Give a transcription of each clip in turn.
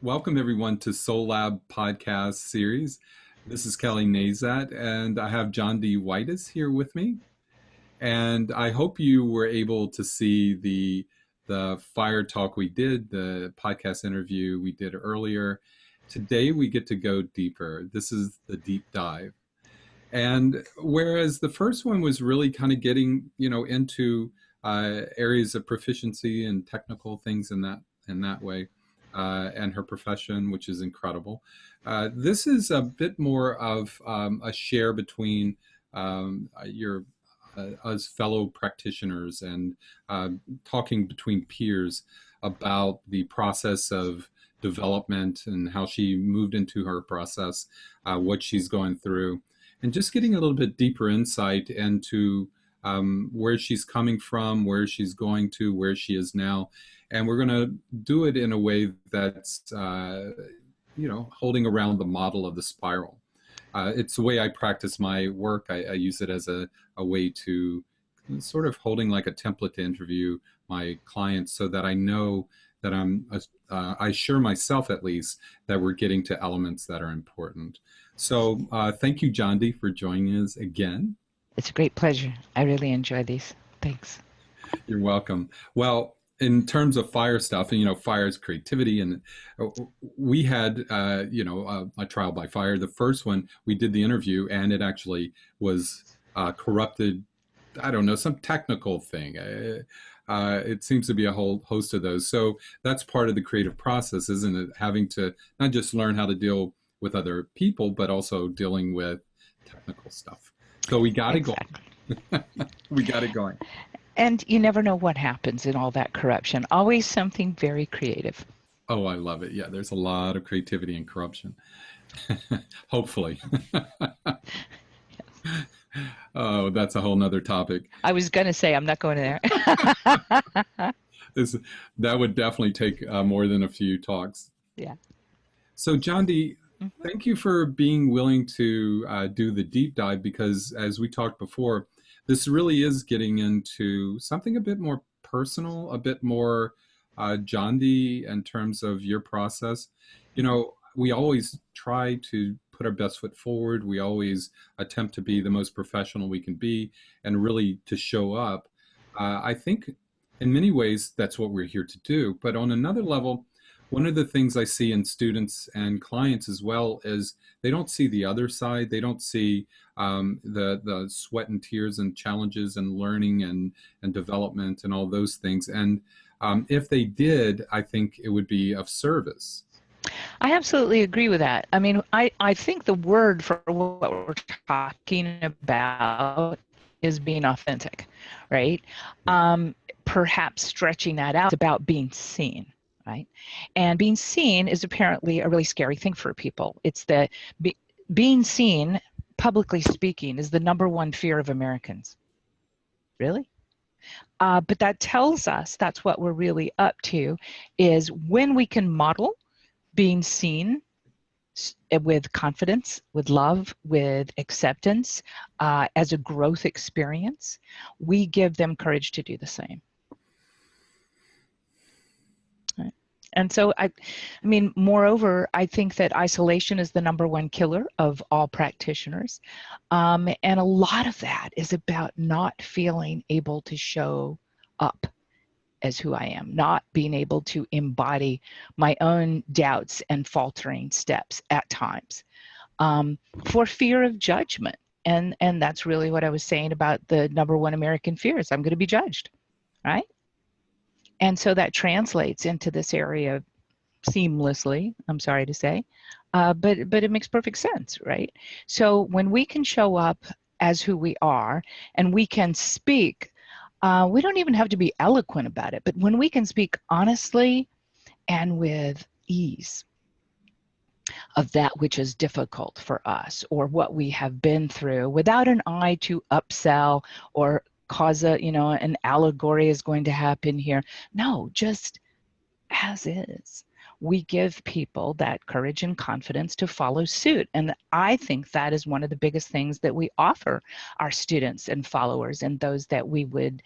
Welcome everyone to Soullab podcast series. This is Kelly Nazat, and I have Jondi Whitis here with me. And I hope you were able to see the fire talk we did, the podcast interview we did earlier. Today we get to go deeper. This is the deep dive. And whereas the first one was really kind of getting, into areas of proficiency and technical things in that way. And her profession, which is incredible. This is a bit more of a share between us fellow practitioners and talking between peers about the process of development and how she moved into her process, what she's going through, and just getting a little bit deeper insight into where she's coming from, where she's going to, where she is now. And we're going to do it in a way that's, holding around the model of the spiral. It's the way I practice my work. I use it as a way to sort of holding like a template to interview my clients so that I know that I assure myself at least that we're getting to elements that are important. So thank you, Jondi, for joining us again. It's a great pleasure. I really enjoy these. Thanks. You're welcome. Well, in terms of fire stuff, and fire is creativity, and we had a trial by fire. The first one we did the interview, and it actually was corrupted. I don't know, some technical thing. It seems to be a whole host of those. So that's part of the creative process, isn't it? Having to not just learn how to deal with other people, but also dealing with technical stuff. So we got it going. We got it going. And you never know what happens in all that corruption. Always something very creative. Oh, I love it. Yeah, there's a lot of creativity in corruption. Hopefully. Yes. Oh, that's a whole nother topic. I was going to say, I'm not going there. That would definitely take more than a few talks. Yeah. So, Jondi, thank you for being willing to do the deep dive, because as we talked before, this really is getting into something a bit more personal, a bit more Jondi in terms of your process. We always try to put our best foot forward. We always attempt to be the most professional we can be and really to show up. I think in many ways that's what we're here to do. But on another level, one of the things I see in students and clients as well is they don't see the other side. They don't see the sweat and tears and challenges and learning and development and all those things. And if they did, I think it would be of service. I absolutely agree with that. I mean, I think the word for what we're talking about is being authentic, right? Perhaps stretching that out, it's about being seen. Right? And being seen is apparently a really scary thing for people. It's that being seen, publicly speaking, is the #1 fear of Americans. Really? But that tells us that's what we're really up to, is when we can model being seen with confidence, with love, with acceptance, as a growth experience, we give them courage to do the same. And so, I mean, moreover, I think that isolation is the #1 killer of all practitioners. And a lot of that is about not feeling able to show up as who I am, not being able to embody my own doubts and faltering steps at times, for fear of judgment. And that's really what I was saying about the #1 American fear is I'm going to be judged, right? And so that translates into this area seamlessly, I'm sorry to say, but it makes perfect sense, right? So when we can show up as who we are, and we can speak. We don't even have to be eloquent about it, but when we can speak honestly and with ease of that which is difficult for us or what we have been through without an eye to upsell or cause a, an allegory is going to happen here. No, just as is. We give people that courage and confidence to follow suit. And I think that is one of the biggest things that we offer our students and followers and those that we would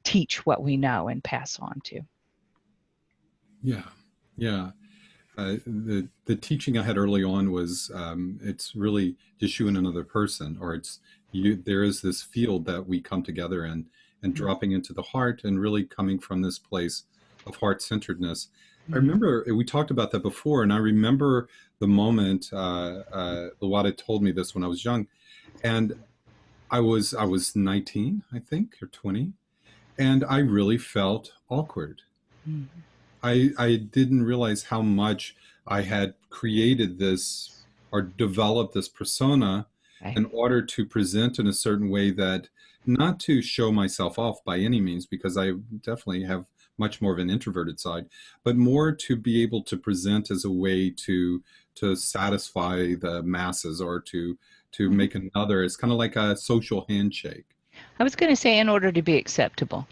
teach what we know and pass on to. Yeah. Yeah. The teaching I had early on was it's really just you and another person, or it's you. There is this field that we come together in, and dropping into the heart, and really coming from this place of heart centeredness. I Mm-hmm. remember we talked about that before, and I remember the moment Luwada told me this when I was young, and I was 19, I think, or 20, and I really felt awkward. Mm-hmm. I didn't realize how much I had created this or developed this persona Right. in order to present in a certain way, that not to show myself off by any means, because I definitely have much more of an introverted side, but more to be able to present as a way to satisfy the masses, or to Mm-hmm. make another. It's kind of like a social handshake. I was going to say in order to be acceptable,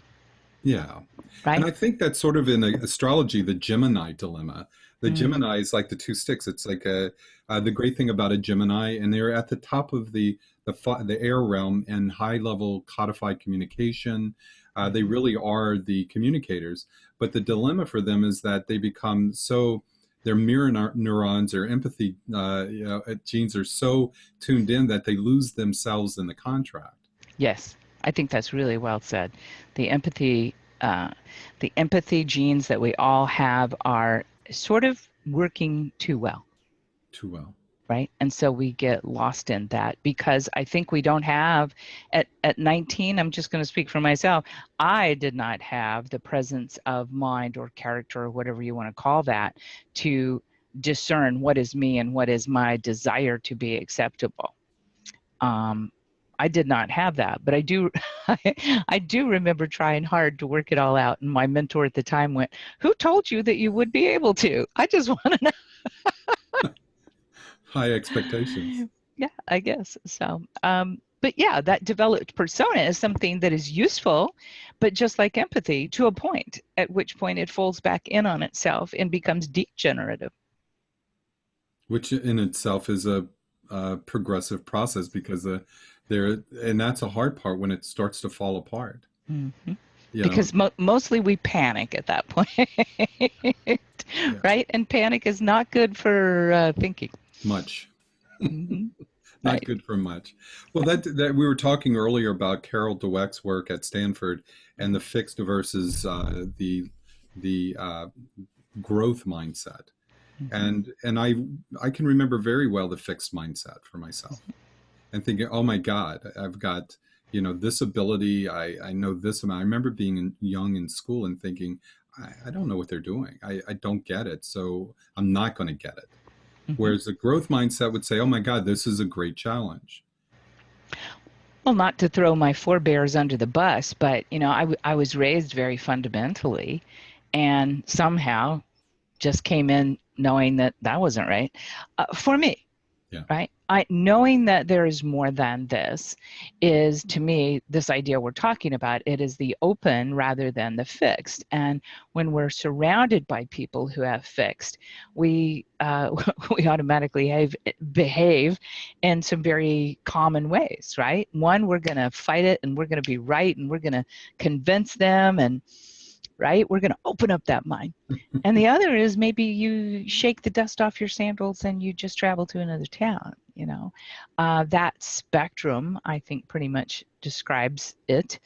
Yeah. And right? I think that's sort of in astrology, the Gemini dilemma. The Mm-hmm. Gemini is like the two sticks. It's like the great thing about a Gemini, and they're at the top of the air realm and high level codified communication. They Mm-hmm. really are the communicators. But the dilemma for them is that they become so, their mirror neurons, their empathy genes are so tuned in that they lose themselves in the contract. Yes, I think that's really well said. The empathy, uh, the empathy genes that we all have are sort of working too well, Too well. right? And so we get lost in that because I think we don't have at 19, I'm just going to speak for myself. I did not have the presence of mind or character or whatever you want to call that to discern what is me and what is my desire to be acceptable. Um, I did not have that, but I do, I do remember trying hard to work it all out. And my mentor at the time went, "Who told you that you would be able to? I just want to High expectations. know." Yeah, I guess so. But yeah, that developed persona is something that is useful, but just like empathy, to a point, at which point it folds back in on itself and becomes degenerative. Which in itself is a progressive process, because there, and that's a hard part when it starts to fall apart. Hmm. You know, Because mostly we panic at that point, yeah, right? And panic is not good for thinking. much, Hmm. not Right. good for much. Well, that we were talking earlier about Carol Dweck's work at Stanford, and the fixed versus the growth mindset, Hmm. and I can remember very well the fixed mindset for myself, and thinking, oh my God, I've got, this ability. I know this amount. I remember being young in school and thinking, I don't know what they're doing. I don't get it. So I'm not going to get it. Hmm. Whereas the growth mindset would say, oh my God, this is a great challenge. Well, not to throw my forebears under the bus, but I was raised very fundamentally, and somehow just came in knowing that that wasn't right for me. Yeah. Right? Knowing that there is more than this is, to me, this idea we're talking about. It is the open rather than the fixed. And when we're surrounded by people who have fixed, we we automatically behave in some very common ways, right? One, we're going to fight it, and we're going to be right, and we're going to convince them, and right, we're going to open up that mind. And the other is maybe you shake the dust off your sandals and you just travel to another town. That spectrum, I think, pretty much describes it.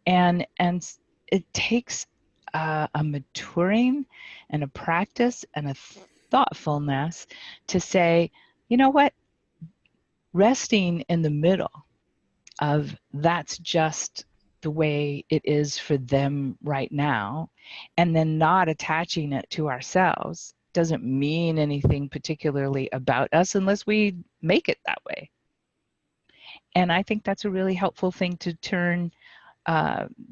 And it takes a maturing and a practice and a thoughtfulness to say, you know what, resting in the middle of that's just the way it is for them right now, and then not attaching it to ourselves doesn't mean anything particularly about us unless we make it that way. And I think that's a really helpful thing to turn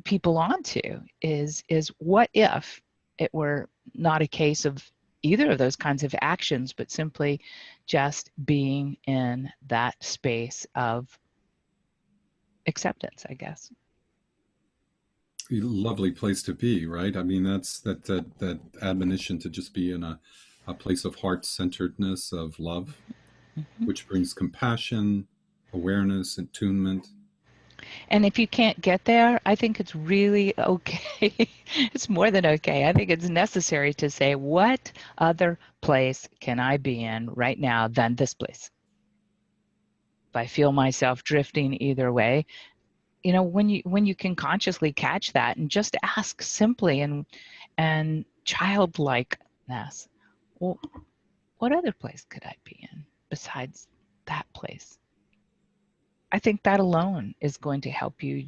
people onto is what if it were not a case of either of those kinds of actions, but simply just being in that space of acceptance, I guess. Lovely place to be, right? I mean, that's that admonition to just be in a place of heart centeredness, of love, Mm-hmm. which brings compassion, awareness, attunement. And if you can't get there, I think it's really okay. It's more than okay. I think it's necessary to say, what other place can I be in right now than this place? If I feel myself drifting either way, when you can consciously catch that and just ask simply and childlikeness, well, what other place could I be in besides that place? I think that alone is going to help you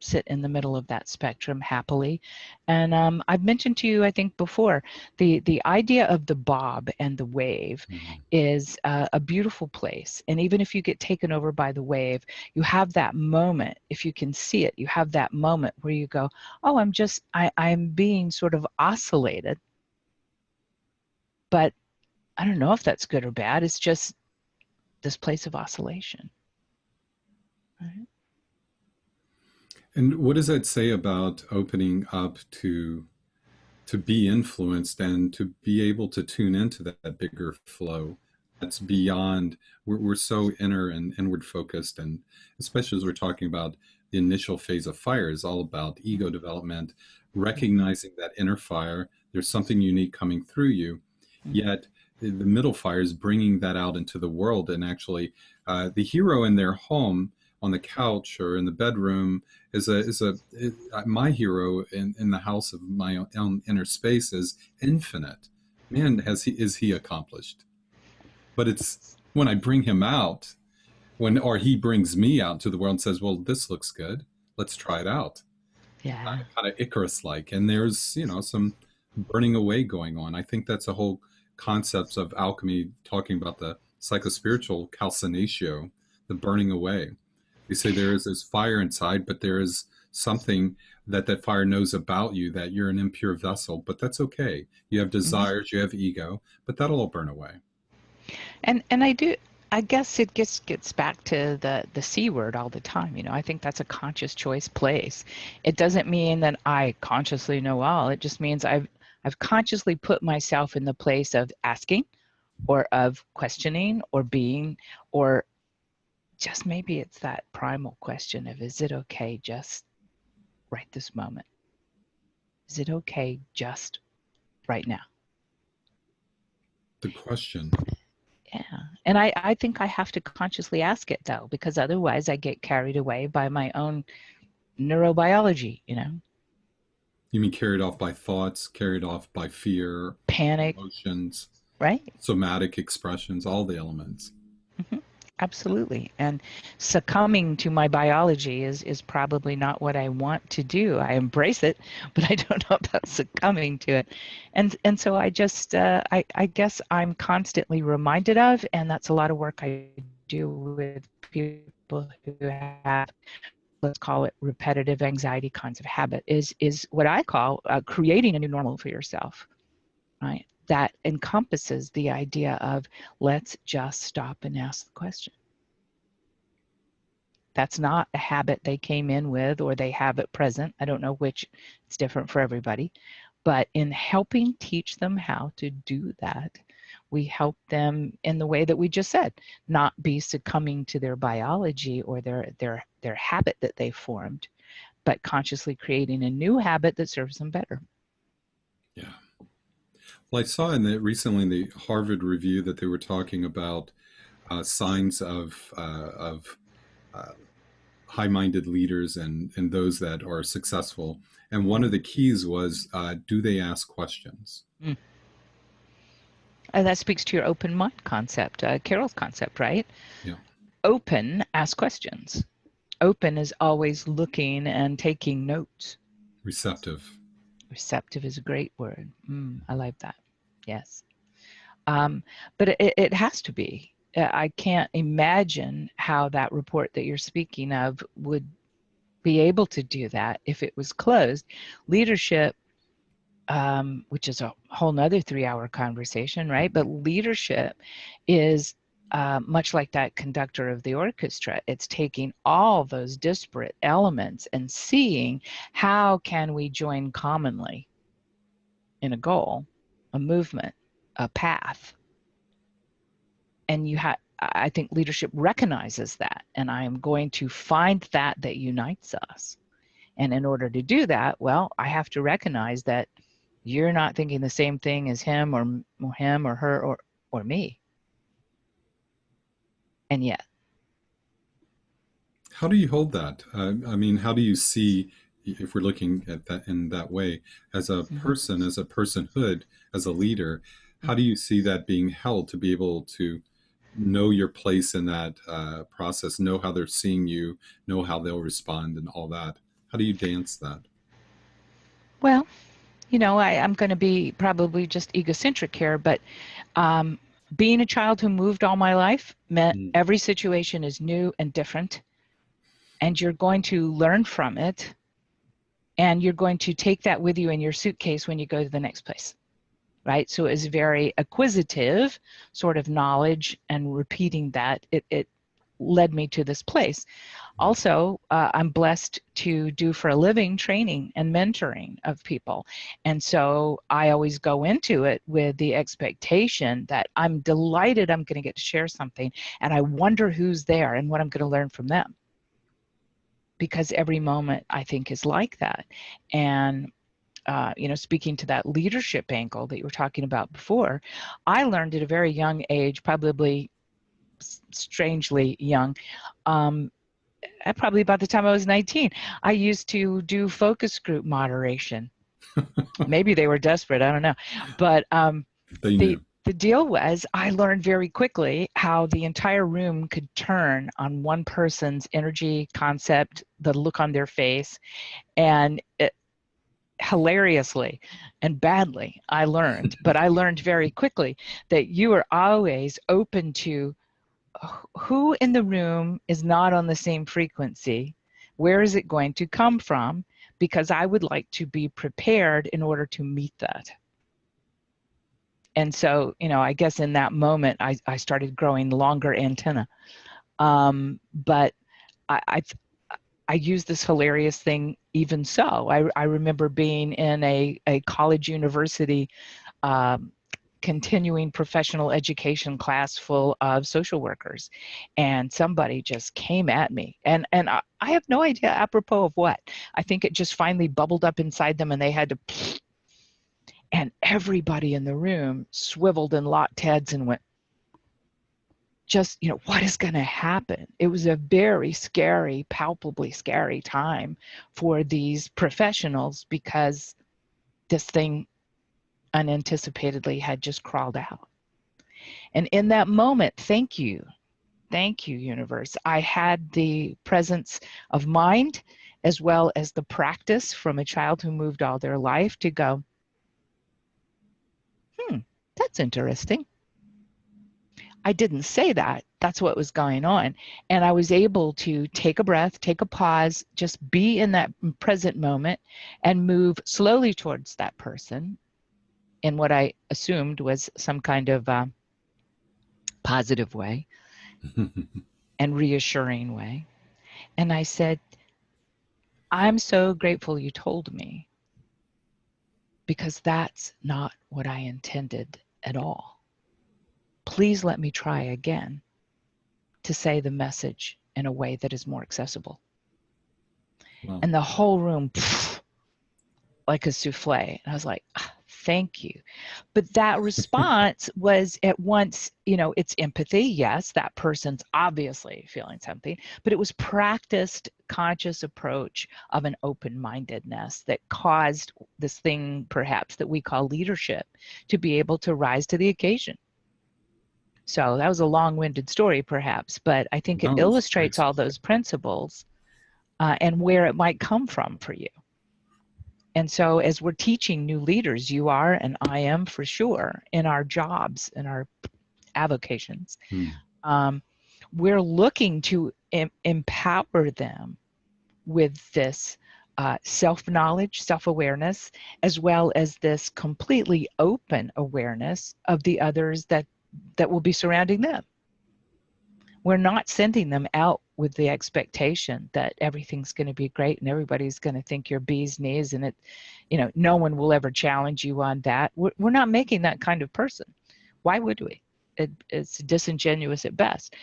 sit in the middle of that spectrum happily. And I've mentioned to you, I think before, the idea of the bob and the wave Mhm. is a beautiful place. And even if you get taken over by the wave, you have that moment, if you can see it, you have that moment where you go, oh, I'm being sort of oscillated, but I don't know if that's good or bad. It's just this place of oscillation. Right? And what does that say about opening up to be influenced and to be able to tune into that bigger flow that's beyond, we're so inner and inward focused, and especially as we're talking about the initial phase of fire is all about ego development, recognizing that inner fire, there's something unique coming through you, Mm-hmm. yet the middle fire is bringing that out into the world. And actually the hero in their home on the couch or in the bedroom my hero in the house of my own inner space is infinite. Man, has he is he accomplished? But it's when I bring him out, when or he brings me out to the world and says, "Well, this looks good. Let's try it out." Yeah. Kind of Icarus like, and there's some burning away going on. I think that's a whole concepts of alchemy, talking about the psychospiritual calcinatio, the burning away. We say there is this fire inside, but there is something that fire knows about you, that you're an impure vessel, but that's okay. You have Mm-hmm. desires, you have ego, but that'll all burn away. And I guess it gets back to the C word all the time. I think that's a conscious choice place. It doesn't mean that I consciously know all. It just means I've consciously put myself in the place of asking or of questioning or being, or just maybe it's that primal question of, is it okay just right this moment? Is it okay just right now? The question. Yeah. And I think I have to consciously ask it though, because otherwise I get carried away by my own neurobiology. You mean carried off by thoughts, carried off by fear, Panic, emotions, right? somatic expressions, all the elements. Hmm. Absolutely. And succumbing to my biology is probably not what I want to do. I embrace it, but I don't know about succumbing to it. And so I just I guess I'm constantly reminded of, and that's a lot of work I do with people who have, let's call it, repetitive anxiety kinds of habit, is what I call creating a new normal for yourself, right? That encompasses the idea of, let's just stop and ask the question. That's not a habit they came in with or they have at present. I don't know which, it's different for everybody. But in helping teach them how to do that, we help them in the way that we just said, not be succumbing to their biology or their habit that they formed, but consciously creating a new habit that serves them better. Yeah. Well, I saw recently in the Harvard review that they were talking about signs of uh, high-minded leaders and those that are successful. And one of the keys was, do they ask questions? Mm. And that speaks to your open mind concept, Carol's concept, right? Yeah, Open, ask questions. Open is always looking and taking notes. receptive. Receptive is a great word. I like that. Yes. Um, but it has to be. I can't imagine how that report that you're speaking of would be able to do that if it was closed. Leadership, which is a whole nother 3-hour conversation, right? But leadership is much like that conductor of the orchestra. It's taking all those disparate elements and seeing how can we join commonly in a goal, a movement, a path. And I think leadership recognizes that, and I am going to find that unites us. And in order to do that, well, I have to recognize that you're not thinking the same thing as him or her or me. And yet. How do you hold that? I mean, how do you see, if we're looking at that in that way, as a person, as a personhood, as a leader, how do you see that being held to be able to know your place in that process, know how they're seeing you, know how they'll respond and all that? How do you dance that? Well, I'm going to be probably just egocentric here, but being a child who moved all my life meant every situation is new and different, and you're going to learn from it, and you're going to take that with you in your suitcase when you go to the next place, right? So it was very acquisitive sort of knowledge, and repeating that, it led me to this place. Also, I'm blessed to do for a living training and mentoring of people. And so I always go into it with the expectation that I'm delighted I'm going to get to share something, and I wonder who's there and what I'm going to learn from them. Because every moment, I think, is like that. And speaking to that leadership angle that you were talking about before, I learned at a very young age, probably strangely young, probably about the time I was 19, I used to do focus group moderation. Maybe they were desperate, I don't know. But the deal was, I learned very quickly how the entire room could turn on one person's energy, concept, the look on their face, and hilariously and badly, I learned, but I learned very quickly that you are always open to who in the room is not on the same frequency. Where is it going to come from? Because I would like to be prepared in order to meet that. And so, I guess in that moment, I started growing longer antenna. But I use this hilarious thing even so. I remember being in a college university continuing professional education class full of social workers, and somebody just came at me, and I have no idea apropos of what. I think it just finally bubbled up inside them, and they had to, and everybody in the room swiveled and locked heads and went, just, what is going to happen? It was a very scary, palpably scary time for these professionals, because this thing unanticipatedly had just crawled out. And in that moment, thank you, universe. I had the presence of mind as well as the practice from a child who moved all their life to go, that's interesting. I didn't say that. That's what was going on. And I was able to take a breath, take a pause, just be in that present moment and move slowly towards that person in what I assumed was some kind of positive way and reassuring way. And I said, I'm so grateful you told me, because that's not what I intended at all. Please let me try again to say the message in a way that is more accessible. Wow. And the whole room, like a souffle. And I was like, thank you. But that response was at once, it's empathy. Yes, that person's obviously feeling something, but it was practiced, conscious approach of an open-mindedness that caused this thing, perhaps, that we call leadership to be able to rise to the occasion. So that was a long-winded story, perhaps, but I think it illustrates all those principles and where it might come from for you. And so as we're teaching new leaders, you are and I am for sure, in our jobs, in our avocations, um, we're looking to empower them with this self-knowledge, self-awareness, as well as this completely open awareness of the others that will be surrounding them. We're not sending them out with the expectation that everything's going to be great and everybody's going to think you're bee's knees and it, no one will ever challenge you on that. We're not making that kind of person. Why would we? It's disingenuous at best.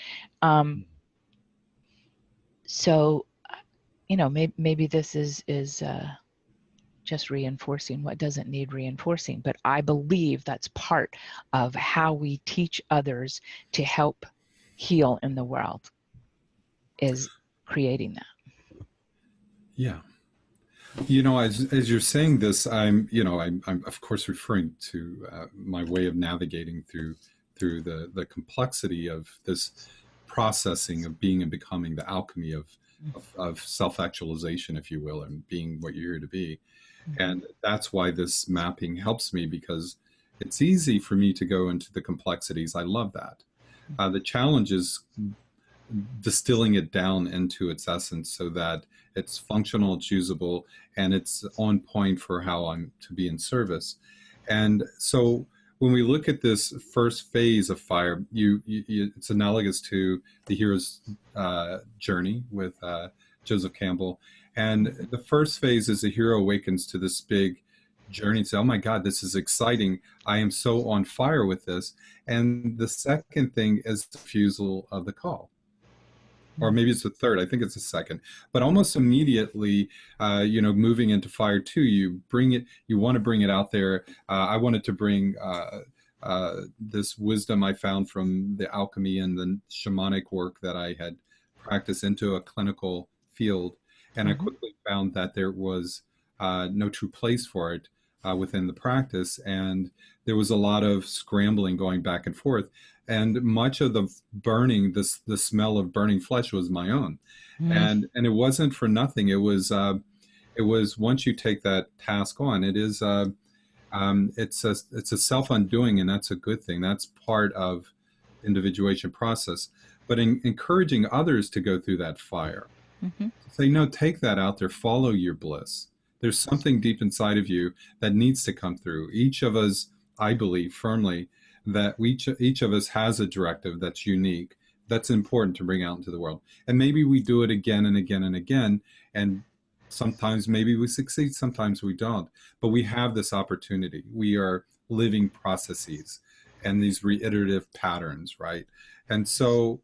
So, maybe this is just reinforcing what doesn't need reinforcing, but I believe that's part of how we teach others to help heal in the world, is creating that. Yeah. As you're saying this, I'm of course referring to my way of navigating through the complexity of this processing of being and becoming, the alchemy of self-actualization, if you will, and being what you're here to be. And that's why this mapping helps me, because it's easy for me to go into the complexities. I love that. The challenge is distilling it down into its essence so that it's functional, it's usable, and it's on point for how I'm to be in service. And so when we look at this first phase of fire, it's analogous to the hero's journey with Joseph Campbell. And the first phase is the hero awakens to this big journey and say, oh my God, this is exciting. I am so on fire with this. And the second thing is the refusal of the call. Or maybe it's the third. I think it's the second. But almost immediately, moving into fire two, you want to bring it out there. I wanted to bring this wisdom I found from the alchemy and the shamanic work that I had practiced into a clinical field. And I quickly found that there was no true place for it within the practice. And there was a lot of scrambling going back and forth. And much of the burning, the smell of burning flesh was my own. And it wasn't for nothing. It was once you take that task on, it's a self-undoing, and that's a good thing. That's part of individuation process. But encouraging others to go through that fire, say, no, take that out there, follow your bliss. There's something deep inside of you that needs to come through. Each of us, I believe firmly, that each of us has a directive that's unique, that's important to bring out into the world. And maybe we do it again and again and again. And sometimes maybe we succeed, sometimes we don't. But we have this opportunity. We are living processes and these reiterative patterns, right? And so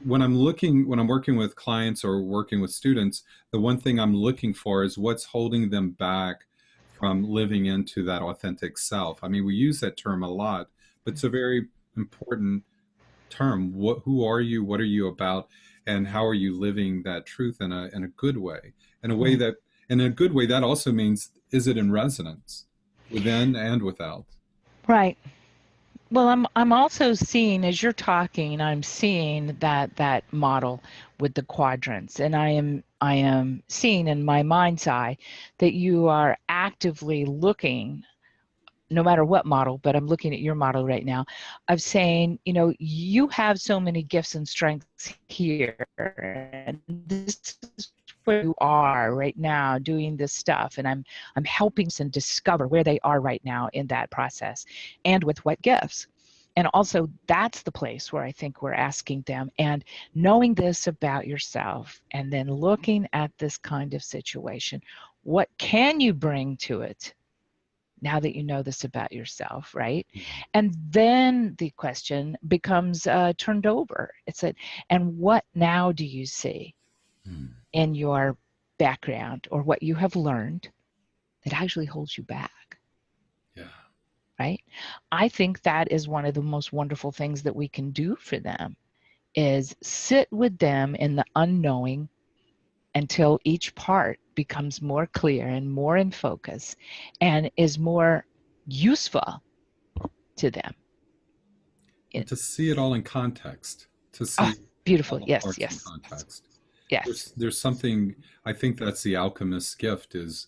when I'm working with clients or working with students, the one thing I'm looking for is what's holding them back from living into that authentic self. I mean, we use that term a lot, but it's a very important term. Who are you? What are you about? And how are you living that truth in a good way? In a good way, that also means, is it in resonance within and without? Right. Well, I'm also seeing, as you're talking, I'm seeing that model with the quadrants, and I am seeing in my mind's eye that you are actively looking, no matter what model, but I'm looking at your model right now, of saying, you have so many gifts and strengths here, and this is where you are right now doing this stuff, and I'm helping them discover where they are right now in that process and with what gifts. And also, that's the place where I think we're asking them, and knowing this about yourself and then looking at this kind of situation, what can you bring to it now that you know this about yourself, right? And then the question becomes turned over. It's and what now do you see in your background or what you have learned that actually holds you back? Yeah. Right? I think that is one of the most wonderful things that we can do for them, is sit with them in the unknowing until each part becomes more clear and more in focus and is more useful to them. And to see it all in context, to see beautiful. all the Yes, parts in yes. context. Yes. There's something, I think that's the alchemist's gift, is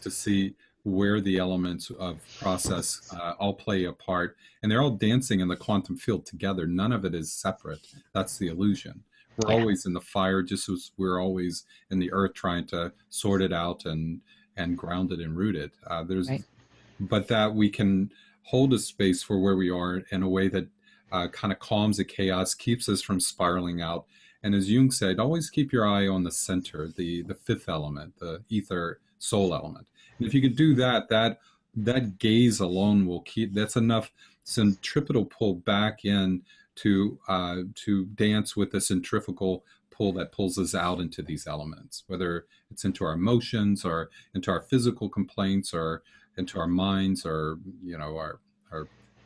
to see where the elements of process all play a part, and they're all dancing in the quantum field together. None of it is separate. That's the illusion. We're Yeah. always in the fire, just as we're always in the earth trying to sort it out and ground it and root it. Right. But that we can hold a space for where we are in a way that kind of calms the chaos, keeps us from spiraling out. And as Jung said, always keep your eye on the center, the fifth element, the ether soul element. And if you could do that, that gaze alone will keep. That's enough centripetal pull back in to dance with the centrifugal pull that pulls us out into these elements, whether it's into our emotions or into our physical complaints or into our minds or our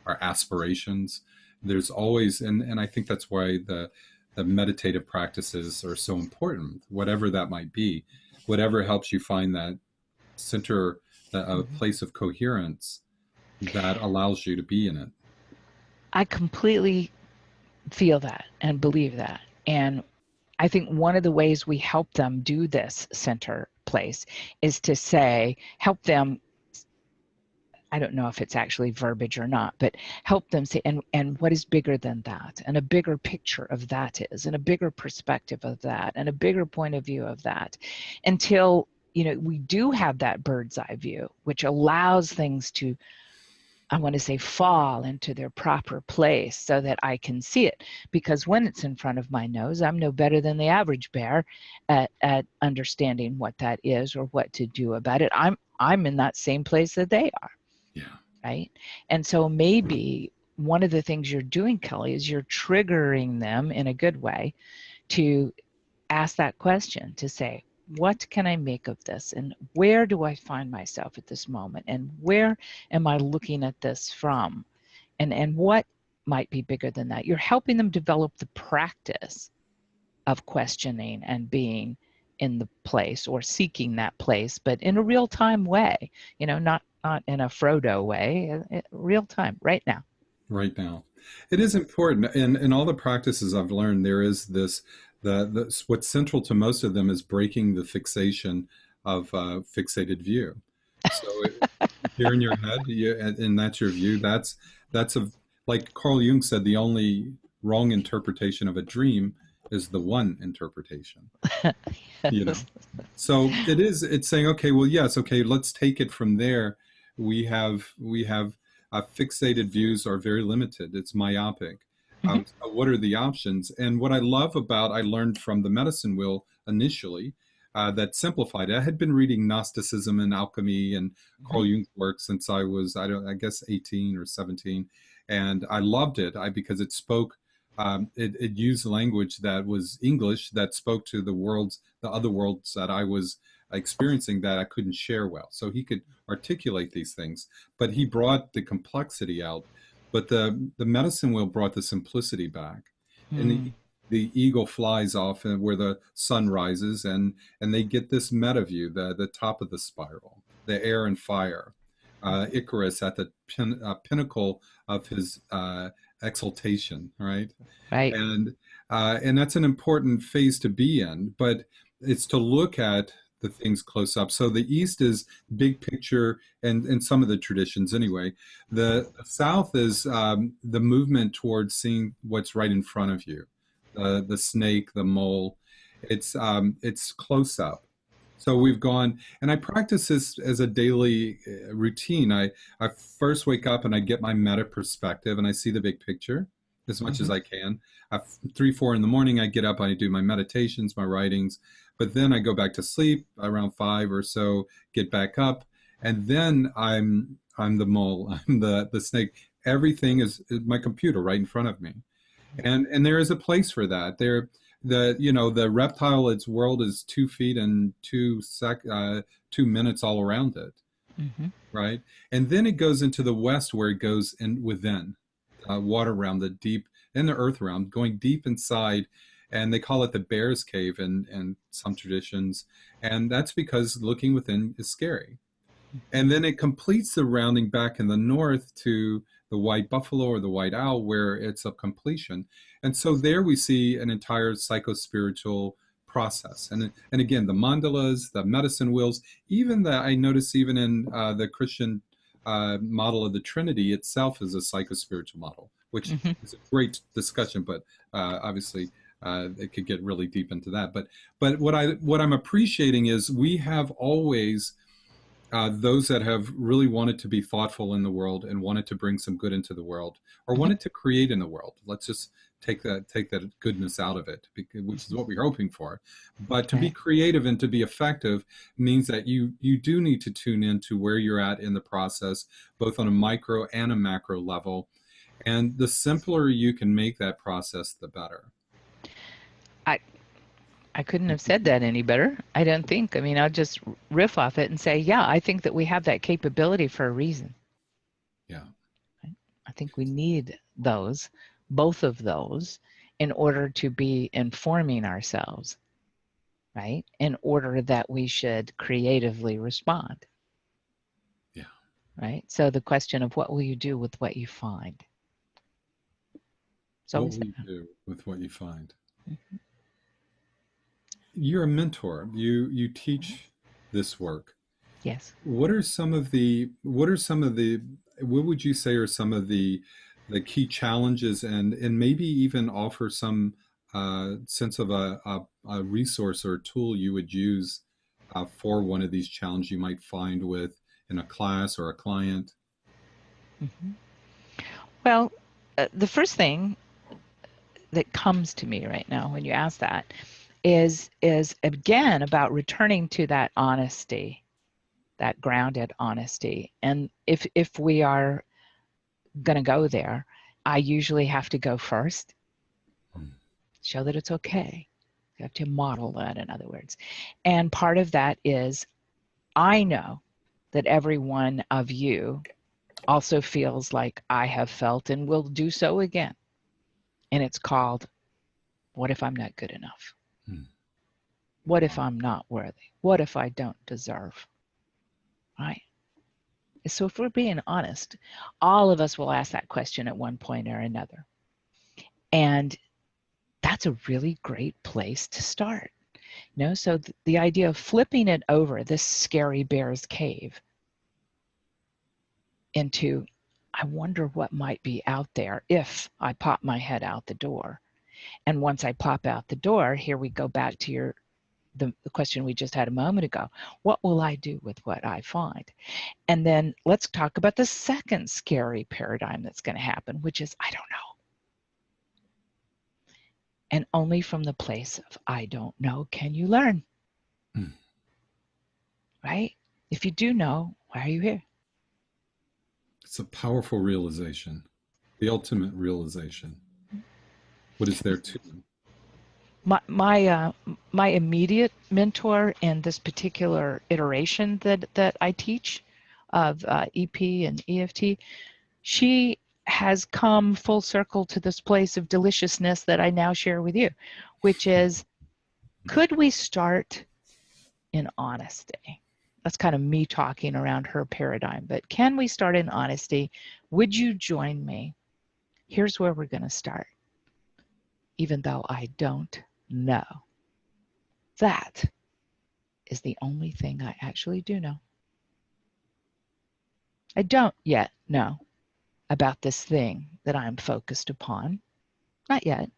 our aspirations. There's always, and I think that's why the meditative practices are so important, whatever that might be, whatever helps you find that center, a Mm-hmm. place of coherence that allows you to be in it. I completely feel that and believe that. And I think one of the ways we help them do this center place is to say, help them, I don't know if it's actually verbiage or not, but help them say, and what is bigger than that? And a bigger picture of that is, and a bigger perspective of that, and a bigger point of view of that, until, you know, we do have that bird's eye view, which allows things to, I want to say, fall into their proper place so that I can see it. Because when it's in front of my nose, I'm no better than the average bear at understanding what that is or what to do about it. I'm in that same place that they are. Yeah. Right. And so maybe one of the things you're doing, Kelly, is you're triggering them in a good way to ask that question, to say, what can I make of this? And where do I find myself at this moment? And where am I looking at this from? And what might be bigger than that? You're helping them develop the practice of questioning and being in the place or seeking that place, but in a real time way, you know, not in a Frodo way, real time, right now. Right now. It is important. In all the practices I've learned, there is this, what's central to most of them is breaking the fixation of fixated view. So if you're in your head, and that's your view, that's like Carl Jung said, the only wrong interpretation of a dream is the one interpretation, you know? Yes. So it's saying, okay, well, yes, okay, let's take it from there. We have fixated views are very limited. It's myopic. Mhm. So what are the options? And what I love about, I learned from the medicine wheel initially, that simplified it. I had been reading Gnosticism and alchemy and Mhm. Carl Jung's work since I was, I guess 18 or 17. And I loved it because it spoke, it used language that was English that spoke to the other worlds that I was experiencing that I couldn't share well. So he could articulate these things, but he brought the complexity out. But the medicine wheel brought the simplicity back, and Mm. the eagle flies off and where the sun rises, and they get this meta view, the top of the spiral, the air and fire. Icarus at the pinnacle of his exaltation, right? Right. And that's an important phase to be in, but it's to look at the things close up. So the East is big picture, and some of the traditions anyway. The South is the movement towards seeing what's right in front of you, the snake, the mole. It's close up. So we've gone, and I practice this as a daily routine. I first wake up and I get my meta perspective, and I see the big picture as much as Mhm. I can. At 3, 4 in the morning, I get up, I do my meditations, my writings, but then I go back to sleep around 5 or so, get back up, and then I'm the mole, I'm the snake. Everything is my computer right in front of me, and there is a place for that. The reptile, its world is 2 feet and 2 minutes all around it, Mhm. right? And then it goes into the west where it goes in within water realm, the deep in the earth realm, going deep inside, and they call it the bear's cave in some traditions, and that's because looking within is scary. Mhm. And then it completes the rounding back in the north to the white buffalo or the white owl, where it's a completion. And so there we see an entire psycho-spiritual process. And again, the mandalas, the medicine wheels, even the, I notice even in the Christian model of the Trinity itself is a psychospiritual model, which Mm-hmm. is a great discussion, but obviously it could get really deep into that. But what I'm appreciating is we have always those that have really wanted to be thoughtful in the world and wanted to bring some good into the world, or Mm-hmm. wanted to create in the world. Let's just take that goodness out of it, which is what we're hoping for. But to be Right. creative and to be effective means that you do need to tune into where you're at in the process, both on a micro and a macro level. And the simpler you can make that process, the better. I I couldn't have said that any better. I don't think. I mean, I'll just riff off it and say, yeah, I think that we have that capability for a reason. Yeah. Right? I think we need those, both of those, in order to be informing ourselves, right? In order that we should creatively respond, Yeah. right? So the question of what will you do with what you find? It's What always will you there. do with what you find? Mhm. You're a mentor. You teach this work. Yes. What are some of the what would you say are some of the key challenges, and maybe even offer some sense of a resource or a tool you would use for one of these challenges you might find with in a class or a client? Mhm. Well, the first thing that comes to me right now when you ask that is again about returning to that honesty, that grounded honesty. And if we are going to go there, I usually have to go first, Hmm. show that it's okay. You have to model that, in other words. And part of that is I know that every one of you also feels like I have felt and will do so again. And it's called, what if I'm not good enough? Hmm. What if I'm not worthy? What if I don't deserve? Right? So if we're being honest, all of us will ask that question at one point or another. And that's a really great place to start. So the idea of flipping it over, this scary bear's cave, into, I wonder what might be out there if I pop my head out the door. And once I pop out the door, here we go back to the question we just had a moment ago. What will I do with what I find? And then let's talk about the second scary paradigm that's going to happen, which is, I don't know. And only from the place of I don't know can you learn, Hmm. right? If you do know, why are you here? It's a powerful realization, the ultimate realization. What is there to? My immediate mentor in this particular iteration that I teach of EP and EFT, she has come full circle to this place of deliciousness that I now share with you, which is, could we start in honesty? That's kind of me talking around her paradigm, but can we start in honesty? Would you join me? Here's where we're going to start, even though I don't know. That is the only thing I actually do know. I don't yet know about this thing that I'm focused upon. Not yet.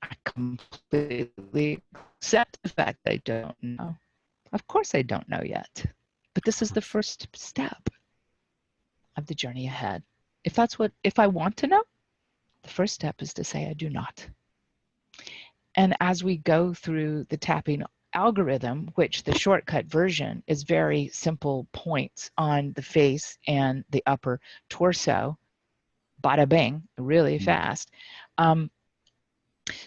I completely accept the fact that I don't know. Of course, I don't know yet. But this is the first step of the journey ahead. If I want to know, the first step is to say I do not. And as we go through the tapping algorithm, which the shortcut version is very simple points on the face and the upper torso, bada bing, really fast.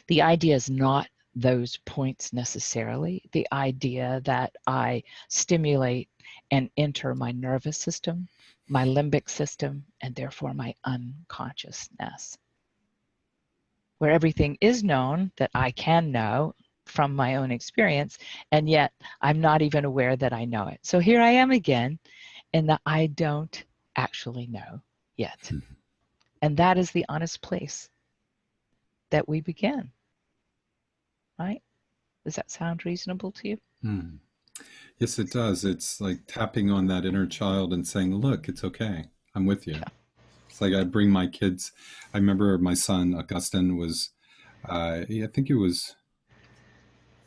The idea is not those points necessarily. The idea that I stimulate and enter my nervous system, my limbic system, and therefore my unconsciousness, where everything is known that I can know from my own experience, and yet I'm not even aware that I know it. So here I am again in the I don't actually know yet. And that is the honest place that we begin. right? Does that sound reasonable to you? Hmm. Yes, it does. It's like tapping on that inner child and saying, look, it's okay. I'm with you. Yeah. It's like I bring my kids. I remember my son, Augustin, was, I think he was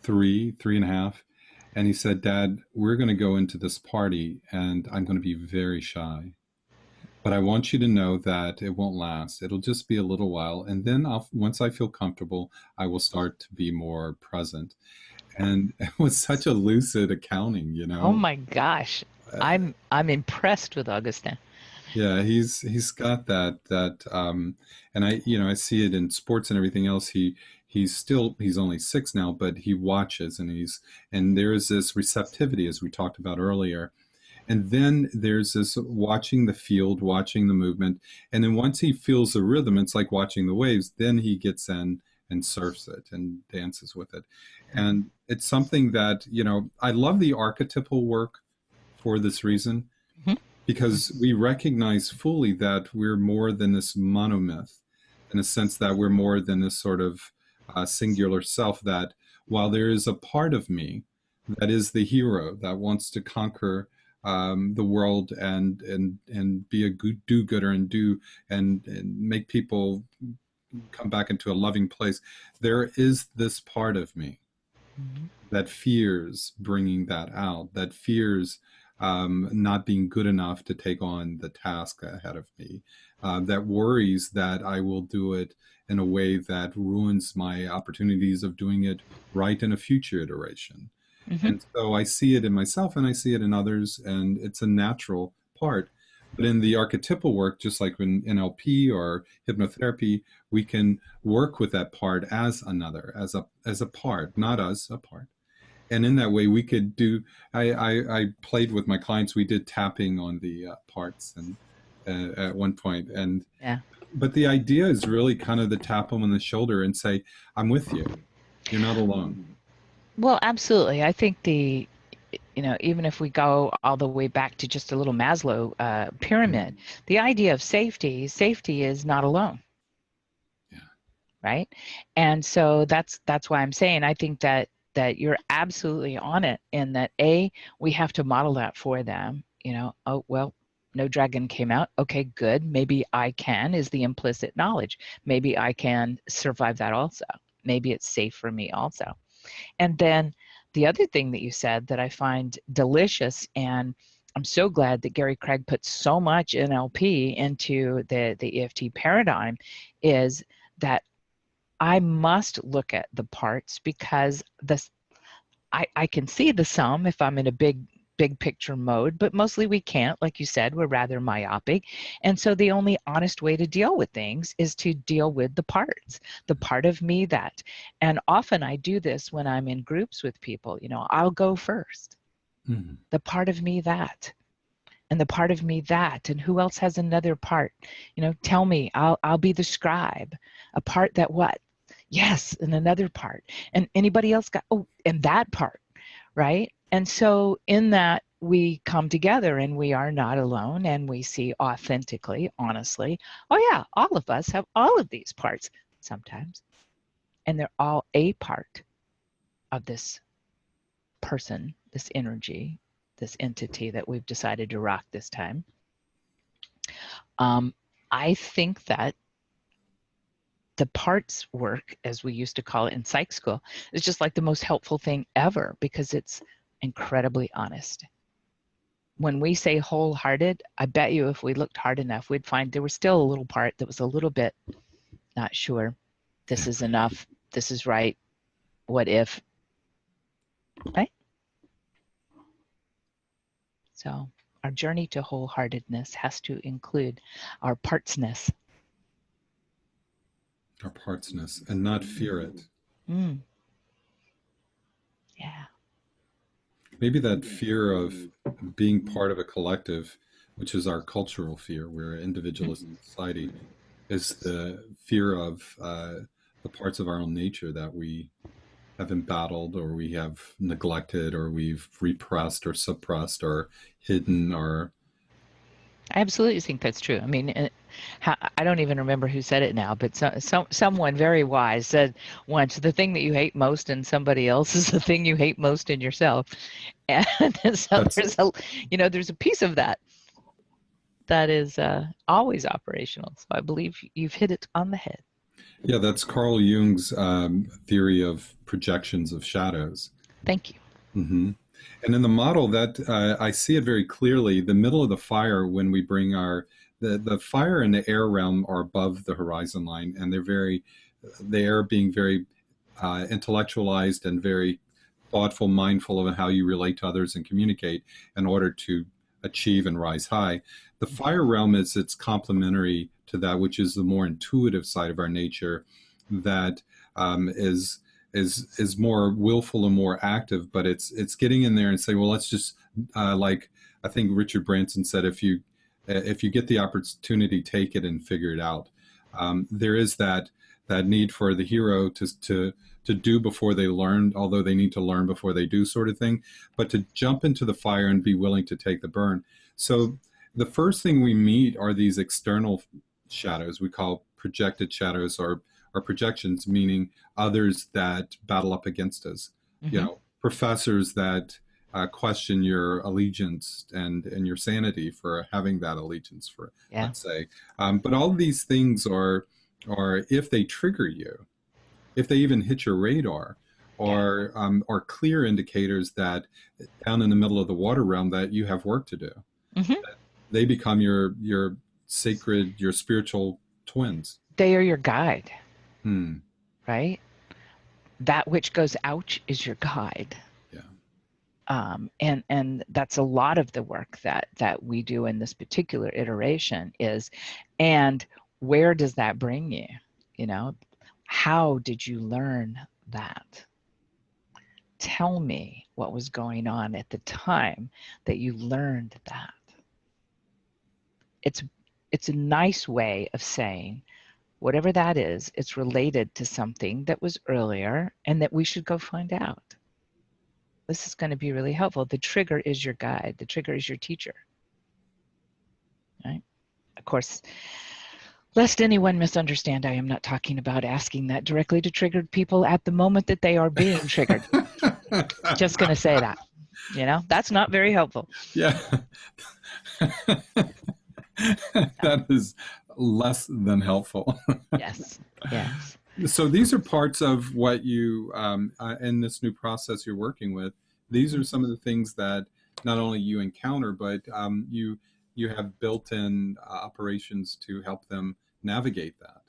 three and a half. And he said, Dad, we're going to go into this party and I'm going to be very shy. But I want you to know that it won't last. It'll just be a little while. And then once I feel comfortable, I will start to be more present. And it was such a lucid accounting, you Oh know? my gosh. Uh, I'm impressed with Augustin. yeah, he's got and I see it in sports and everything else. He's only 6 now, but he watches and there is this receptivity as we talked about earlier. And then there's this watching the field, watching the movement. And then once he feels the rhythm, it's like watching the waves, then he gets in and surfs it and dances with it. Mm-hmm. And it's something that, I love the archetypal work for this reason, because we recognize fully that we're more than this monomyth, in a sense that we're more than this sort of singular self, that while there is a part of me that is the hero that wants to conquer the world and be a good do-gooder and make people come back into a loving place, there is this part of me Mm-hmm. that fears bringing that out, that fears not being good enough to take on the task ahead of me, that worries that I will do it in a way that ruins my opportunities of doing it right in a future iteration. Mm-hmm. And so I see it in myself and I see it in others, and it's a natural part. But in the archetypal work, just like in NLP or hypnotherapy, we can work with that part as another, as a part, not us, a part. And in that way, we could do. I played with my clients. We did tapping on the parts, and at one point, and Yeah. but the idea is really kind of to tap them on the shoulder and say, "I'm with you. You're not alone." Well, absolutely. I think even if we go all the way back to just a little Maslow pyramid, Mm. the idea of safety is not alone, Yeah. right? And so that's why I'm saying I think that you're absolutely on it, in that we have to model that for them. Oh well, no dragon came out. Okay, good. Maybe I can, is the implicit knowledge. Maybe I can survive that also. Maybe it's safe for me also. And then the other thing that you said that I find delicious, and I'm so glad that Gary Craig put so much NLP into the EFT paradigm, is that I must look at the parts, because I can see the sum if I'm in a big picture mode, but mostly we can't. Like you said, we're rather myopic. And so the only honest way to deal with things is to deal with the part of me that. And often I do this when I'm in groups with people. I'll go first. Mm. The part of me that, and the part of me that, and who else has another part? Tell me. I'll be the scribe. A part that what? Yes, and another part. And anybody else got, oh, and that part, right? And so in that, we come together and we are not alone, and we see authentically, honestly, oh yeah, all of us have all of these parts sometimes, and they're all a part of this person, this energy, this entity that we've decided to rock this time. Um, I think that the parts work, as we used to call it in psych school, is just like the most helpful thing ever, because it's incredibly honest. When we say wholehearted, I bet you if we looked hard enough, we'd find there was still a little part that was a little bit not sure. This is enough. This is right. What if? Right? So our journey to wholeheartedness has to include our partsness. Our partsness and not fear it. Mm, yeah. Maybe that fear of being part of a collective, which is our cultural fear, we're an individualist society, is the fear of the parts of our own nature that we have embattled or we have neglected or we've repressed or suppressed or hidden or I absolutely think that's true. I mean, I don't even remember who said it now, but someone very wise said once, the thing that you hate most in somebody else is the thing you hate most in yourself. And so That's there's a piece of that that is always operational. So I believe you've hit it on the head. yeah, that's Carl Jung's theory of projections of shadows. Thank you. Hmm. And in the model that I see it very clearly, the middle of the fire when we bring the fire and the air realm are above the horizon line, and the air being very intellectualized and very thoughtful, mindful of how you relate to others and communicate in order to achieve and rise high. The fire realm is it's complementary to that, which is the more intuitive side of our nature that is more willful and more active, but it's getting in there and say, well, let's just like I think Richard Branson said, if you get the opportunity, take it and figure it out. There is that need for the hero to do before they learn, although they need to learn before they do, sort of thing, but to jump into the fire and be willing to take the burn. So the first thing we meet are these external shadows we call projected shadows or projections, meaning others that battle up against us. You Mm-hmm. know, professors that question your allegiance and your sanity for having that allegiance, for Yeah. let's say. But all these things are if they trigger you, if they even hit your radar, Yeah. or clear indicators that down in the middle of the water realm that you have work to do. Mm-hmm. They become your sacred, your spiritual twins. They are your guide, Hmm. right? That which goes out is your guide. Yeah. And that's a lot of the work that we do in this particular iteration is, and where does that bring you? You know, how did you learn that? Tell me what was going on at the time that you learned that. It's a nice way of saying, whatever that is, it's related to something that was earlier and that we should go find out. This is going to be really helpful. The trigger is your guide. The trigger is your teacher. Right? Of course, lest anyone misunderstand, I am not talking about asking that directly to triggered people at the moment that they are being triggered. Just going to say that. That's not very helpful. Yeah. That is less than helpful. Yes. Yes. So these are parts of what you in this new process you're working with. These are some of the things that not only you encounter, but you have built-in operations to help them navigate that.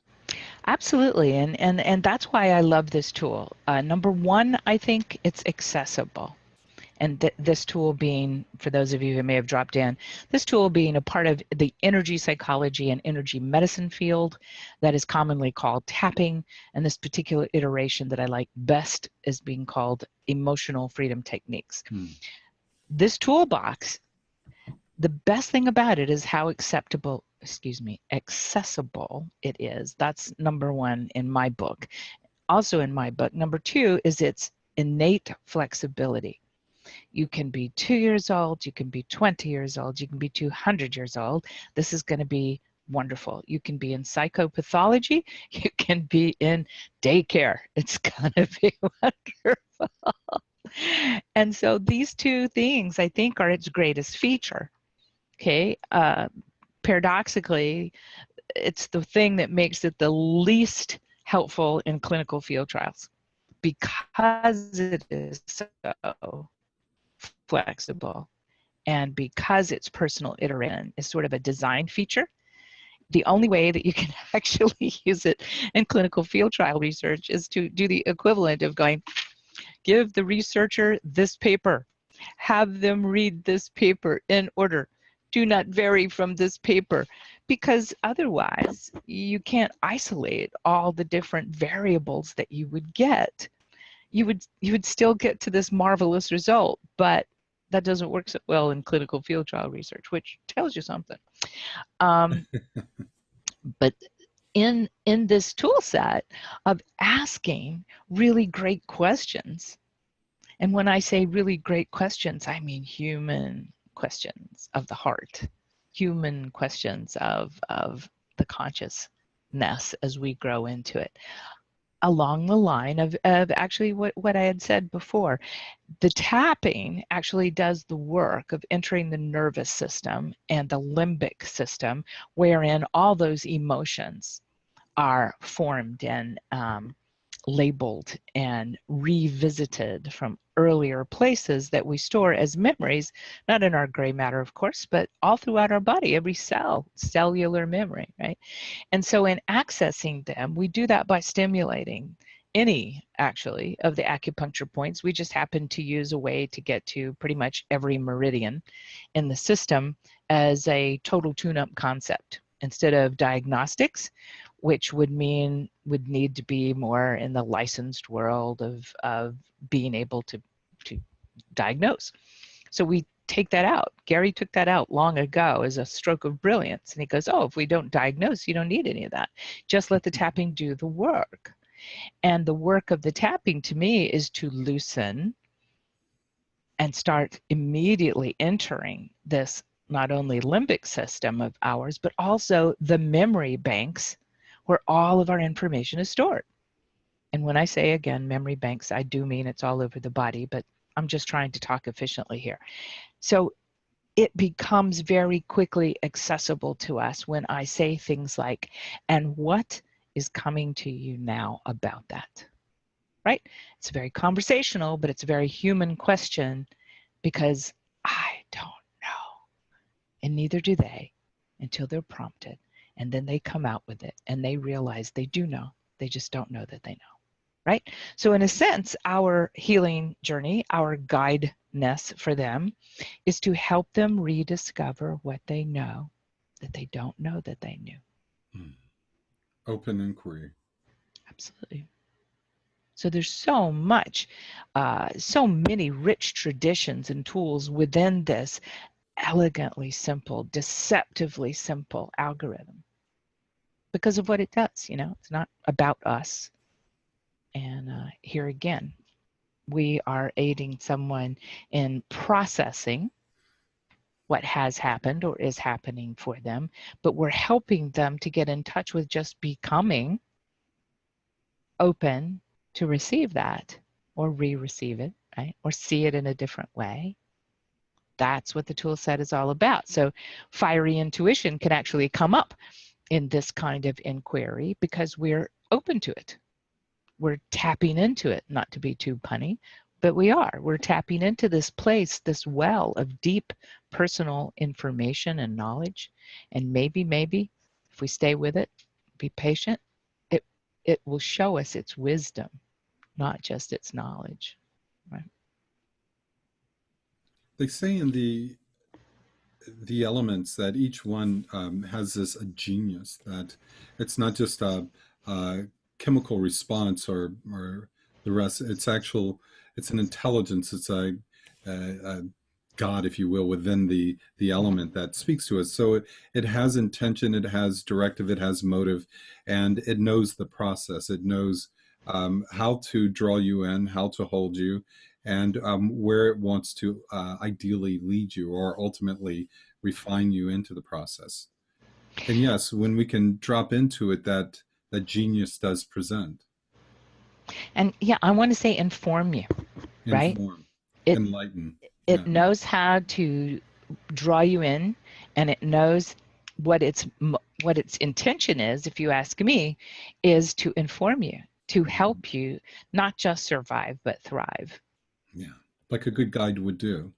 Absolutely. And that's why I love this tool. Number one, I think it's accessible. And this tool being, for those of you who may have dropped in, this tool being a part of the energy psychology and energy medicine field that is commonly called tapping, and this particular iteration that I like best is being called emotional freedom techniques. This toolbox, the best thing about it is how accessible it is. That's number one in my book. Also in my book, number two is its innate flexibility. You can be 2 years old, you can be 20 years old, you can be 200 years old. This is going to be wonderful. You can be in psychopathology, you can be in daycare. It's going to be wonderful. And so these two things, I think, are its greatest feature. Okay. Paradoxically, it's the thing that makes it the least helpful in clinical field trials because it is so flexible, and because it's personal iteration is sort of a design feature. The only way that you can actually use it in clinical field trial research is to do the equivalent of going, give the researcher this paper, have them read this paper in order, do not vary from this paper, because otherwise you can't isolate all the different variables that you would get. You would still get to this marvelous result, but that doesn't work so well in clinical field trial research, which tells you something. But in this tool set of asking really great questions, and when I say really great questions, I mean human questions of the heart, human questions of the consciousness as we grow into it. Along the line of actually what I had said before, the tapping actually does the work of entering the nervous system and the limbic system, wherein all those emotions are formed and labeled and revisited from earlier places that we store as memories, not in our gray matter, of course, but all throughout our body, every cell, cellular memory, right? And so in accessing them, we do that by stimulating any, actually, of the acupuncture points. We just happen to use a way to get to pretty much every meridian in the system as a total tune-up concept. Instead of diagnostics, which would need to be more in the licensed world of being able to diagnose. So we take that out. Gary took that out long ago as a stroke of brilliance. And he goes, oh, if we don't diagnose, you don't need any of that. Just let the tapping do the work. And the work of the tapping to me is to loosen and start immediately entering this not only limbic system of ours, but also the memory banks where all of our information is stored. And when I say, again, memory banks, I do mean it's all over the body, but I'm just trying to talk efficiently here. So it becomes very quickly accessible to us when I say things like, and what is coming to you now about that? Right? It's very conversational, but it's a very human question because I don't know. And neither do they until they're prompted. And then they come out with it and they realize they do know. They just don't know that they know. Right? So in a sense, our healing journey, our guideness for them is to help them rediscover what they know that they don't know that they knew. Open inquiry. Absolutely. So there's so much, so many rich traditions and tools within this elegantly simple, deceptively simple algorithm because of what it does. You know, it's not about us. And here again, we are aiding someone in processing what has happened or is happening for them, but we're helping them to get in touch with just becoming open to receive that or re-receive it, right? Or see it in a different way. That's what the tool set is all about. So fiery intuition can actually come up in this kind of inquiry because we're open to it. We're tapping into it, not to be too punny, but we are. We're tapping into this place, this well of deep personal information and knowledge. And maybe, if we stay with it, be patient, it will show us its wisdom, not just its knowledge. Right? They say in the elements that each one has this a genius, that it's not just a chemical response or the rest. It's an intelligence. It's a God, if you will, within the element that speaks to us. So it has intention, it has directive, it has motive, and it knows the process. It knows how to draw you in, how to hold you, and where it wants to ideally lead you or ultimately refine you into the process. And yes, when we can drop into it, that genius does present. And yeah, I want to say inform you, right? Inform, It enlighten. it Yeah. knows how to draw you in, and it knows what its intention is, if you ask me, is to inform you, to help you not just survive but thrive. Yeah. Like a good guide would do.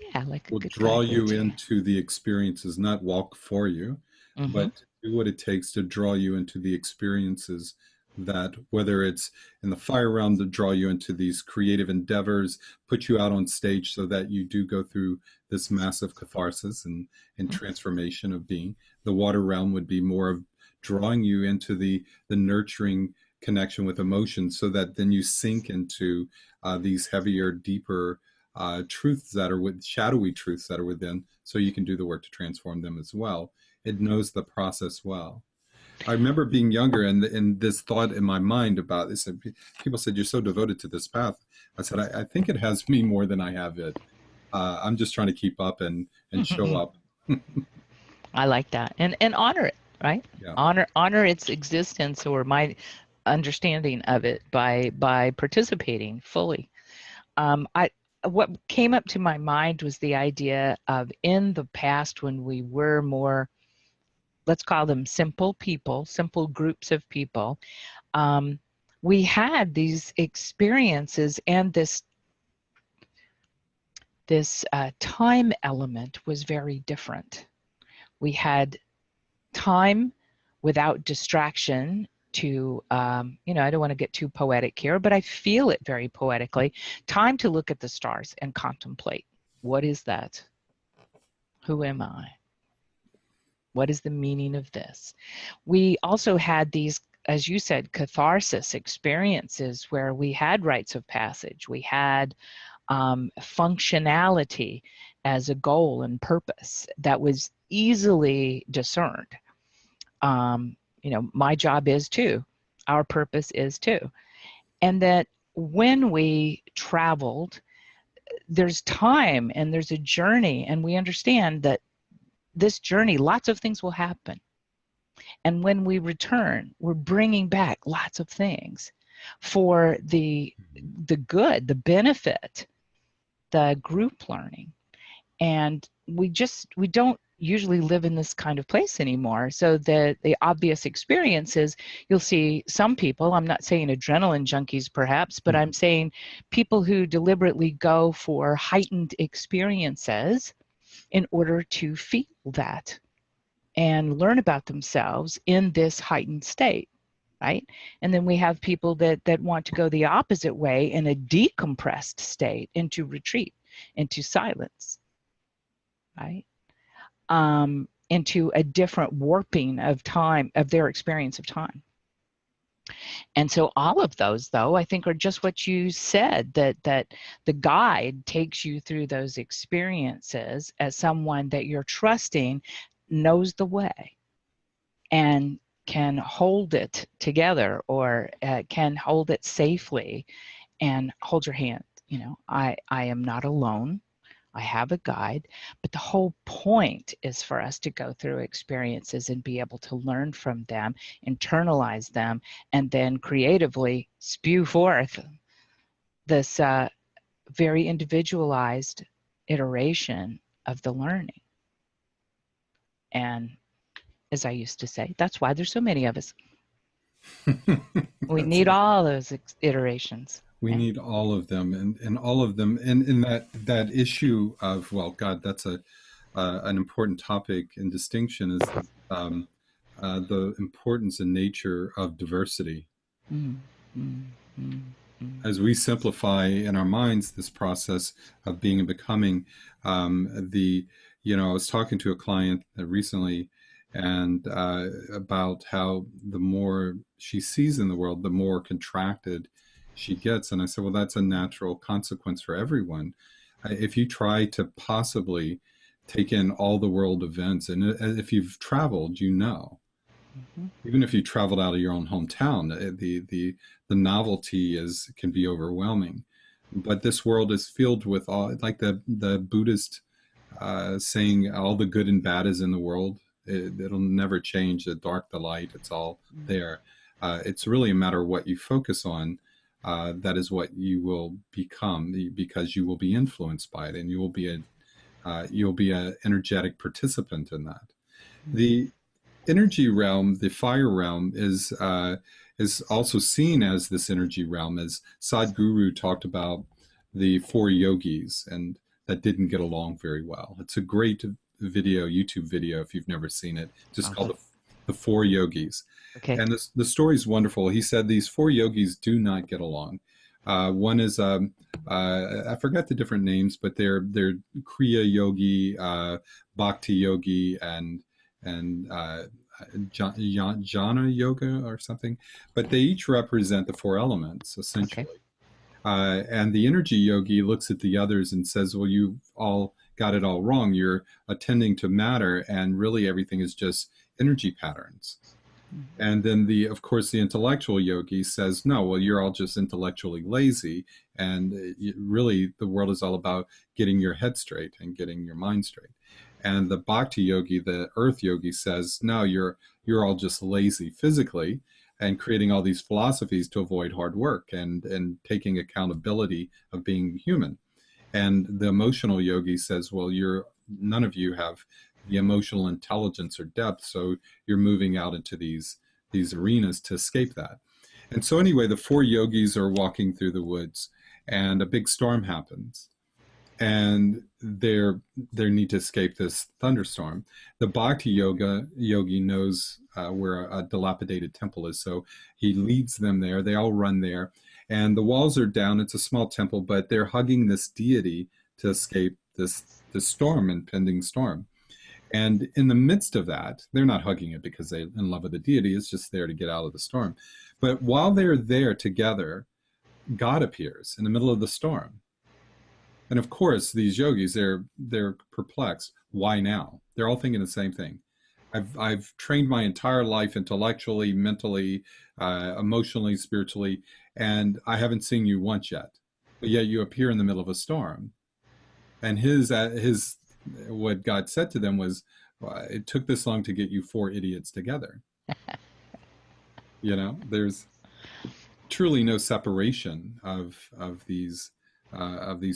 Yeah, like a Will good draw guide would you do. into the experiences, not walk for you, Mm-hmm. but do what it takes to draw you into the experiences, that whether it's in the fire realm to draw you into these creative endeavors, put you out on stage so that you do go through this massive catharsis and transformation of being. The water realm would be more of drawing you into the nurturing connection with emotions so that then you sink into these heavier, deeper truths that are with shadowy truths that are within, so you can do the work to transform them as well. It knows the process well. I remember being younger and this thought in my mind about this. And people said, "You're so devoted to this path." I said, I think it has me more than I have it. I'm just trying to keep up and show up. I like that, and honor it. right? Yeah. Honor its existence, or my understanding of it, by participating fully. I What came up to my mind was the idea of, in the past, when we were more, let's call them simple people, simple groups of people, um, we had these experiences, and this time element was very different. We had time without distraction to, I don't want to get too poetic here, but I feel it very poetically. Time to look at the stars and contemplate. What is that? Who am I? What is the meaning of this? We also had these, as you said, catharsis experiences where we had rites of passage. We had functionality as a goal and purpose that was easily discerned. My job is to, our purpose is to. And that when we traveled, there's time and there's a journey, and we understand that this journey, lots of things will happen. And when we return, we're bringing back lots of things for the good, the benefit, the group learning. And we don't usually live in this kind of place anymore. So the obvious experience is, you'll see some people, I'm not saying adrenaline junkies perhaps, but I'm saying people who deliberately go for heightened experiences in order to feel that and learn about themselves in this heightened state, right? And then we have people that want to go the opposite way, in a decompressed state, into retreat, into silence, right? Into a different warping of time, of their experience of time. And so all of those, though, I think are just what you said, that the guide takes you through those experiences as someone that you're trusting knows the way and can hold it together, or can hold it safely and hold your hand. I am not alone. I have a guide, but the whole point is for us to go through experiences and be able to learn from them, internalize them, and then creatively spew forth this very individualized iteration of the learning. And as I used to say, that's why there's so many of us. We need all those iterations. We Right? need all of them, and all of them, and in that issue of, well, God, that's an important topic and distinction, is the importance and nature of diversity. Mm, mm, mm, mm. As we simplify in our minds this process of being and becoming, the I was talking to a client recently, and about how the more she sees in the world, the more contracted she gets. And I said, well, that's a natural consequence for everyone. If you try to possibly take in all the world events, and if you've traveled, Mm-hmm. even if you traveled out of your own hometown, the novelty can be overwhelming. But this world is filled with all, like the Buddhist saying, all the good and bad is in the world. It'll never change. The dark, the light, it's all there. It's really a matter of what you focus on. That is what you will become, because you will be influenced by it, and you'll be a energetic participant in that. The energy realm, the fire realm, is also seen as this energy realm, as Sadhguru talked about the four yogis and that didn't get along very well. It's a great YouTube video if you've never seen it, just called Awesome. the Four Yogis. Okay. And the story is wonderful. He said these four yogis do not get along. One is I forgot the different names, but they're Kriya Yogi, Bhakti Yogi, and jhana yoga or something, but they each represent the four elements Okay. essentially. And the energy yogi looks at the others and says, well, you all got it all wrong. You're attending to matter, and really everything is just energy patterns. And then of course, the intellectual yogi says, no, well, you're all just intellectually lazy. And really, the world is all about getting your head straight and getting your mind straight. And the bhakti yogi, the earth yogi, says, no, you're all just lazy physically and creating all these philosophies to avoid hard work and taking accountability of being human. And the emotional yogi says, well, you're none of you have the emotional intelligence or depth, so you're moving out into these arenas to escape that. And so anyway, the four yogis are walking through the woods, and a big storm happens, and they need to escape this thunderstorm. The bhakti yogi knows where a dilapidated temple is, so he leads them there. They all run there, and the walls are down. It's a small temple, but they're hugging this deity to escape this storm, impending storm. And in the midst of that, they're not hugging it because they're in love with the deity. It's just there to get out of the storm. But while they're there together, God appears in the middle of the storm. And of course, these yogis, they're perplexed. Why now? They're all thinking the same thing. I've trained my entire life intellectually, mentally, emotionally, spiritually, and I haven't seen you once yet. But yet you appear in the middle of a storm. And his what God said to them was, it took this long to get you four idiots together. You know, there's truly no separation of these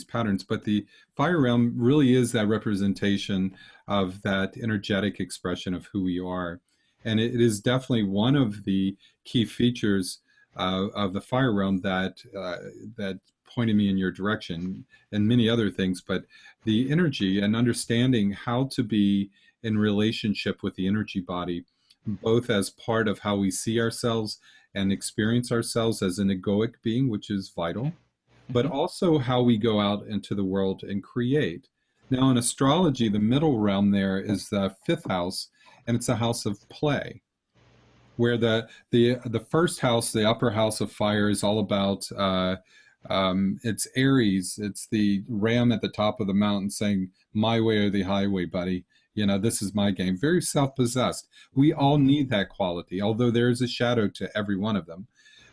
patterns. But the fire realm really is that representation of that energetic expression of who we are, and it is definitely one of the key features of the fire realm that pointed me in your direction, and many other things. But the energy and understanding how to be in relationship with the energy body, both as part of how we see ourselves and experience ourselves as an egoic being, which is vital, but Mm-hmm. also how we go out into the world and create. Now, in astrology, the middle realm there is the fifth house, and it's a house of play, where the first house, the upper house of fire, is all about it's Aries, it's the ram at the top of the mountain saying, "My way or the highway, buddy." You know, this is my game. Very self-possessed. We all need that quality, although there is a shadow to every one of them.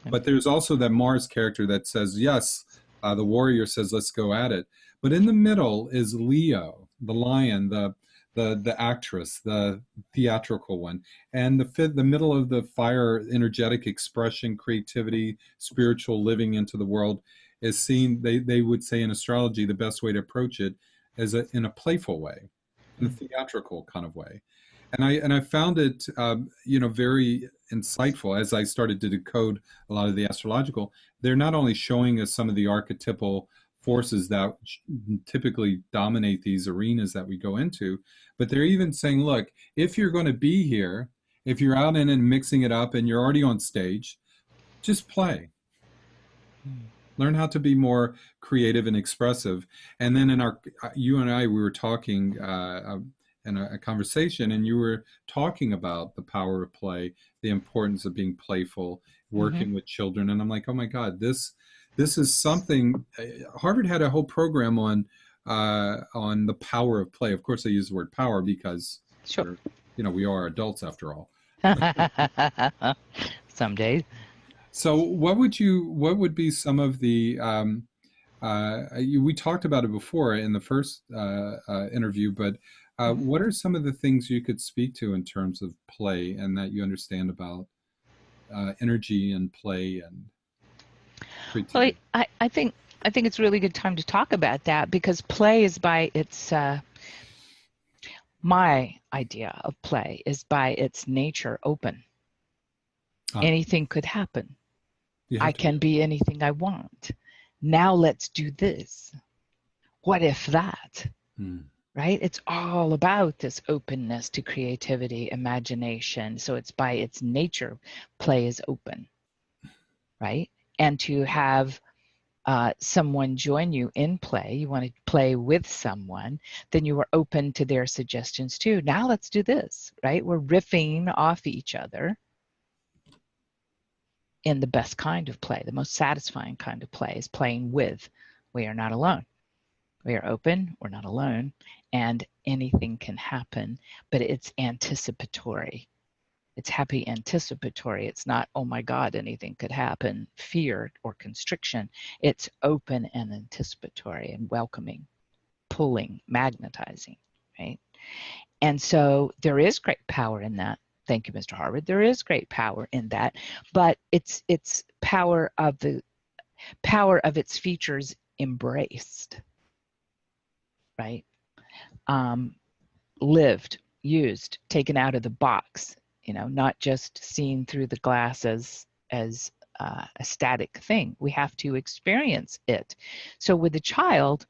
But there's also that Mars character that says, yes, the warrior says, let's go at it. But in the middle is Leo, the lion, the actress, the theatrical one. And the middle of the fire, energetic expression, creativity, spiritual living into the world is seen, they would say in astrology, the best way to approach it is in a playful way, in a theatrical kind of way. And I found it very insightful as I started to decode a lot of the astrological. They're not only showing us some of the archetypal forces that typically dominate these arenas that we go into, but they're even saying, look, if you're going to be here, if you're out in and mixing it up and you're already on stage, just play. Learn how to be more creative and expressive. And then you and I, we were talking in a conversation, and you were talking about the power of play, the importance of being playful, Mm-hmm. working with children. And I'm like, oh my God, this is something. Harvard had a whole program on the power of play. Of course, they use the word power because Sure. we are adults after all. Some days. So, what would be some of the we talked about it before in the first interview, but Mhm. what are some of the things you could speak to in terms of play and that you understand about energy and play and Well, creativity? I think it's a really good time to talk about that because play is by its my idea of play is by its nature open. Ah, Anything could happen. you I have to be can be anything I want. Now let's do this. What if that? open. Right? It's all about this openness to creativity, imagination. So it's by its nature, play is open, right? And to have someone join you in play, you want to play with someone, then you are open to their suggestions too. Now let's do this, right? We're riffing off each other in the best kind of play. The most satisfying kind of play is playing with. We are not alone. We are open, we're not alone, and anything can happen, but it's anticipatory. It's happy anticipatory. It's not, oh my God, anything could happen, fear or constriction. It's open and anticipatory and welcoming, pulling, magnetizing, right? And so there is great power in that. Thank you, Mr. Harvard. There is great power in that, but it's power of its features embraced, right? Um, Lived, used, taken out of the box, not just seen through the glass as a static thing. We have to experience it. So with a child,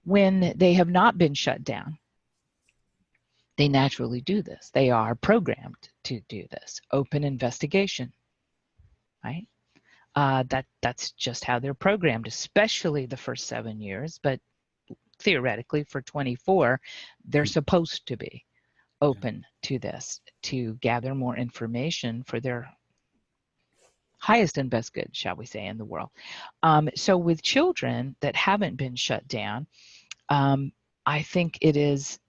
when they have not been shut down, they naturally do this. They are programmed to do this. Open investigation, right? That's just how they're programmed, especially the first 7 years. But theoretically, for 24, they're supposed to be open to this, to gather more information for their highest and best good, shall we say, in the world. So with children that haven't been shut down, I think it is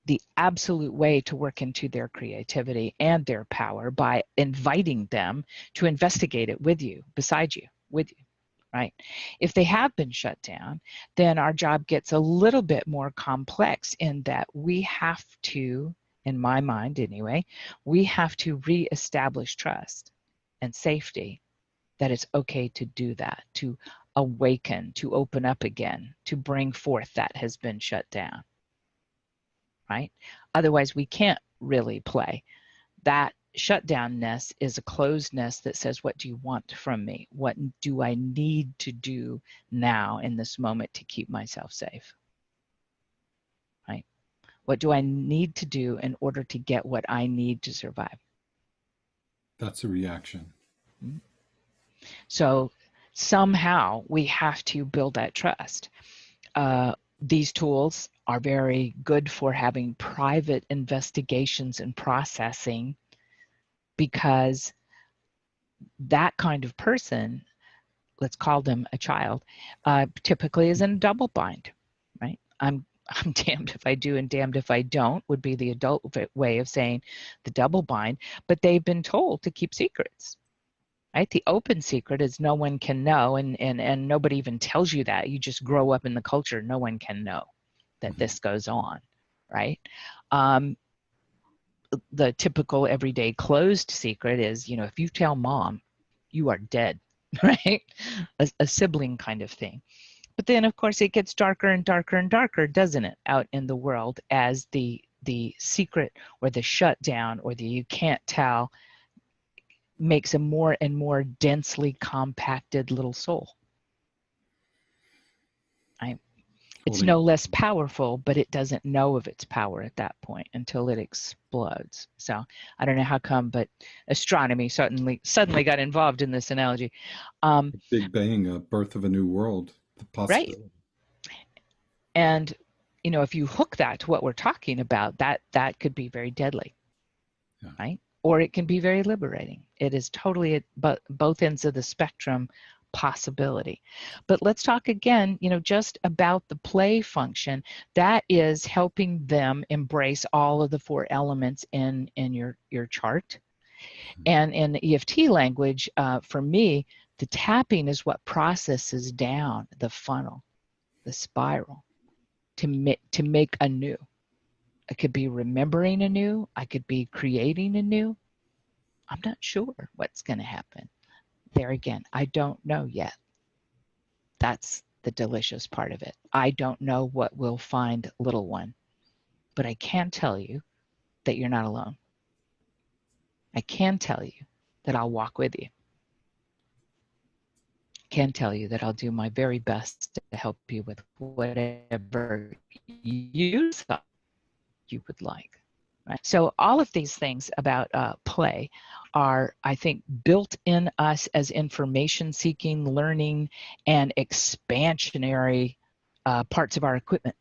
the absolute way to work into their creativity and their power by inviting them to investigate it with you, beside you, with you, right? If they have been shut down, then our job gets a little bit more complex in that we have to, in my mind anyway, we have to reestablish trust and safety that it's okay to do that, to awaken, to open up again, to bring forth that has been shut down, right? Otherwise, we can't really play. That shutdownness is a closedness that says, what do you want from me? What do I need to do now in this moment to keep myself safe? Right? What do I need to do in order to get what I need to survive? That's a reaction. So somehow we have to build that trust. These tools are very good for having private investigations and processing, because that kind of person, let's call them a child, typically is in a double bind, right? I'm damned if I do and damned if I don't would be the adult way of saying the double bind, but they've been told to keep secrets, right? The open secret is no one can know, and nobody even tells you that. You just grow up in the culture, no one can know that this goes on, right? The typical everyday closed secret is, if you tell mom, you are dead, right? A sibling kind of thing. But then, of course, it gets darker and darker and darker, doesn't it, out in the world, as the secret or the shutdown or the you can't tell makes a more and more densely compacted little soul. Right? It's Holding. no less powerful, but it doesn't know of its power at that point until it explodes. So I don't know how come, but astronomy suddenly got involved in this analogy. Big Bang, a birth of a new world, the Right. possibility. And if you hook that to what we're talking about, that could be very deadly. Yeah. Right? Or it can be very liberating. It is totally at both ends of the spectrum possibility. But let's talk again, just about the play function. That is helping them embrace all of the 4 elements in your chart. And in the EFT language, for me, the tapping is what processes down the funnel, the spiral, to make anew. I could be remembering anew. I could be creating anew. I'm not sure what's going to happen. There again, I don't know yet. That's the delicious part of it. I don't know what we'll find, little one, but I can tell you that you're not alone. I can tell you that I'll walk with you. I can tell you that I'll do my very best to help you with whatever you thought you would like. Right? So all of these things about play are, I think, built in us as information seeking, learning, and expansionary parts of our equipment.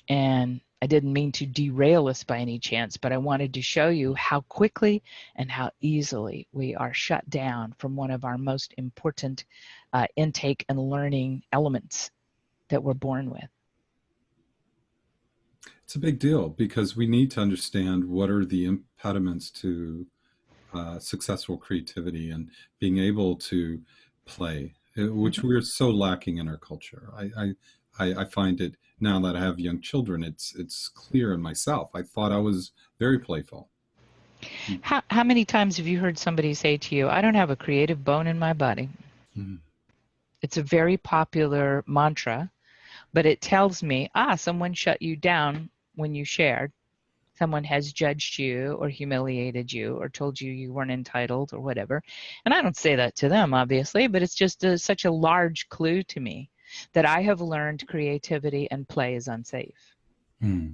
And I didn't mean to derail us by any chance, but I wanted to show you how quickly and how easily we are shut down from one of our most important intake and learning elements that we're born with. It's a big deal because we need to understand what are the impediments to successful creativity and being able to play, which Mm-hmm. we're so lacking in our culture. I find it now that I have young children, it's clear in myself. I thought I was very playful. How many times have you heard somebody say to you, I don't have a creative bone in my body? Mhm. It's a very popular mantra, but it tells me, someone shut you down when you shared. Someone has judged you or humiliated you or told you you weren't entitled or whatever. And I don't say that to them, obviously, but it's just such a large clue to me that I have learned creativity and play is unsafe. Hmm.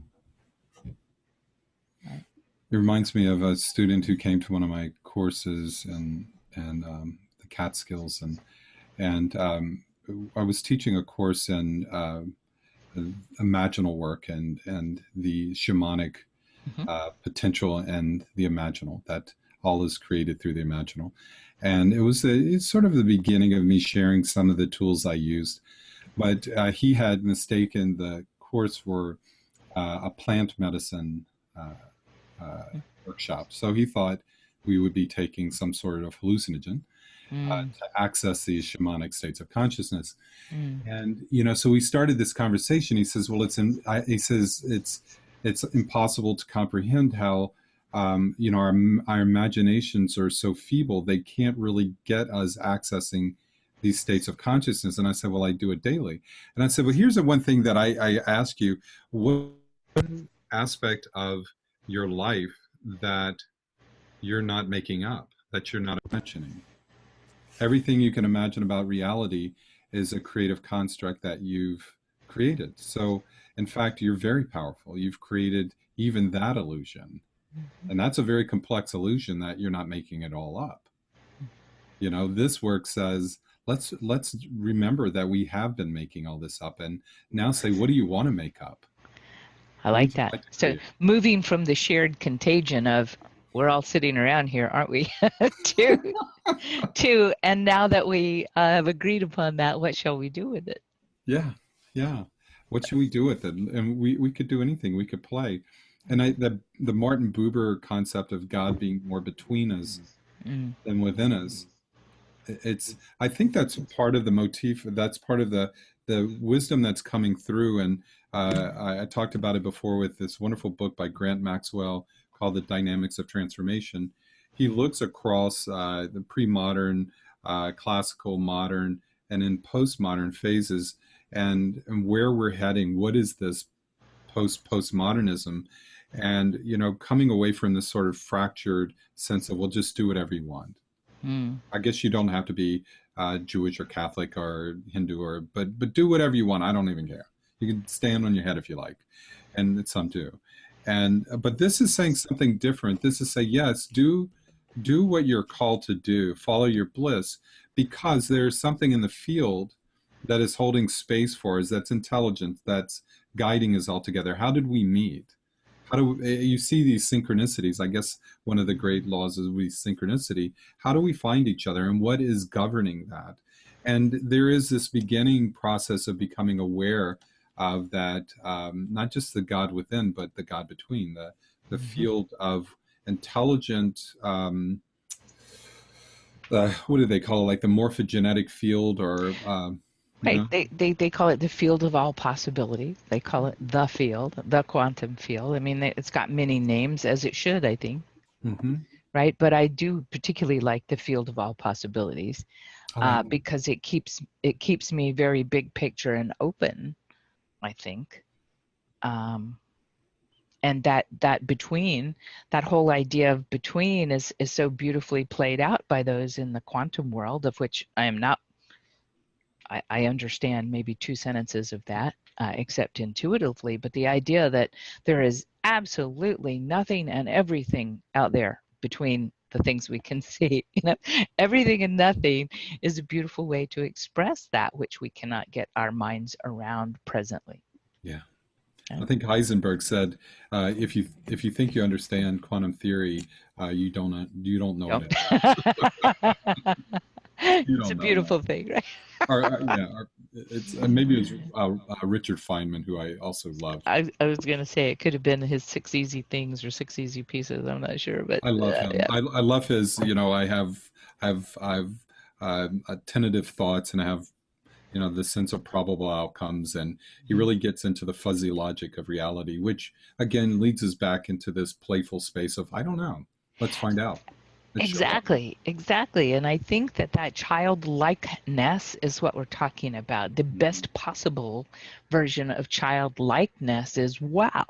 Right? It reminds me of a student who came to one of my courses and the Catskills and I was teaching a course in imaginal work and the shamanic Mm-hmm. potential and the imaginal, that all is created through the imaginal. And it's sort of the beginning of me sharing some of the tools I used. But he had mistaken the course for a plant medicine uh, uh, workshop. So he thought we would be taking some sort of hallucinogen Mm, to access these shamanic states of consciousness. mm, And so we started this conversation. He says, "Well, he says it's impossible to comprehend how our imaginations are so feeble they can't really get us accessing these states of consciousness." And I said, "Well, I do it daily." And I said, "Well, here's the one thing that I ask you: what aspect of your life that you're not making up, that you're not imagining? Everything you can imagine about reality is a creative construct that you've created. So, in fact, you're very powerful. You've created even that illusion. mhm, And that's a very complex illusion that you're not making it all up. This work says, let's remember that we have been making all this up and now say, what do you want to make up? I What like would you that. like to So create? moving from the shared contagion of we're all sitting around here, aren't we? to and now that we have agreed upon that, what shall we do with it? Yeah, yeah. What should we do with it? And we could do anything. We could play. And the Martin Buber concept of God being more between us Mm, than within us, it's I think that's part of the motif. That's part of the wisdom that's coming through. And I talked about it before with this wonderful book by Grant Maxwell called The Dynamics of Transformation. He looks across the pre-modern, classical, modern, and in postmodern phases, and where we're heading. What is this postmodernism? And coming away from this sort of fractured sense of we'll just do whatever you want. mm, I guess you don't have to be Jewish or Catholic or Hindu but do whatever you want. I don't even care. You can stand on your head if you like, and some do. And but this is saying something different. This is say yes, do what you're called to do. Follow your bliss, because there's something in the field that is holding space for us. That's intelligent. That's guiding us all together. How did we meet? How do you see these synchronicities? I guess one of the great laws is synchronicity. How do we find each other, and what is governing that? And there is this beginning process of becoming aware of that, not just the God within, but the God between, the mhm. field of intelligent. What do they call it? Like the morphogenetic field, or you Right. know? They call it the field of all possibilities. They call it the field, the quantum field. I mean, it's got many names, as it should, I think. Hmm. Right. But I do particularly like the field of all possibilities I like. because it keeps me very big picture and open, I think. Um, and that between, that whole idea of between is so beautifully played out by those in the quantum world, of which I am not. I understand maybe two sentences of that, except intuitively, but the idea that there is absolutely nothing and everything out there between the things we can see, everything and nothing is a beautiful way to express that which we cannot get our minds around presently. Yeah. I Right? think Heisenberg said, if you think you understand quantum theory, you don't know it Don't. at all. You It's a don't know that. beautiful thing, right? Yeah, it's maybe it was Richard Feynman, who I also loved. I was gonna say it could have been his six easy things or six easy pieces. I'm not sure, but I love him. yeah. I love his. I have tentative thoughts, and I have the sense of probable outcomes, and he Mhm. really gets into the fuzzy logic of reality, which again leads us back into this playful space of I don't know. Let's find out. Let's show up. Exactly, exactly. And I think that that childlikeness is what we're talking about. The Mhm. best possible version of childlikeness is wow,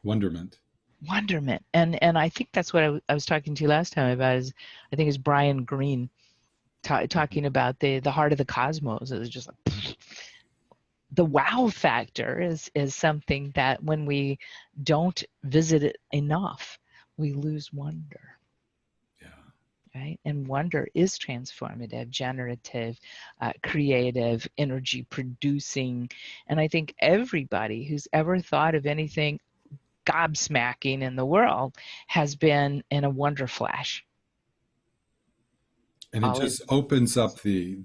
Wonderment. wonderment. And I think that's what I was talking to you last time about is I think it's Brian Greene Mhm. talking about the heart of the cosmos. It's just like the wow factor is something that when we don't visit it enough, we lose wonder. Yeah. Right? And wonder is transformative, generative, creative, energy producing. And I think everybody who's ever thought of anything gobsmacking in the world has been in a wonder flash. And it All in. just opens up the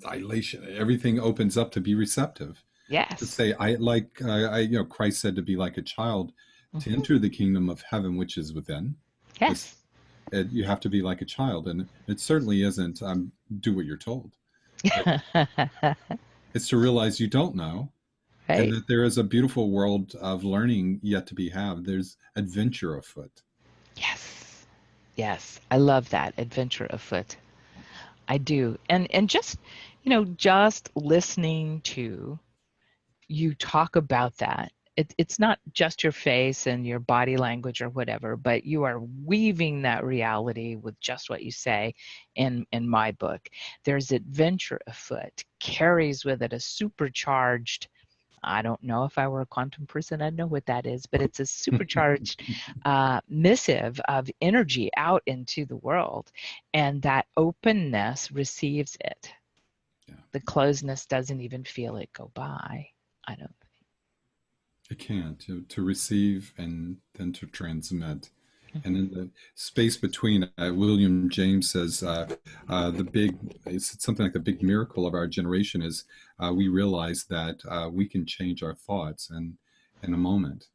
dilation. Everything opens up to be receptive. To Yes. say, I like, Christ said to be like a child, to Mm-hmm. enter the kingdom of heaven, which is within. This, Yes. you have to be like a child, and it certainly isn't. Do what you're told. It, it's to realize you don't know, and Right? that there is a beautiful world of learning yet to be had. There's adventure afoot. Yes. Yes. I love that adventure afoot. I do. And just, just listening to you talk about that. It's not just your face and your body language or whatever, but you are weaving that reality with just what you say in my book. There's adventure afoot, carries with it a supercharged, I don't know if I were a quantum person, I'd know what that is, but it's a supercharged missive of energy out into the world. And that openness receives it. Yeah. The closeness doesn't even feel it go by. I don't. It can to receive and then to transmit. And Mhm. in the space between, William James says, the big, it's something like the big miracle of our generation is, we realize that we can change our thoughts and in a moment,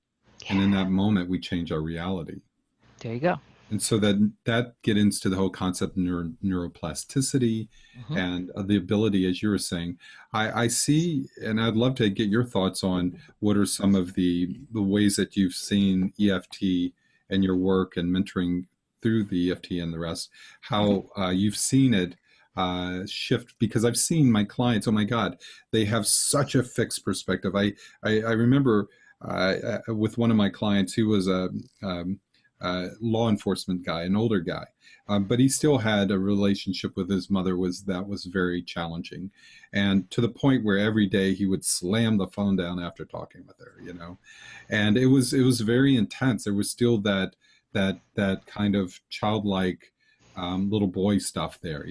and in Yeah, that moment we change our reality. there you go. And so that get into the whole concept of neuroplasticity, Hmm. and the ability, as you were saying. I see, and I'd love to get your thoughts on what are some of the ways that you've seen EFT and your work and mentoring through the EFT and the rest, Hmm. how you've seen it shift, because I've seen my clients, oh my God, they have such a fixed perspective. I remember with one of my clients who was a law enforcement guy, an older guy, but he still had a relationship with his mother was very challenging, and to the point where every day he would slam the phone down after talking with her. And it was very intense. There was still that kind of childlike little boy stuff there.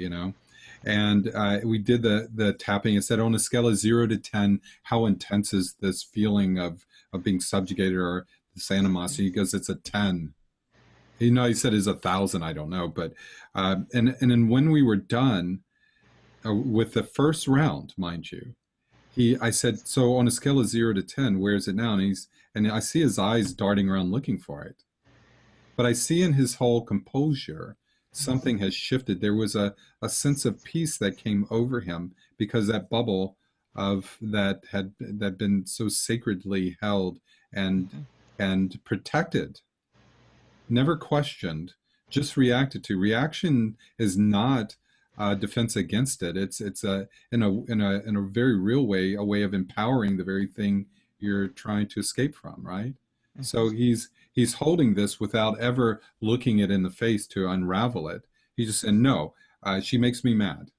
And we did the tapping and said, on a scale of 0 to 10, how intense is this feeling of being subjugated or this animosity? He goes, it's a 10. He said it's 1,000. I don't know, but and then when we were done with the first round, mind you, I said, so on a scale of 0 to 10, where is it now? And I see his eyes darting around looking for it, but I see in his whole composure something has shifted. There was a sense of peace that came over him, because that bubble of that been so sacredly held and Hmm. and protected, never questioned, just reacted to. Reaction is not defense against it. It's a in a very real way, a way of empowering the very thing you're trying to escape from, right? Hmm. So he's holding this without ever looking it in the face to unravel it. He just said, no, she makes me mad.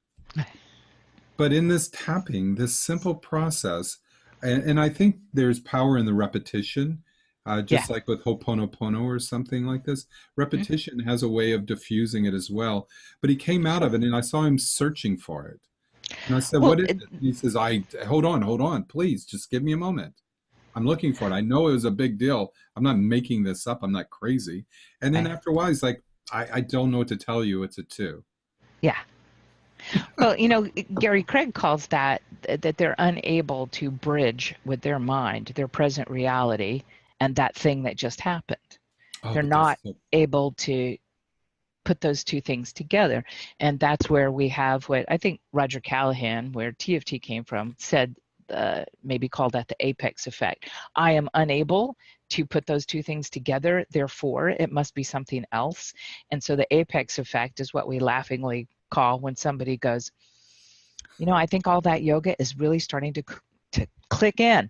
But in this tapping, this simple process, and I think there's power in the repetition, Yeah. just like with Ho'oponopono or something like this. Hmm. Repetition has a way of diffusing it as well. But he came out of it, and I saw him searching for it. And I said, Well, "What is it?" He says, "I hold on, please, just give me a moment. I'm looking for it. I know it was a big deal. I'm not making this up. I'm not crazy." And then right. after a while, he's like, "I don't know what to tell you. It's a two." Yeah. Well, Gary Craig calls that they're unable to bridge with their mind their present reality and that thing that just happened. Oh, They're but that's not so able to put those two things together. And that's where we have what I think Roger Callahan, where TFT came from, said, maybe called that the apex effect. I am unable to put those two things together, therefore it must be something else. And so the apex effect is what we laughingly call when somebody goes, you know, I think all that yoga is really starting to click in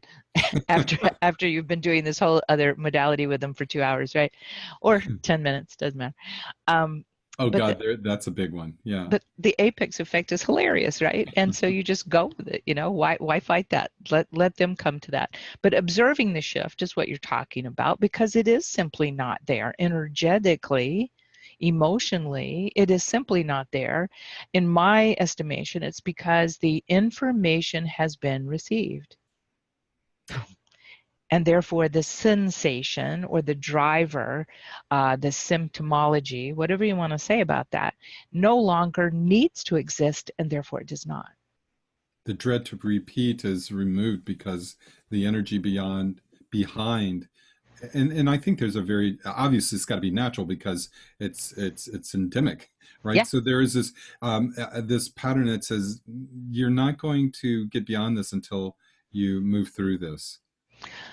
after you've been doing this whole other modality with them for 2 hours, right? Or 10 minutes, doesn't matter. Oh But God, that's a big one. Yeah. but the apex effect is hilarious, right? And so you just go with it, you know, why fight that? Let them come to that. But observing the shift is what you're talking about, because it is simply not there energetically, emotionally, it is simply not there. In my estimation, it's because the information has been received. And therefore, the sensation or the driver, the symptomology, whatever you want to say about that, no longer needs to exist, and therefore it does not. The dread to repeat is removed because the energy behind, and I think there's a very obviously it's got to be natural because it's endemic, right? Yeah, So there is this pattern that says you're not going to get beyond this until you move through this.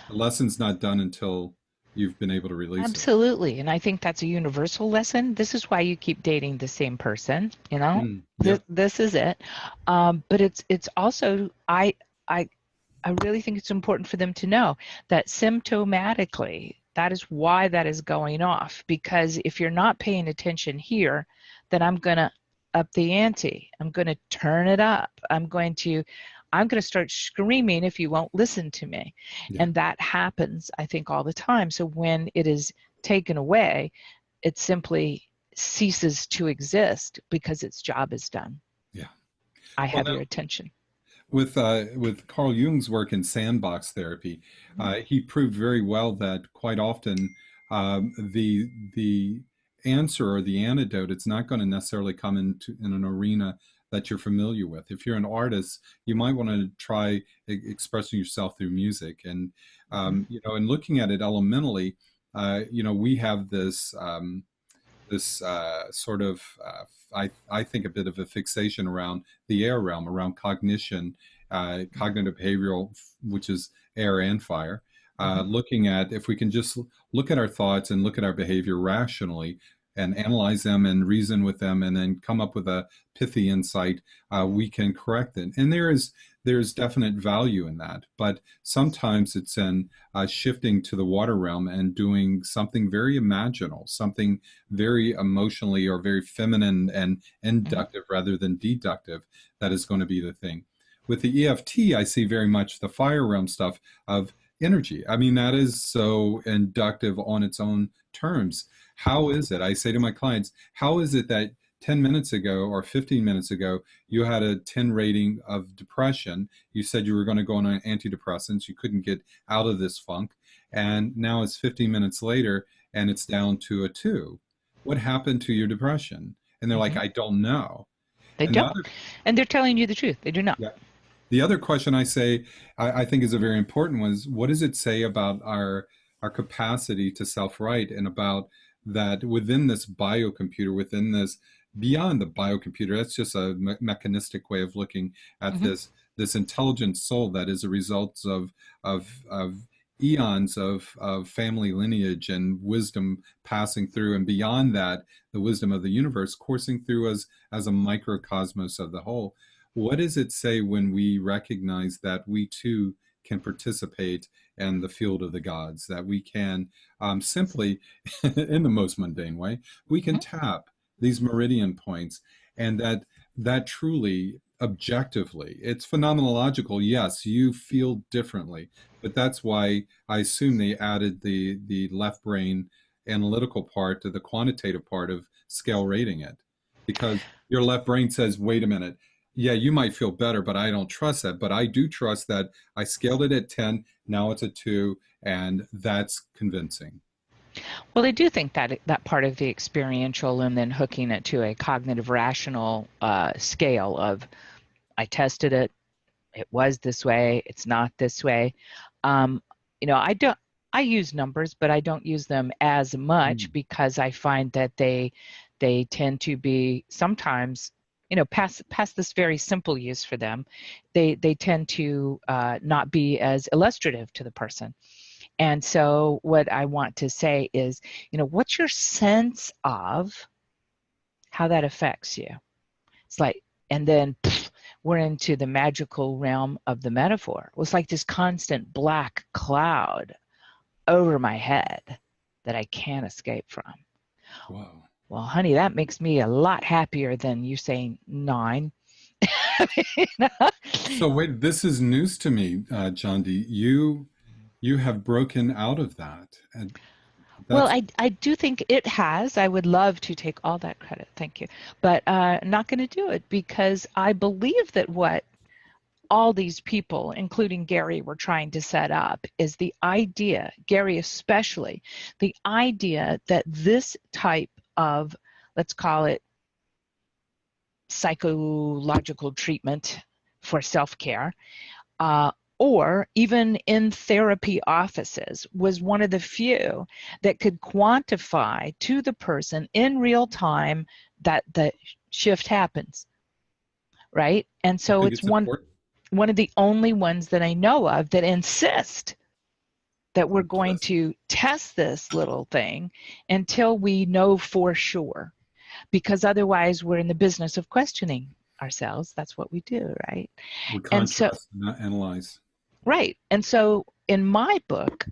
The lesson's not done until you've been able to release it. absolutely. And I think that's a universal lesson. This is why you keep dating the same person, you know? Yep. This is it. But it's also, I I really think it's important for them to know that symptomatically, that is why that is going off. Because if you're not paying attention here, then I'm going to up the ante. I'm going to turn it up. I'm going to start screaming if you won't listen to me. Yeah. And that happens, I think, all the time. So when it is taken away, it simply ceases to exist because its job is done. Yeah. I Well, have your attention. with Carl Jung's work in sandbox therapy, he proved very well that quite often the answer or the antidote, it's not going to necessarily come in an arena that you're familiar with. If you're an artist, you might want to try expressing yourself through music, and and looking at it elementally, we have this sort of I think a bit of a fixation around the air realm, around cognition, cognitive behavioral, which is air and fire. Looking at if we can just look at our thoughts and look at our behavior rationally and analyze them and reason with them and then come up with a pithy insight, we can correct it. And there's definite value in that. But sometimes it's in shifting to the water realm and doing something very imaginal, something very emotionally or very feminine and inductive rather than deductive that is going to be the thing. With the EFT, I see very much the fire realm stuff of energy. I mean, that is so inductive on its own terms. How is it? I say to my clients, how is it that 10 minutes ago or 15 minutes ago, you had a 10 rating of depression? You said you were going to go on antidepressants. You couldn't get out of this funk. And now it's 15 minutes later and it's down to a 2. What happened to your depression? And they're like, I don't know. They And the don't. other, And they're telling you the truth. They do not. yeah, the other question I think is a very important one is what does it say about our capacity to self-write and about that within this biocomputer, within this beyond the biocomputer, that's just a mechanistic way of looking at this intelligent soul that is a result of eons of family lineage and wisdom passing through, and beyond that, the wisdom of the universe coursing through as a microcosmos of the whole. What does it say when we recognize that we too can participate in the field of the gods, that we can simply, in the most mundane way, we can tap these meridian points, and that truly, objectively, it's phenomenological. Yes, you feel differently, but that's why I assume they added the left brain analytical part to the quantitative part of scale rating it, because your left brain says, wait a minute, yeah, you might feel better, but I don't trust that. But I do trust that I scaled it at 10, now it's a 2, and that's convincing. Well, I do think that that part of the experiential and then hooking it to a cognitive rational scale of I tested it, it was this way, it's not this way. Um, I don't. I use numbers, but I don't use them as much Mm. because I find that they They tend to be sometimes, past this very simple use for them, they tend to not be as illustrative to the person. And so what I want to say is, what's your sense of how that affects you? It's like, and then we're into the magical realm of the metaphor. It's like this constant black cloud over my head that I can't escape from. Wow. Well, honey, that makes me a lot happier than you saying 9. So wait, this is news to me, Jondi. You have broken out of that, and Well, that's I do think it has. I would love to take all that credit. Thank you. But I'm not going to do it because I believe that what all these people, including Gary, were trying to set up is the idea, Gary especially, the idea that this type of, let's call it psychological treatment for self-care, or even in therapy offices, was one of the few that could quantify to the person in real time that the shift happens, right? And I so think it's it's important. one of the only ones that I know of that insist that we're going Yes. to test this little thing until we know for sure, because otherwise we're in the business of questioning ourselves. That's what we do, right? We And so, contrast, not analyze. right. And so in my book,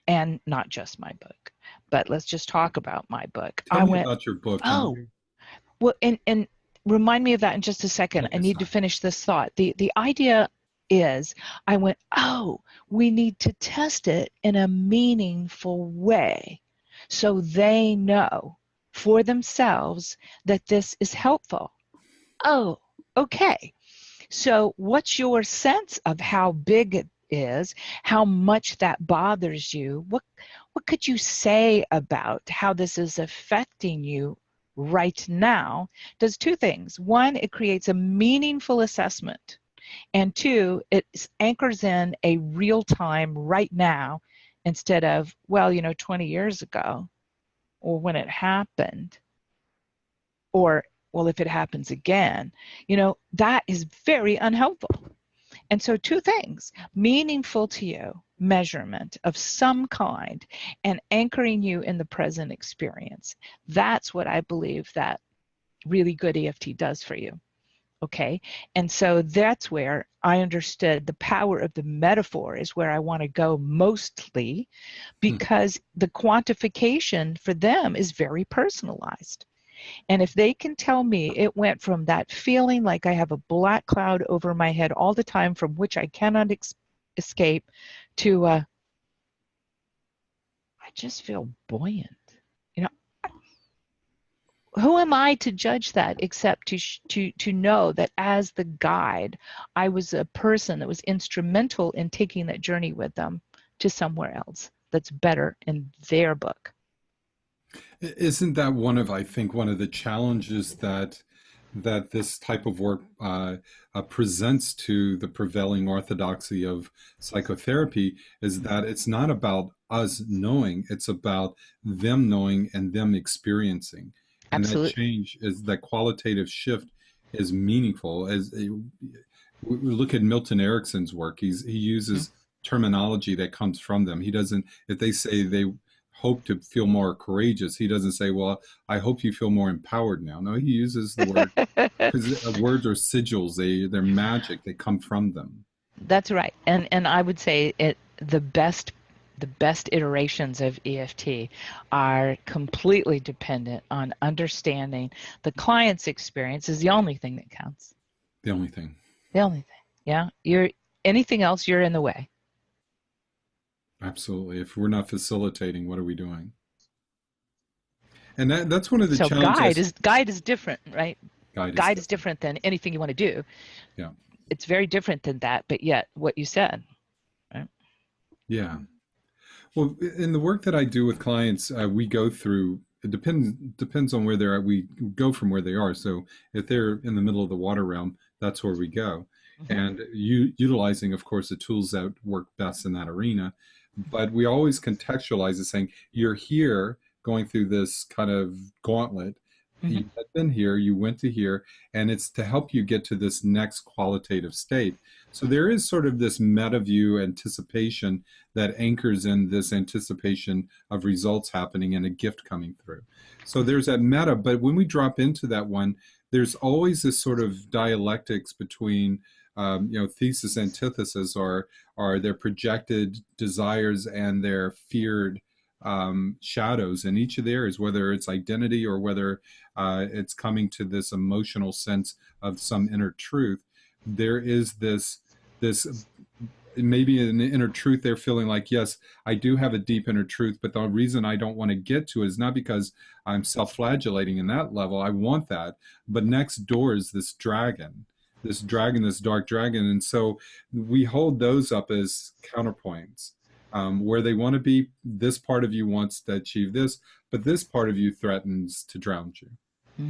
and not just my book, but let's just talk about my book, Tell I me went, about your book. oh, well, and remind me of that in just a second. I Okay, need to sorry. finish this thought. The idea is, I went, oh, we need to test it in a meaningful way so they know for themselves that this is helpful. Oh, okay. So what's your sense of how big it is, how much that bothers you? What could you say about how this is affecting you right now? Does two things. One, it creates a meaningful assessment. And two, it anchors in a real time right now instead of, well, 20 years ago or when it happened, or, well, if it happens again, that is very unhelpful. And so two things, meaningful to you, measurement of some kind, and anchoring you in the present experience. That's what I believe that really good EFT does for you. Okay. And so that's where I understood the power of the metaphor is where I want to go mostly, Hmm. because the quantification for them is very personalized. And if they can tell me it went from that feeling like I have a black cloud over my head all the time from which I cannot escape to I just feel buoyant. You know, who am I to judge that except to know that as the guide, I was a person that was instrumental in taking that journey with them to somewhere else that's better in their book. Isn't that I think, one of the challenges that this type of work presents to the prevailing orthodoxy of psychotherapy is that it's not about us knowing, it's about them knowing and them experiencing. And that Absolutely. change is that qualitative shift is meaningful. We look at Milton Erickson's work, he Mhm. uses terminology that comes from them. He doesn't, if they say they hope to feel more courageous, he doesn't say, well, I hope you feel more empowered now. No, he uses the word because words are sigils. They're magic. They come from them. That's right. And I would say the best iterations of EFT are completely dependent on understanding the client's experience is the only thing that counts. The only thing. The only thing. Yeah. You're anything else, you're in the way. Absolutely. If we're not facilitating, what are we doing? And that's one of the So challenges. guide is different, right? Guide is Guide is different. different than anything you want to do. Yeah. It's very different than that, but yet what you said, right? Yeah. Well, in the work that I do with clients, we go through. It depends on where they're at. We go from where they are. So if they're in the middle of the water realm, that's where we go, Mm-hmm. and utilizing, of course, the tools that work best in that arena. Mm-hmm. But we always contextualize it, saying you're here going through this kind of gauntlet, Mm-hmm. You had been here, you went to here, and it's to help you get to this next qualitative state. So there is sort of this meta view anticipation that anchors in this anticipation of results happening and a gift coming through. So there's that meta, but when we drop into that one, there's always this sort of dialectics between thesis antithesis, or their projected desires and their feared shadows in each of the areas, whether it's identity or whether it's coming to this emotional sense of some inner truth. There is this maybe an inner truth they're feeling like, yes, I do have a deep inner truth, but the reason I don't want to get to it is not because I'm self-flagellating in that level. I want that, but next door is this dark dragon, and so we hold those up as counterpoints. Where they want to be, this part of you wants to achieve this, but this part of you threatens to drown you.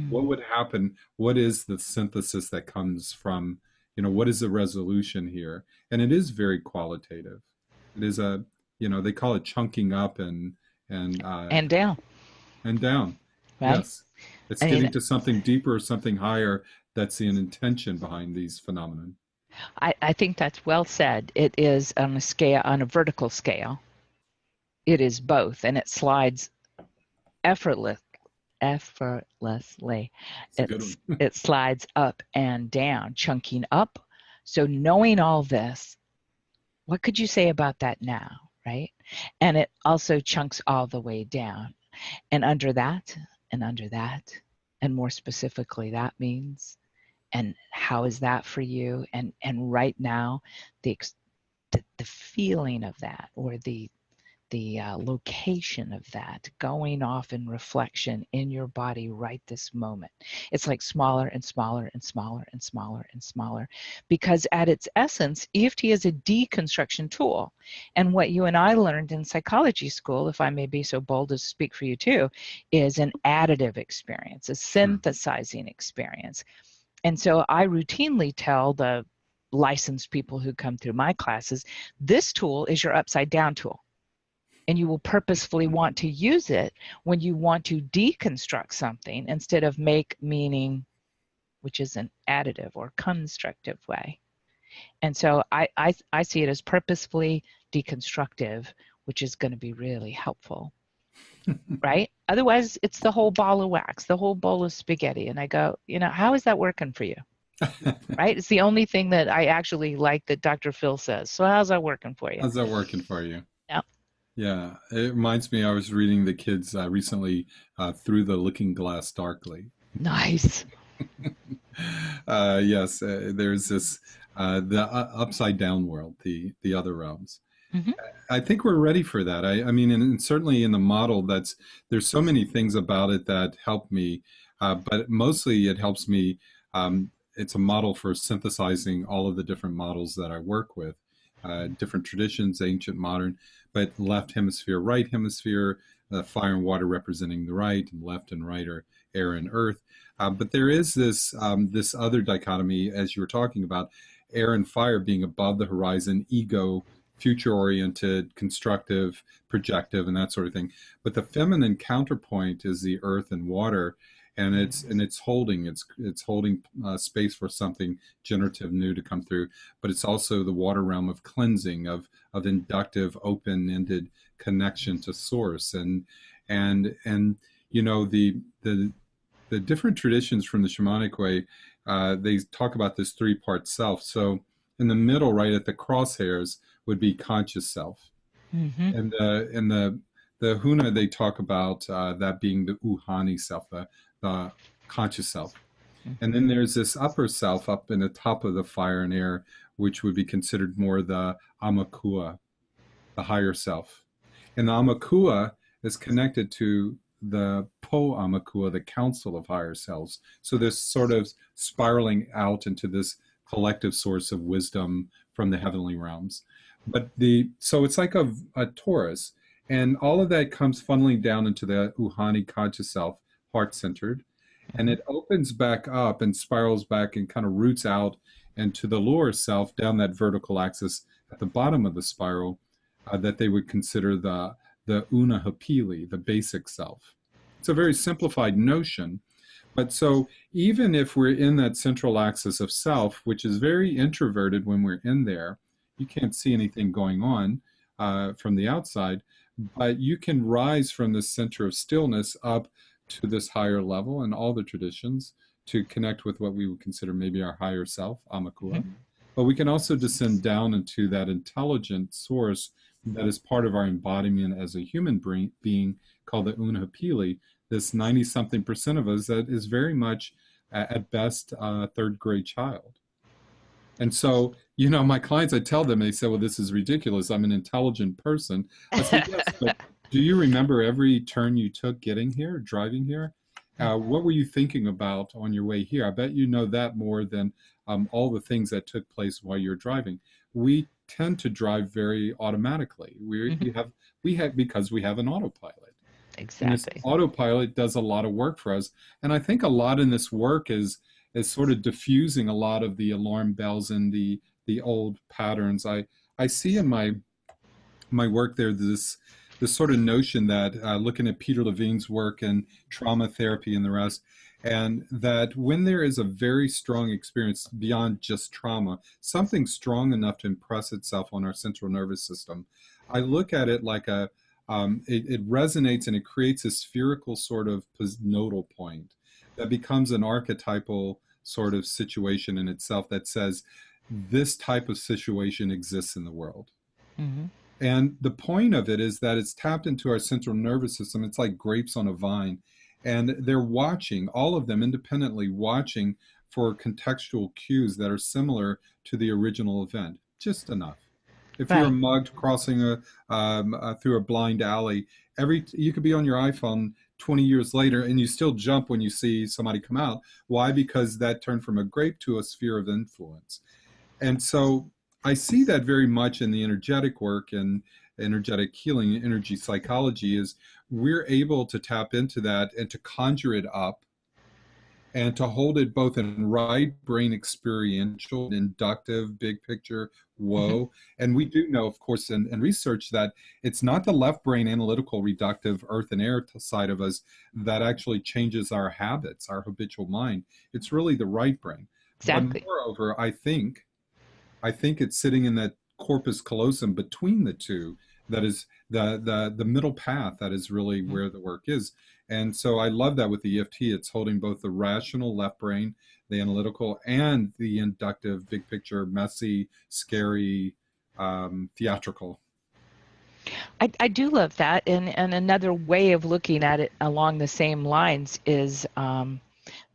What would happen? What is the synthesis that comes from, what is the resolution here? And it is very qualitative. It is they call it chunking up and And down, and down. right? Yes, it's I getting mean, to something deeper, something higher. That's the intention behind these phenomena. I think that's well said. It is on a scale, on a vertical scale. It is both, and it slides effortlessly. It's a good one. It slides up and down, chunking up. So knowing all this, what could you say about that now, right? And it also chunks all the way down. And under that, and under that, and more specifically, that means, and how is that for you? And right now, the feeling of that, or the location of that going off in reflection in your body right this moment. It's like smaller and smaller and smaller and smaller and smaller, because at its essence, EFT is a deconstruction tool. And what you and I learned in psychology school, if I may be so bold as to speak for you too, is an additive experience, a synthesizing experience. And so I routinely tell the licensed people who come through my classes, this tool is your upside down tool. And you will purposefully want to use it when you want to deconstruct something instead of make meaning, which is an additive or constructive way. And so I see it as purposefully deconstructive, which is going to be really helpful, right? Otherwise, it's the whole ball of wax, the whole bowl of spaghetti. And I go, how is that working for you? Right? It's the only thing that I actually like that Dr. Phil says. So how's that working for you? How's that working for you? Yeah. Yeah, it reminds me, I was reading the kids recently, Through the Looking Glass Darkly. Nice. Yes, there's this, the upside down world, the other realms. Mm-hmm. I think we're ready for that. I mean, and certainly in the model, there's so many things about it that help me, but mostly it helps me. It's a model for synthesizing all of the different models that I work with, different traditions, ancient, modern, but left hemisphere, right hemisphere, fire and water representing the right, and left and right are air and earth. But there is this other dichotomy, as you were talking about, air and fire being above the horizon, ego, future-oriented, constructive, projective, and that sort of thing. But the feminine counterpoint is the earth and water, and it's holding space for something generative new to come through. But it's also the water realm of cleansing, of inductive, open-ended connection to source, and the different traditions from the shamanic way, they talk about this three-part self. So in the middle, right at the crosshairs, would be conscious self, Mm-hmm. and the Huna, they talk about that being the Uhani self, the conscious self, and then there's this upper self up in the top of the fire and air, which would be considered more the Amakua, the higher self, and the Amakua is connected to the Po Amakua, the council of higher selves. So this sort of spiraling out into this collective source of wisdom from the heavenly realms. But so it's like a torus, and all of that comes funneling down into the Uhani conscious self, heart centered, and it opens back up and spirals back and kind of roots out into the lower self down that vertical axis at the bottom of the spiral, that they would consider the Una Hapili, the basic self. It's a very simplified notion, But so even if we're in that central axis of self, which is very introverted when we're in there, you can't see anything going on from the outside, but you can rise from the center of stillness up to this higher level in all the traditions to connect with what we would consider maybe our higher self, Amakua. Mm-hmm. But we can also descend down into that intelligent source that is part of our embodiment as a human being called the Unhapili, this 90 something percent of us that is very much at best a third grade child. And so, my clients, I tell them, they say, well, this is ridiculous. I'm an intelligent person. I say, yes, but do you remember every turn you took getting here, driving here? What were you thinking about on your way here? I bet you know that more than all the things that took place while you're driving. We tend to drive very automatically. Mm-hmm. We have because we have an autopilot. And this Exactly. autopilot does a lot of work for us. And I think a lot in this work is sort of diffusing a lot of the alarm bells and the old patterns. I see in my work there this sort of notion that looking at Peter Levine's work and trauma therapy and the rest, and that when there is a very strong experience beyond just trauma, something strong enough to impress itself on our central nervous system, I look at it like it resonates and it creates a spherical sort of nodal point that becomes an archetypal sort of situation in itself that says this type of situation exists in the world. Mm-hmm. And the point of it is that it's tapped into our central nervous system. It's like grapes on a vine. And they're watching, all of them independently watching for contextual cues that are similar to the original event, just enough. If you're Right. mugged crossing through a blind alley, you could be on your iPhone 20 years later and you still jump when you see somebody come out. Why? Because that turned from a grape to a sphere of influence. And so I see that very much in the energetic work and energetic healing, energy psychology is we're able to tap into that and to conjure it up and to hold it both in right brain experiential, inductive, big picture, Mm-hmm. whoa. And we do know, of course, in research that it's not the left brain analytical, reductive, earth and air side of us that actually changes our habits, our habitual mind. It's really the right brain. But Exactly. moreover, I think it's sitting in that corpus callosum between the two that is the middle path that is really Mm-hmm. where the work is. And so I love that with the EFT. It's holding both the rational left brain, the analytical, and the inductive, big picture, messy, scary, theatrical. I do love that. And another way of looking at it along the same lines is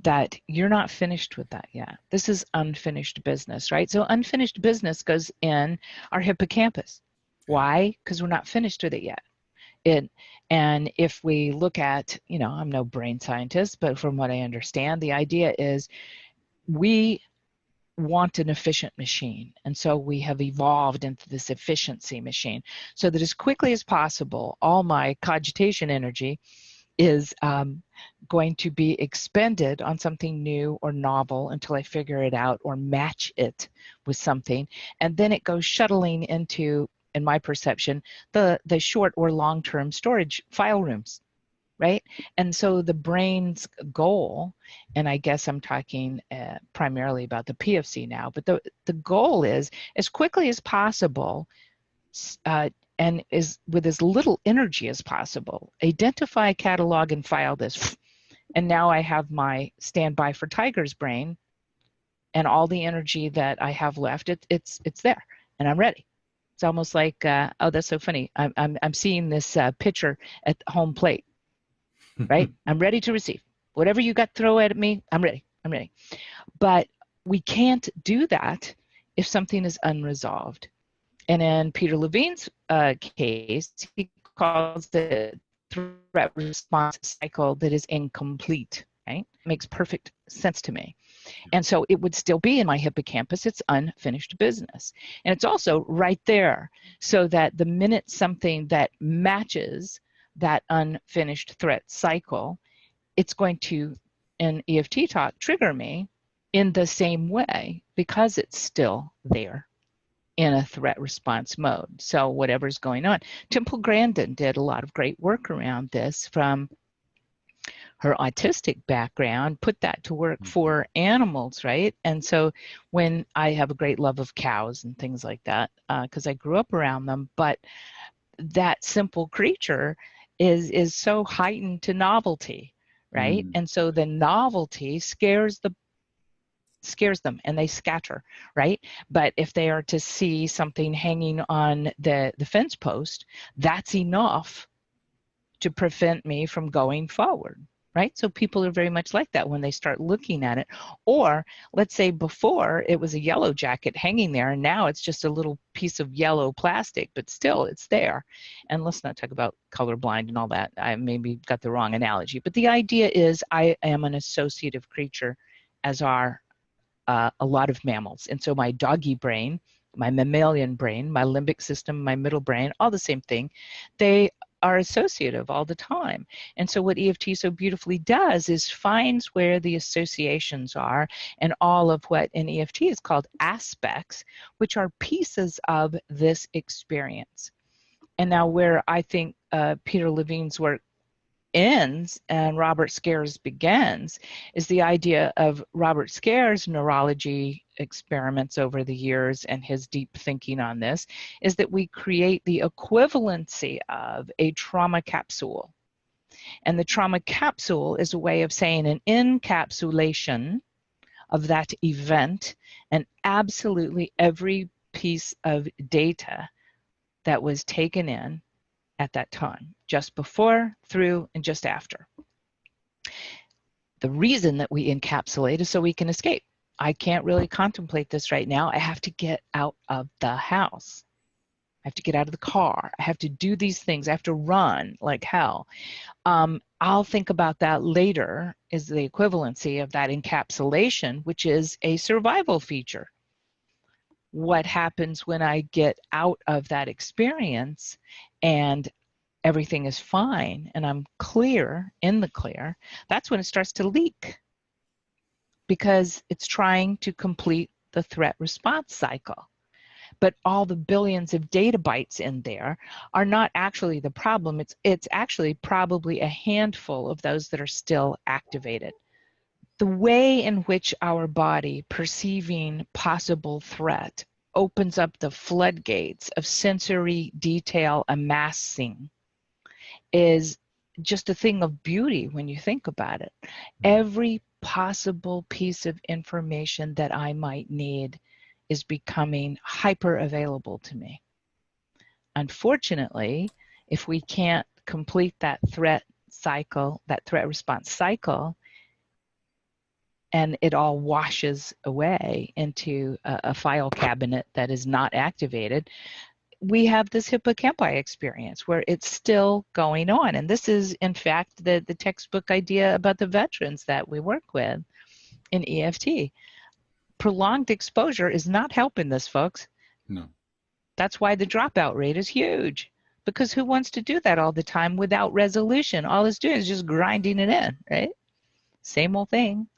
that you're not finished with that yet. This is unfinished business, right? So unfinished business goes in our hippocampus. Yeah. Why? Because we're not finished with it yet. And if we look at, I'm no brain scientist, but from what I understand, the idea is we want an efficient machine. And so we have evolved into this efficiency machine so that as quickly as possible, all my cogitation energy is going to be expended on something new or novel until I figure it out or match it with something. And then it goes shuttling into, in my perception, the short or long-term storage file rooms, right? And so the brain's goal, and I guess I'm talking primarily about the PFC now, but the goal is as quickly as possible and is with as little energy as possible, identify, catalog, and file this. And now I have my standby for tiger's brain, and all the energy that I have left, it's there, and I'm ready. It's almost like, oh, that's so funny. I'm seeing this picture at home plate, right? I'm ready to receive. Whatever you got throw at me, I'm ready. I'm ready. But we can't do that if something is unresolved. And in Peter Levine's case, he calls it threat response cycle that is incomplete, right? Makes perfect sense to me. And so it would still be in my hippocampus. It's unfinished business. And it's also right there so that the minute something that matches that unfinished threat cycle, it's going to, in EFT talk, trigger me in the same way because it's still there in a threat response mode. So whatever's going on. Temple Grandin did a lot of great work around this from her autistic background, put that to work for animals, right? And so when I have a great love of cows and things like that, because I grew up around them, but that simple creature is so heightened to novelty, right? Mm. And so the novelty scares them and they scatter, right? But if they are to see something hanging on the fence post, that's enough to prevent me from going forward, right? So people are very much like that when they start looking at it. Or let's say before it was a yellow jacket hanging there and now it's just a little piece of yellow plastic, but still it's there. And let's not talk about colorblind and all that. I maybe got the wrong analogy, but the idea is I am an associative creature, as are a lot of mammals. And so my doggy brain, my mammalian brain, my limbic system, my middle brain, all the same thing, they are associative all the time. And so what EFT so beautifully does is finds where the associations are, and all of what in EFT is called aspects, which are pieces of this experience. And now where I think Peter Levine's work ends and Robert Scare's begins is the idea of Robert Scare's neurology experiments over the years and his deep thinking on this is that we create the equivalency of a trauma capsule. And the trauma capsule is a way of saying an encapsulation of that event and absolutely every piece of data that was taken in at that time, just before, through, and just after. The reason that we encapsulate is so we can escape. I can't really contemplate this right now. I have to get out of the house. I have to get out of the car. I have to do these things. I have to run like hell. I'll think about that later, is the equivalency of that encapsulation, which is a survival feature. What happens when I get out of that experience and everything is fine and I'm clear, in the clear, that's when it starts to leak because it's trying to complete the threat response cycle. But all the billions of data bytes in there are not actually the problem. It's actually probably a handful of those that are still activated. The way in which our body perceiving possible threat opens up the floodgates of sensory detail amassing is just a thing of beauty when you think about it. Every possible piece of information that I might need is becoming hyper available to me. Unfortunately, if we can't complete that threat cycle, that threat response cycle, and it all washes away into a file cabinet that is not activated, we have this hippocampi experience where it's still going on. And this is, in fact, the textbook idea about the veterans that we work with in EFT. Prolonged exposure is not helping this, folks. No. That's why the dropout rate is huge, because who wants to do that all the time without resolution? All it's doing is just grinding it in, right? Same old thing.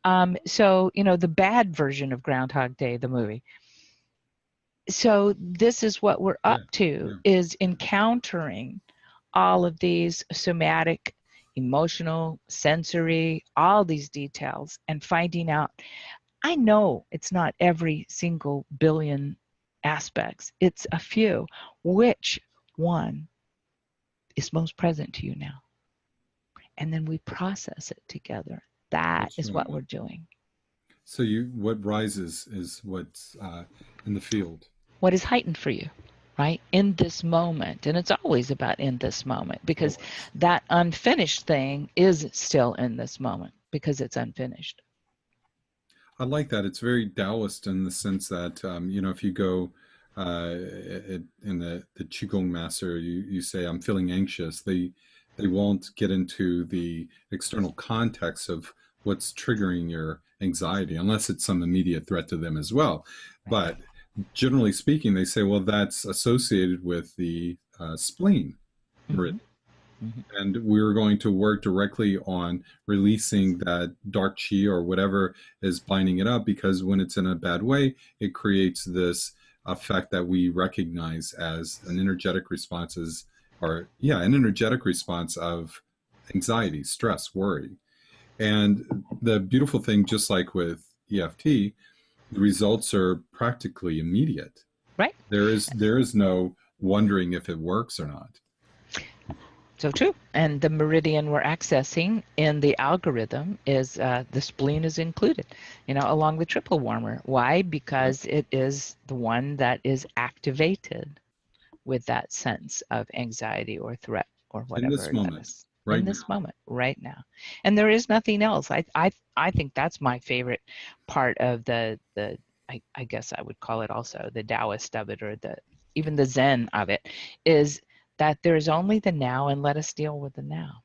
Yeah. So, you know, the bad version of Groundhog Day, the movie. So this is what we're up to, is encountering all of these somatic, emotional, sensory, all these details, and finding out, I know it's not every single billion aspects, it's a few. Which one is most present to you now? And then we process it together. That's is what we're doing. So what rises is what's in the field. What is heightened for you, right? In this moment. And it's always about in this moment, because that unfinished thing is still in this moment because it's unfinished. I like that. It's very Taoist in the sense that, you know, if you go in the Qigong master, you say, I'm feeling anxious. They won't get into the external context of what's triggering your anxiety, unless it's some immediate threat to them as well. But generally speaking, they say, well, that's associated with the spleen. Mm-hmm. And we're going to work directly on releasing that dark chi or whatever is binding it up, because when it's in a bad way, it creates this effect that we recognize as an energetic response, an energetic response of anxiety, stress, worry. And the beautiful thing, just like with EFT, the results are practically immediate. Right? There is no wondering if it works or not. So true. And the meridian we're accessing in the algorithm is the spleen is included, along the triple warmer. Why? Yep. Because it is the one that is activated with that sense of anxiety or threat or In whatever this let moment, us in right this now. moment, right now. And there is nothing else. I think that's my favorite part of the I guess I would call it also the Taoist of it, or the even the Zen of it, is that there's only the now, and let us deal with the now.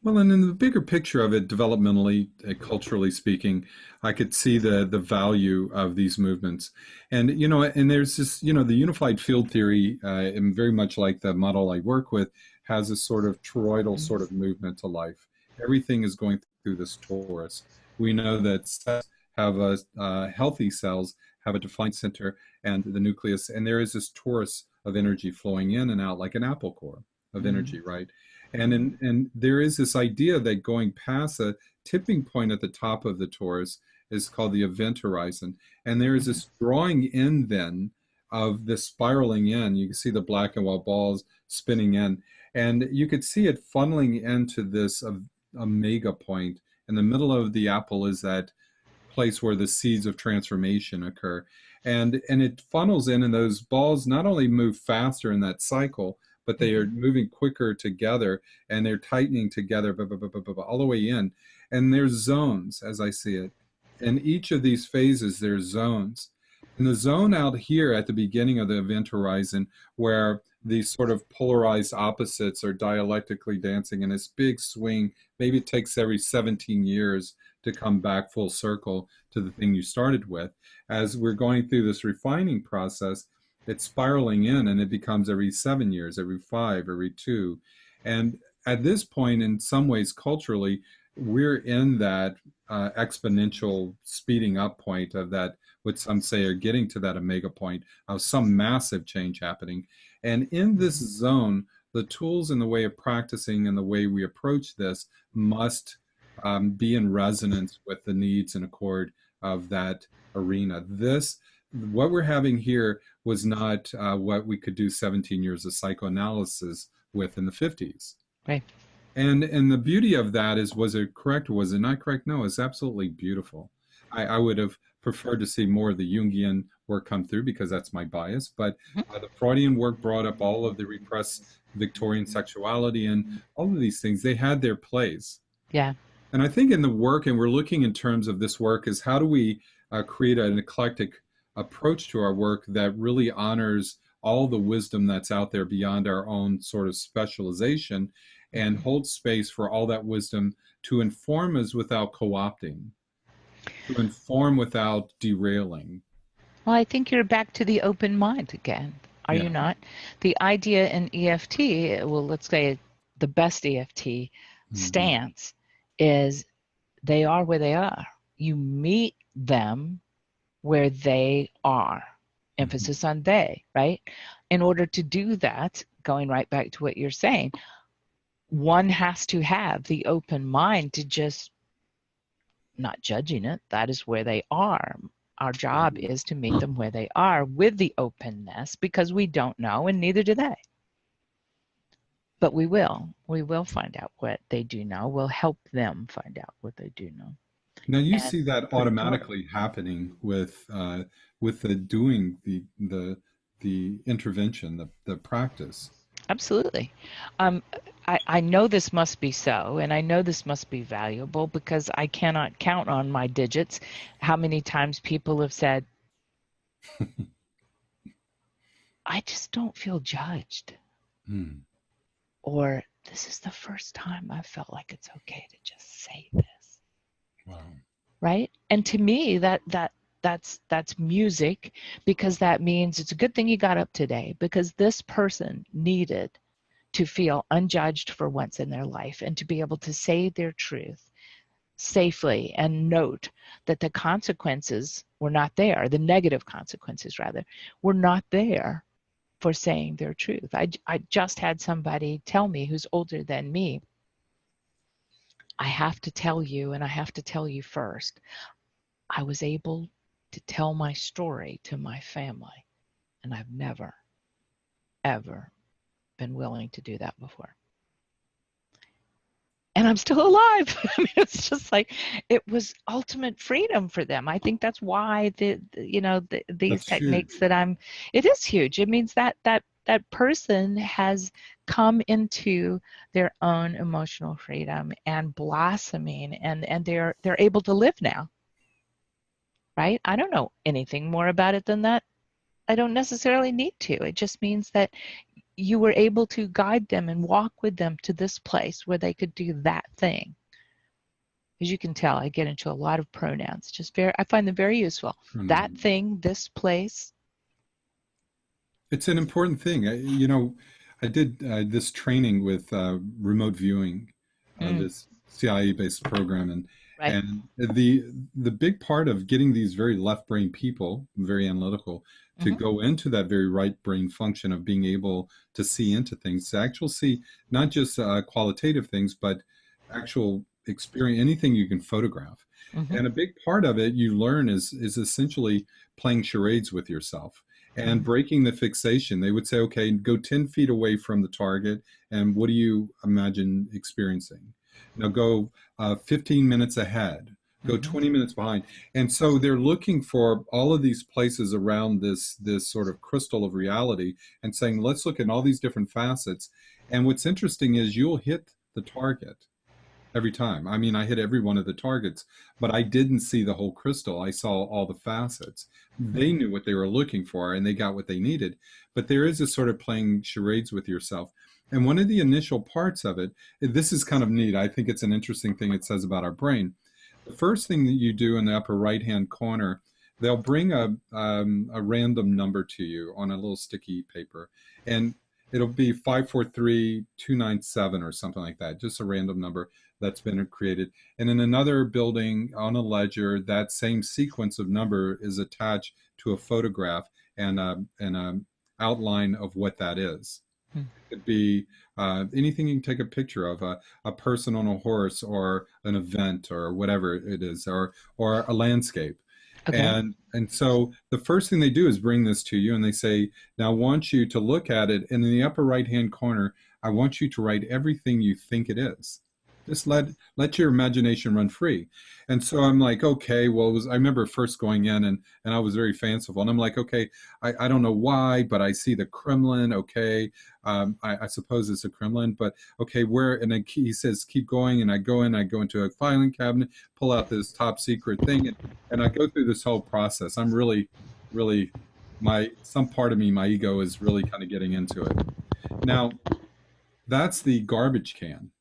Well, and in the bigger picture of it, developmentally, culturally speaking, I could see the value of these movements, and and there's this, the unified field theory, and very much like the model I work with, has a sort of toroidal sort of movement to life. Everything is going through this torus. We know that cells have a healthy cells have a defined center and the nucleus, and there is this torus of energy flowing in and out like an apple core of Mm-hmm. energy, right? And there is this idea that going past a tipping point at the top of the torus is called the event horizon. And there is Mm-hmm. this drawing in then of the spiraling in. You can see the black and white balls spinning in. And you could see it funneling into this omega point. In the middle of the apple is that place where the seeds of transformation occur. And it funnels in, and those balls not only move faster in that cycle, but they are Mm-hmm. moving quicker together, and they're tightening together all the way in. And there's zones, as I see it. In each of these phases, there's zones. And the zone out here at the beginning of the event horizon, where these sort of polarized opposites are dialectically dancing in this big swing, maybe it takes every 17 years to come back full circle to the thing you started with. As we're going through this refining process, it's spiraling in, and it becomes every 7 years, every five, every two. And at this point, in some ways, culturally, we're in that exponential speeding up point of that, what some say are getting to that omega point of some massive change happening. And in this zone, the tools and the way of practicing and the way we approach this must be in resonance with the needs and accord of that arena. What we're having here was not what we could do 17 years of psychoanalysis with in the 50s. Right. And the beauty of that is, was it correct or was it not correct? No, it's absolutely beautiful. I would have preferred to see more of the Jungian work come through because that's my bias. But the Freudian work brought up all of the repressed Victorian sexuality and all of these things. They had their place. Yeah. And I think in the work, and we're looking in terms of this work, is how do we create an eclectic approach to our work that really honors all the wisdom that's out there beyond our own sort of specialization, and hold space for all that wisdom to inform us without co-opting, to inform without derailing. Well, I think you're back to the open mind again. Are you Yeah. not? The idea in EFT, well, let's say the best EFT Mm-hmm. stance is they are where they are. You meet them where they are. Mm-hmm. Emphasis on they, right? In order to do that, going right back to what you're saying, one has to have the open mind to just not judging it. That is where they are. Our job is to meet them where they are with the openness, because we don't know, and neither do they. But we will. We will find out what they do know. We'll help them find out what they do know Now you and see that put it to work. automatically happening with the doing the intervention, the practice. Absolutely. Um, I know this must be so, and I know this must be valuable, because I cannot count on my digits how many times people have said, I just don't feel judged. Hmm. Or this is the first time I felt like it's okay to just say this. Wow. Right? And to me, that's music, because that means it's a good thing you got up today, because this person needed to feel unjudged for once in their life, and to be able to say their truth safely, and note that the consequences were not there, the negative consequences rather, were not there for saying their truth. I just had somebody tell me, who's older than me, I have to tell you, and I have to tell you first, I was able to tell my story to my family, and I've never, ever been willing to do that before. And I'm still alive. I mean, it's just like, it was ultimate freedom for them. I think that's why these That's techniques huge. that it is huge. It means that person has come into their own emotional freedom and blossoming, and they're able to live now, right? I don't know anything more about it than that. I don't necessarily need to. It just means that you were able to guide them and walk with them to this place where they could do that thing. As you can tell, I get into a lot of pronouns. I find them very useful. That Pronoun. thing, this place. It's an important thing. I did this training with remote viewing, Mm, this CIA-based program, and right. and the big part of getting these very left brain people, very analytical, to Mm-hmm, go into that very right brain function of being able to see into things, to actually see not just qualitative things, but actual experience, anything you can photograph. mm-hmm, And a big part of it you learn is essentially playing charades with yourself and mm-hmm, breaking the fixation. They would say, okay, go 10 feet away from the target, and what do you imagine experiencing? Now go 15 minutes ahead, go mm-hmm, 20 minutes behind. And so they're looking for all of these places around this sort of crystal of reality and saying, let's look at all these different facets. And what's interesting is you'll hit the target every time. I mean, I hit every one of the targets, but I didn't see the whole crystal. I saw all the facets. They mm-hmm, knew what they were looking for and they got what they needed. But there is a sort of playing charades with yourself. And one of the initial parts of it, this is kind of neat. I think it's an interesting thing it says about our brain. The first thing that you do in the upper right hand corner, they'll bring a random number to you on a little sticky paper. And it'll be 543297 or something like that, just a random number that's been created. And in another building on a ledger, that same sequence of number is attached to a photograph and a outline of what that is. It could be anything you can take a picture of, a person on a horse or an event or whatever it is, or a landscape. okay. And so the first thing they do is bring this to you and they say, now I want you to look at it, and in the upper right hand corner, I want you to write everything you think it is. Just let your imagination run free. And so I'm like, okay, well, I remember first going in and I was very fanciful. And I'm like, okay, I don't know why, but I see the Kremlin. Okay, I suppose it's a Kremlin, but okay, where? And then he says, keep going. And I go into a filing cabinet, pull out this top secret thing, and I go through this whole process. I'm really, really, some part of me, my ego is really kind of getting into it. Now, that's the garbage can.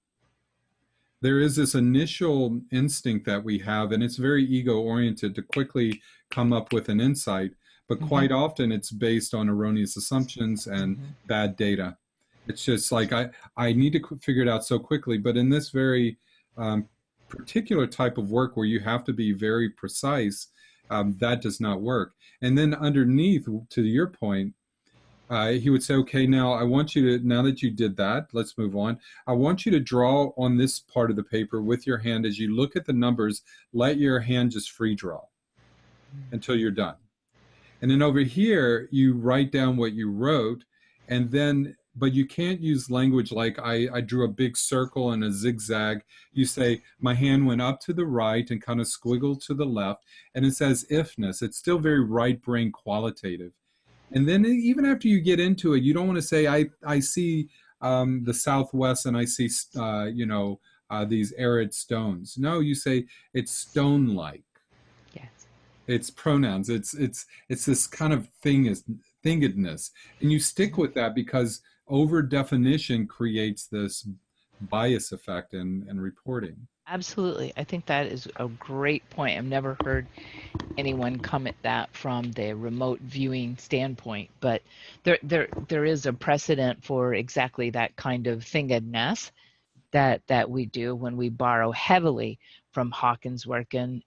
There is this initial instinct that we have, and it's very ego oriented to quickly come up with an insight, but Mm-hmm, quite often it's based on erroneous assumptions and mm-hmm, bad data. It's just like I need to figure it out so quickly. But in this very um, particular type of work where you have to be very precise, that does not work. And then underneath, to your point, he would say, okay, now I want you to, now that you did that, let's move on. I want you to draw on this part of the paper with your hand. As you look at the numbers, let your hand just free draw until you're done. And then over here, you write down what you wrote, and then, but you can't use language like I drew a big circle and a zigzag. You say, my hand went up to the right and kind of squiggled to the left, and it says ifness. It's still very right brain qualitative. And then even after you get into it, you don't want to say, I see the Southwest and I see, these arid stones. No, you say it's stone-like. yes. It's pronouns. It's this kind of thingedness, and you stick Mm-hmm. with that because over definition creates this bias effect in reporting. Absolutely. I think that is a great point. I've never heard anyone come at that from the remote viewing standpoint, but there is a precedent for exactly that kind of thingedness that we do when we borrow heavily from Hawkins' work and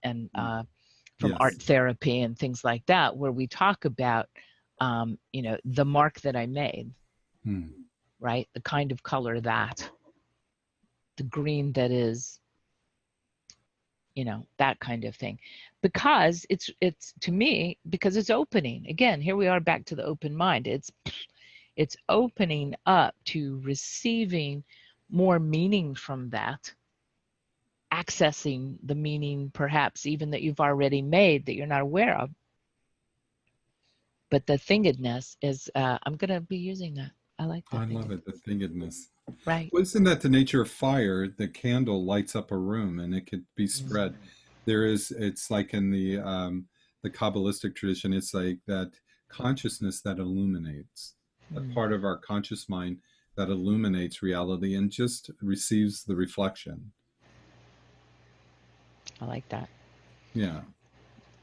from art Yes. therapy and things like that, where we talk about the mark that I made, Hmm. right? The kind of color that, the green that is, that kind of thing. Because it's to me, because it's opening. Again, here we are back to the open mind. It's opening up to receiving more meaning from that, accessing the meaning perhaps even that you've already made that you're not aware of. But the thingedness is, I'm going to be using that. I like the I love it, the thingedness. thingedness. Right. Well, isn't that the nature of fire? The candle lights up a room and it could be spread. Mm. It's like in the Kabbalistic tradition, it's like that consciousness that illuminates, a Mm. part of our conscious mind that illuminates reality and just receives the reflection. I like that. Yeah.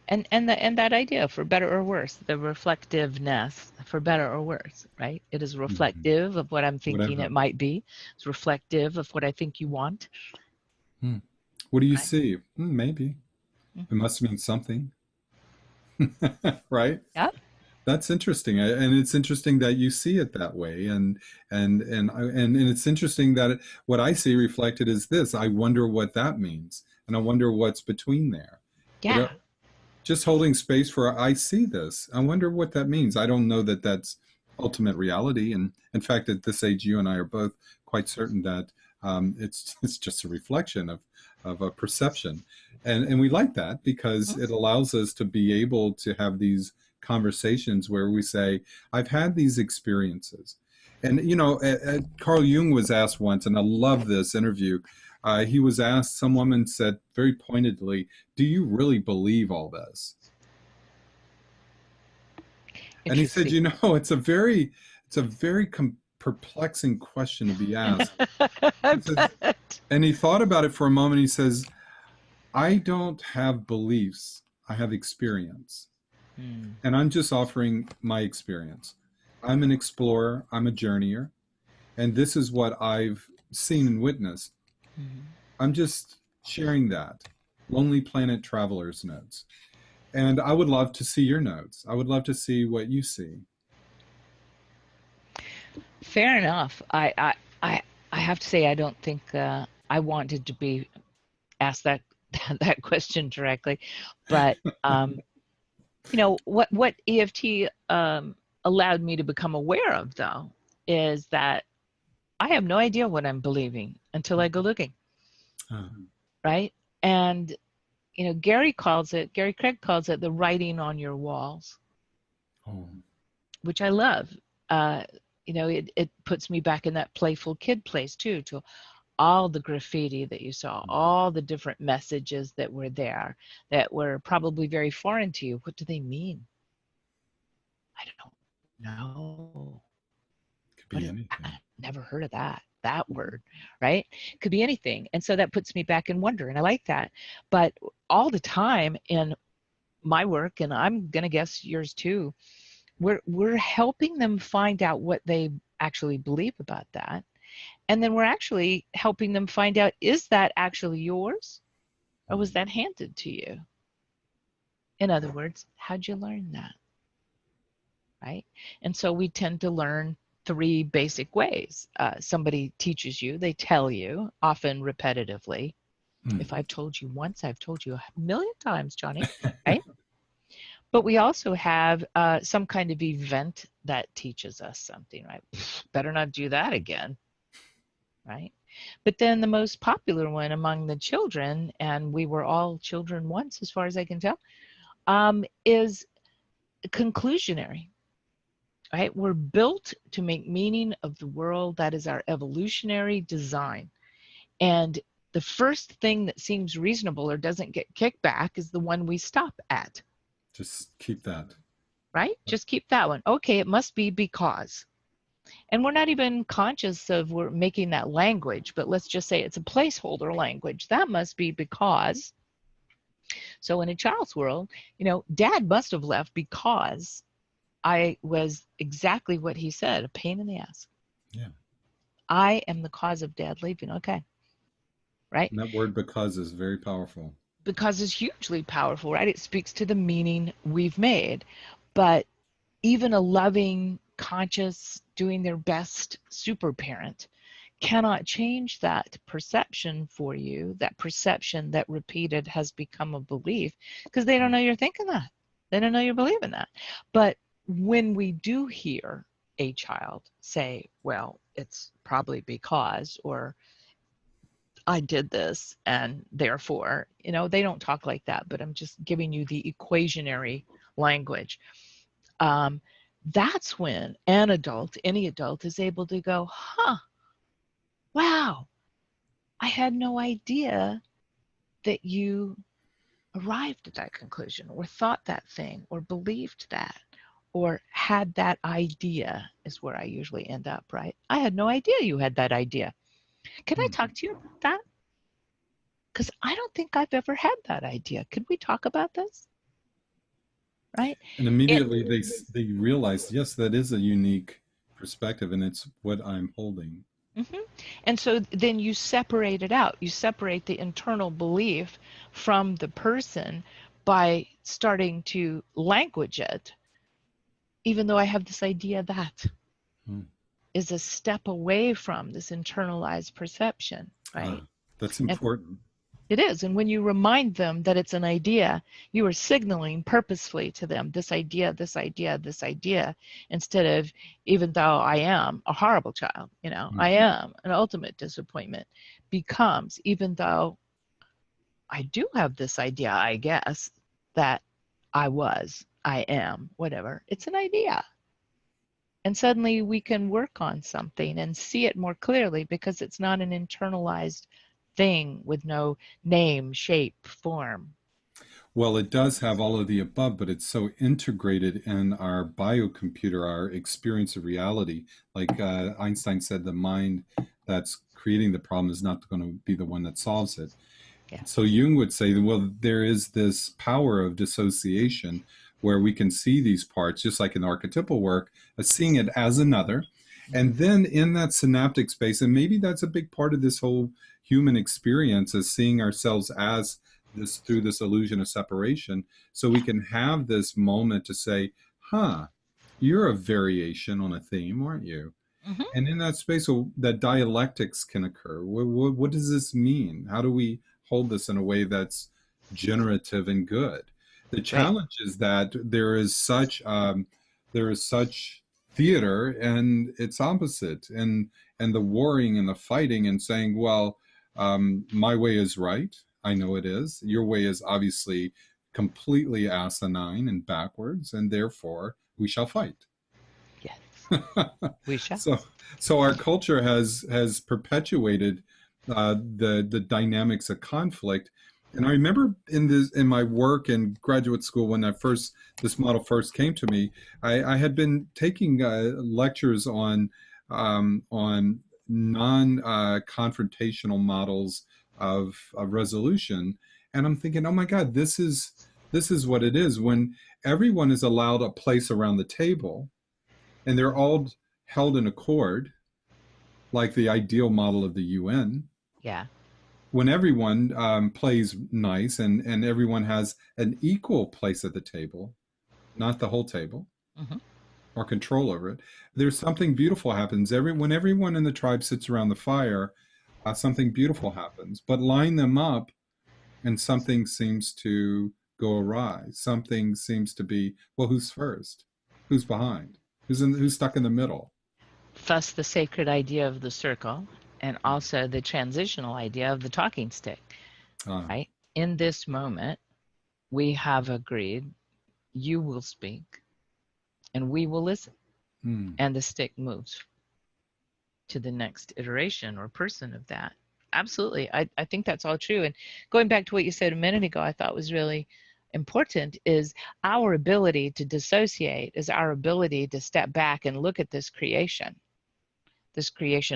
And that idea, for better or worse, the reflectiveness, for better or worse, right? It is Mhm. reflective of what I'm thinking Whatever. it might be. It's reflective of what I think you want, Hmm. What do you right? see? Maybe. It Mm-hmm. must mean something, right? Yeah. That's interesting, and it's interesting that you see it that way, and it's interesting that what I see reflected is this. I wonder what that means, and I wonder what's between there. But Yeah. just holding space for I see this. I wonder what that means. I don't know that that's ultimate reality, and in fact, at this age, you and I are both quite certain that it's just a reflection of a perception, and we like that because it allows us to be able to have these conversations where we say, "I've had these experiences," and Carl Jung was asked once, and I love this interview. He was asked, some woman said very pointedly, do you really believe all this? And he said, Interesting. it's a very perplexing question to be asked. I He says, bet. and he thought about it for a moment. He says, I don't have beliefs. I have experience. Mm. And I'm just offering my experience. I'm an explorer. I'm a journeyer. And this is what I've seen and witnessed. Mhm. I'm just sharing that. Lonely Planet Traveler's notes. And I would love to see your notes. I would love to see what you see. Fair enough. I I have to say I don't think I wanted to be asked that that question directly, but what EFT allowed me to become aware of, though, is that I have no idea what I'm believing until I go looking, Uh, right? And Gary Craig calls it the writing on your walls, oh, which I love. Uh, it puts me back in that playful kid place too, to all the graffiti that you saw, all the different messages that were there that were probably very foreign to you. What do they mean? I don't know. could What be is that? anything. Never heard of that word, right? Could be anything. And so that puts me back in wonder, and I like that. But all the time in my work, and I'm gonna guess yours too, we're helping them find out what they actually believe about that. And then we're actually helping them find out, is that actually yours? Or was that handed to you? In other words, how'd you learn that? Right? And so we tend to learn three basic ways. Somebody teaches you, they tell you, often repetitively. If Mm. I've told you once, I've told you a million times, Johnny, right? But we also have some kind of event that teaches us something, right? Better not do that again, right? But then the most popular one among the children, and we were all children once, as far as I can tell, is conclusionary, right? We're built to make meaning of the world. That is our evolutionary design. And the first thing that seems reasonable or doesn't get kicked back is the one we stop at, Just keep that. right? Just keep that one. Okay, it must be because. And we're not even conscious of we're making that language, but let's just say it's a placeholder language. That must be because. So in a child's world, dad must have left because I was exactly what he said, a pain in the ass. Yeah. I am the cause of dad leaving. Okay, right? And that word because is very powerful. Because it's hugely powerful, right? It speaks to the meaning we've made. But even a loving, conscious, doing their best super parent cannot change that perception for you, that perception that repeated has become a belief, because they don't know you're thinking that. They don't know you're believing that. But when we do hear a child say, well, it's probably because, or I did this and therefore, they don't talk like that, but I'm just giving you the equationary language. Um, that's when an adult, any adult, is able to go, huh, wow, I had no idea that you arrived at that conclusion or thought that thing or believed that or had that idea, is where I usually end up, right? I had no idea you had that idea. Can I talk to you about that? Because I don't think I've ever had that idea. Could we talk about this? Right? And It, immediately they realize, yes, that is a unique perspective, and it's what I'm holding. mhm. And so then you separate it out. You separate the internal belief from the person by starting to language it, even though I have this idea that Hmm. is a step away from this internalized perception, right? Ah, that's And important. it is. And when you remind them that it's an idea, you are signaling purposefully to them this idea, this idea, this idea, instead of, even though I am a horrible child, I Mhm. am an ultimate disappointment, becomes, even though I do have this idea, I guess, that I am, whatever, it's an idea. And suddenly we can work on something and see it more clearly because it's not an internalized thing with no name, shape, form. Well, it does have all of the above, but it's so integrated in our biocomputer, our experience of reality. Like Einstein said, the mind that's creating the problem is not going to be the one that solves it. Yeah. So Jung would say, well, there is this power of dissociation where we can see these parts, just like in archetypal work, seeing it as another. And then in that synaptic space, and maybe that's a big part of this whole human experience, is seeing ourselves as this through this illusion of separation. So we can have this moment to say, huh, you're a variation on a theme, aren't you? Mm-hmm. And in that space, so that dialectics can occur. What does this mean? How do we hold this in a way that's generative and good? The Right. challenge is that there is such theater and its opposite, and the warring and the fighting and saying, well, my way is right. I know it is. Your way is obviously completely asinine and backwards, and therefore we shall fight. Yes. We shall. so so our culture has perpetuated the dynamics of conflict. And I remember in my work in graduate school when this model first came to me, I had been taking lectures on non confrontational models of resolution, and I'm thinking, oh my God, this is what it is when everyone is allowed a place around the table and they're all held in accord, like the ideal model of the UN. Yeah. When everyone plays nice and everyone has an equal place at the table, not the whole table Mm-hmm. or control over it, there's something beautiful happens. When everyone in the tribe sits around the fire, something beautiful happens. But line them up, and something seems to go awry. Something seems to be, well, who's first? Who's behind? Who's stuck in the middle? Thus, the sacred idea of the circle and also the transitional idea of the talking stick, Ah, right? In this moment, we have agreed you will speak and we will listen, hmm. and the stick moves to the next iteration or person of that. Absolutely. I think that's all true. And going back to what you said a minute ago, I thought was really important is our ability to dissociate, is our ability to step back and look at this creation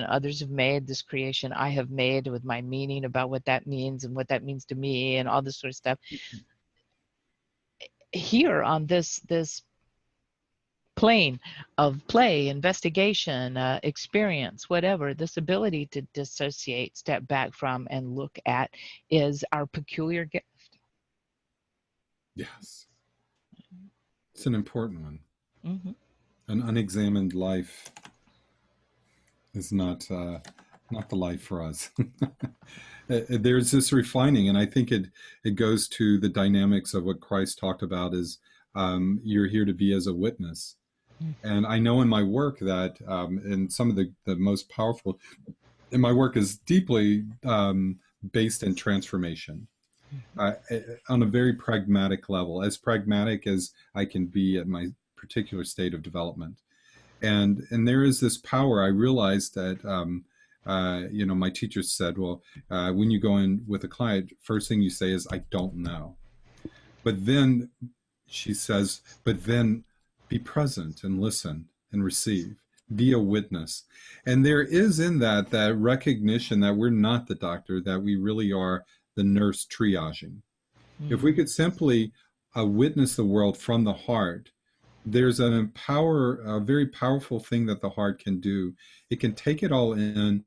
others have made, this creation I have made with my meaning about what that means and what that means to me and all this sort of stuff. Here on this plane of play, investigation, experience, whatever, this ability to dissociate, step back from, and look at is our peculiar gift. Yes, it's an important one. Mm-hmm. An unexamined life is not. not the life for us. There's this refining, and I think it goes to the dynamics of what Christ talked about is you're here to be as a witness. And I know in my work that in some of the most powerful, in my work is deeply based in transformation uh, on a very pragmatic level, as pragmatic as I can be at my particular state of development. And there is this power. I realized that my teacher said, well, when you go in with a client, first thing you say is, I don't know. But then she says, but then be present and listen and receive, be a witness. And there is in that recognition that we're not the doctor, that we really are the nurse triaging. If we Mm. could simply witness the world from the heart, there's a very powerful thing that the heart can do. It can take it all in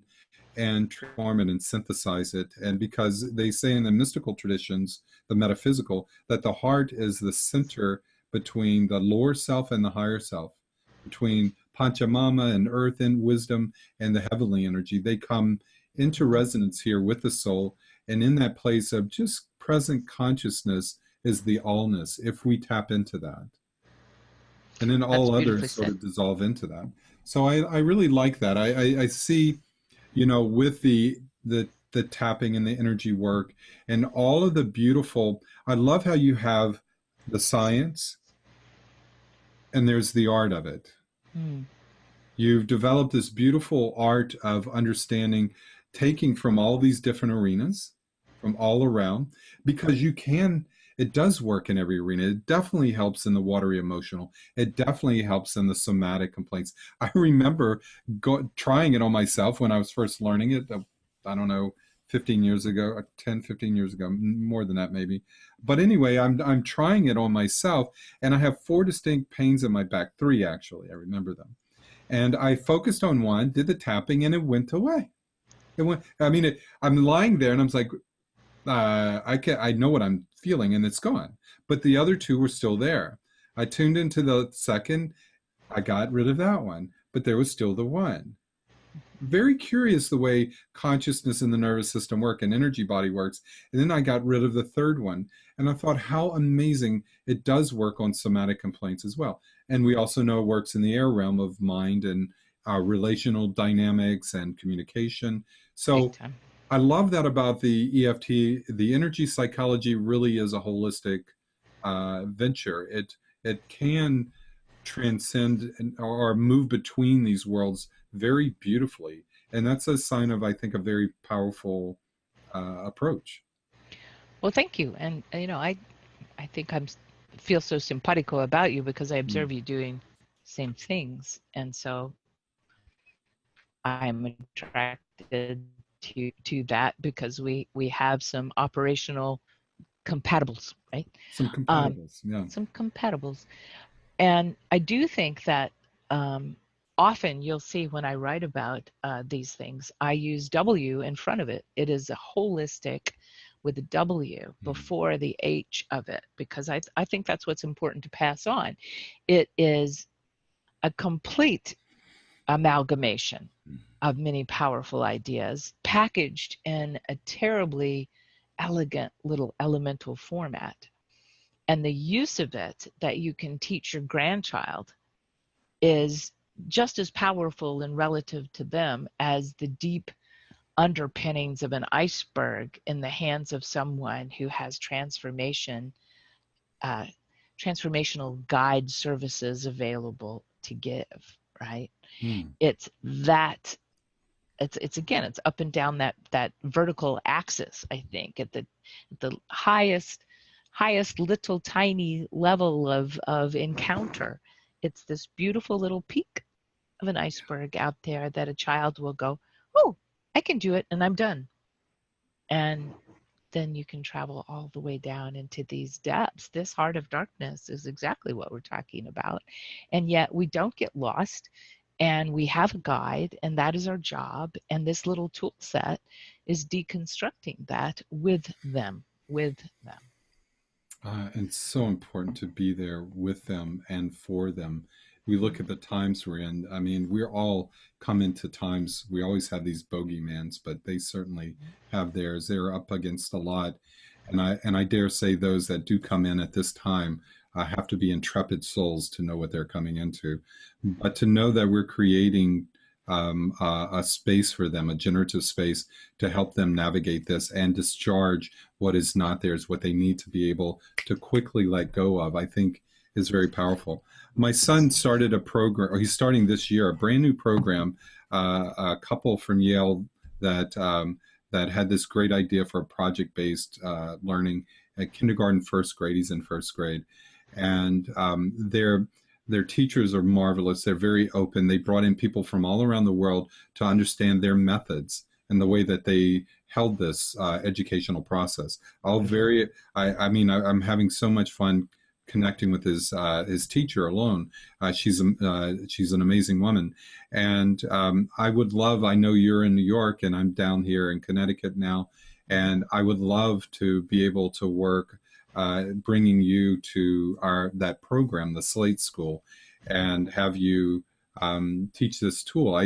and transform it and synthesize it. And because they say in the mystical traditions, the metaphysical, that the heart is the center between the lower self and the higher self, between Panchamama and earth and wisdom and the heavenly energy. They come into resonance here with the soul. And in that place of just present consciousness is the allness, if we tap into that. And then That's all beautifully others sort said. of dissolve into that. So I really like that. I see, with the tapping and the energy work and all of the beautiful. I love how you have the science and there's the art of it. Mm. You've developed this beautiful art of understanding, taking from all these different arenas, from all around, because it does work in every arena. It definitely helps in the watery emotional. It definitely helps in the somatic complaints. I remember trying it on myself when I was first learning it. I don't know, 15 years ago, 10, 15 years ago, more than that maybe. But anyway, I'm trying it on myself, and I have four distinct pains in my back, three actually. I remember them, and I focused on one, did the tapping, and it went away. It went. I mean, I'm lying there, and I'm like, I know what I'm feeling, and it's gone. But the other two were still there. I tuned into the second. I got rid of that one, but there was still the one. Very curious the way consciousness and the nervous system work and energy body works. And then I got rid of the third one. And I thought how amazing it does work on somatic complaints as well. And we also know it works in the air realm of mind and relational dynamics and communication. Big So time. I love that about the EFT. The energy psychology really is a holistic venture. It can transcend or move between these worlds very beautifully, and that's a sign of, I think, a very powerful approach. Well, thank you. And I think I'm feel so simpatico about you because I Mm. observe you doing same things, and so I'm attracted to that because we have some operational compatibles, right? Some Um, compatibles, yeah. some compatibles, and I do think that um, often you'll see when I write about these things, I use W in front of it. It is a holistic with a W Mm. before the H of it because I think that's what's important to pass on. It is a complete amalgamation of many powerful ideas packaged in a terribly elegant little elemental format. And the use of it that you can teach your grandchild is just as powerful and relative to them as the deep underpinnings of an iceberg in the hands of someone who has uh, transformational guide services available to give, right? Mm. It's that it's again it's up and down that vertical axis. I think at the highest little tiny level of encounter, it's this beautiful little peak of an iceberg out there that a child will go, oh, I can do it and I'm done. And then you can travel all the way down into these depths. This heart of darkness is exactly what we're talking about. And yet we don't get lost, and we have a guide, and that is our job. And this little tool set is deconstructing that with them, with them. And so important to be there with them and for them. we look at the times we're in. I mean, we're all come into times. We always have these bogeymans, but they certainly have theirs. They're up against a lot, and I dare say those that do come in at this time have to be intrepid souls to know what they're coming into, but to know that we're creating a space for them, a generative space to help them navigate this and discharge what is not theirs, what they need to be able to quickly let go of, I think is very powerful. My son started a program, or he's starting this year, a brand new program. A couple from Yale that that had this great idea for project-based learning at kindergarten, first grade. He's in first grade, and their teachers are marvelous. They're very open. They brought in people from all around the world to understand their methods and the way that they held this educational process. All very, I mean, I'm having so much fun connecting with his teacher alone. She's an amazing woman, and I would love. I know you're in New York, and I'm down here in Connecticut now, and I would love to be able to work bringing you to that program, the Slate School, and have you teach this tool.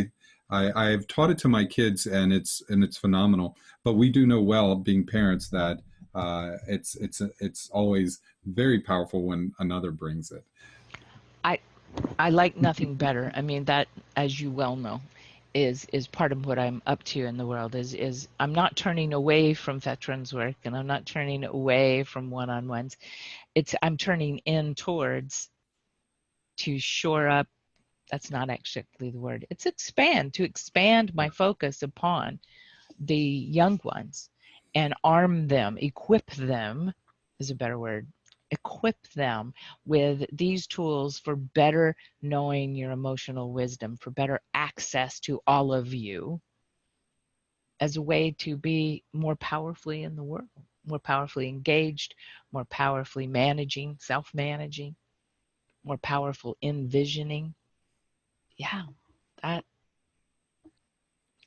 I've taught it to my kids, and it's phenomenal. But we do know well, being parents, that it's always very powerful when another brings it. I I like nothing better. I mean, that, as you well know, is part of what I'm up to in the world. Is I'm not turning away from veterans work, and I'm not turning away from one-on-ones. I'm turning in towards, to shore up. That's not actually the word. It's to expand my focus upon the young ones and arm them, equip them is a better word, equip them with these tools for better knowing your emotional wisdom, for better access to all of you, as a way to be more powerfully in the world, more powerfully engaged, more powerfully managing, self-managing, more powerful envisioning. Yeah, that.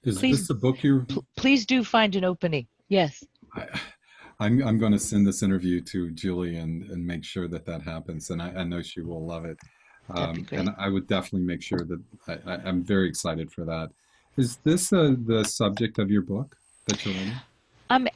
Is Please, this a book you? please do find an opening. Yes. I, I'm going to send this interview to Julie and make sure that that happens, and I know she will love it. That'd be And great. I would definitely make sure that I'm very excited for that. Is this the subject of your book that you're writing? Um,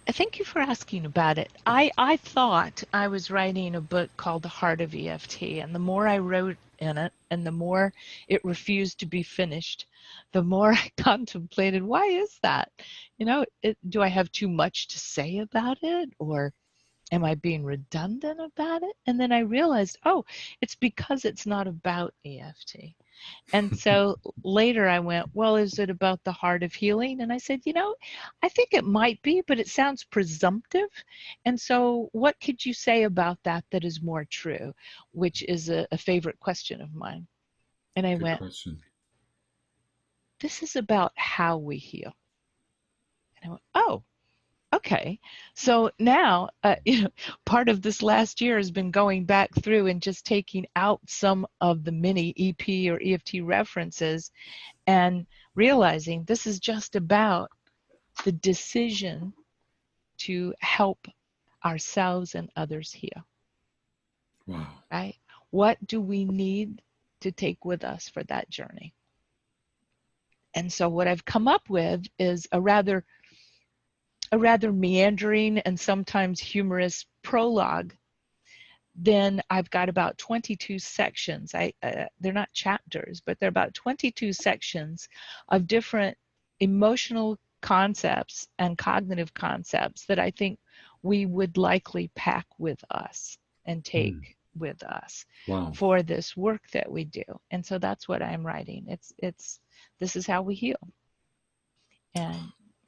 Thank you for asking about it. I thought I was writing a book called The Heart of EFT, and the more I wrote in it, and the more it refused to be finished, the more I contemplated, why is that? Do I have too much to say about it, or am I being redundant about it? And then I realized, oh, it's because it's not about EFT. And so later I went, well, is it about the heart of healing? And I said, I think it might be, but it sounds presumptive. And so what could you say about that is more true, which is a favorite question of mine. And I Good went, question. this is about how we heal. And I went, oh, okay. So now, part of this last year has been going back through and just taking out some of the mini EP or EFT references and realizing this is just about the decision to help ourselves and others heal, Wow. right? What do we need to take with us for that journey? And so what I've come up with is a rather meandering and sometimes humorous prologue. Then I've got about 22 sections. They're not chapters, but they're about 22 sections of different emotional concepts and cognitive concepts that I think we would likely pack with us and take Mm. with us Wow. for this work that we do. And so that's what I'm writing. This is how we heal. And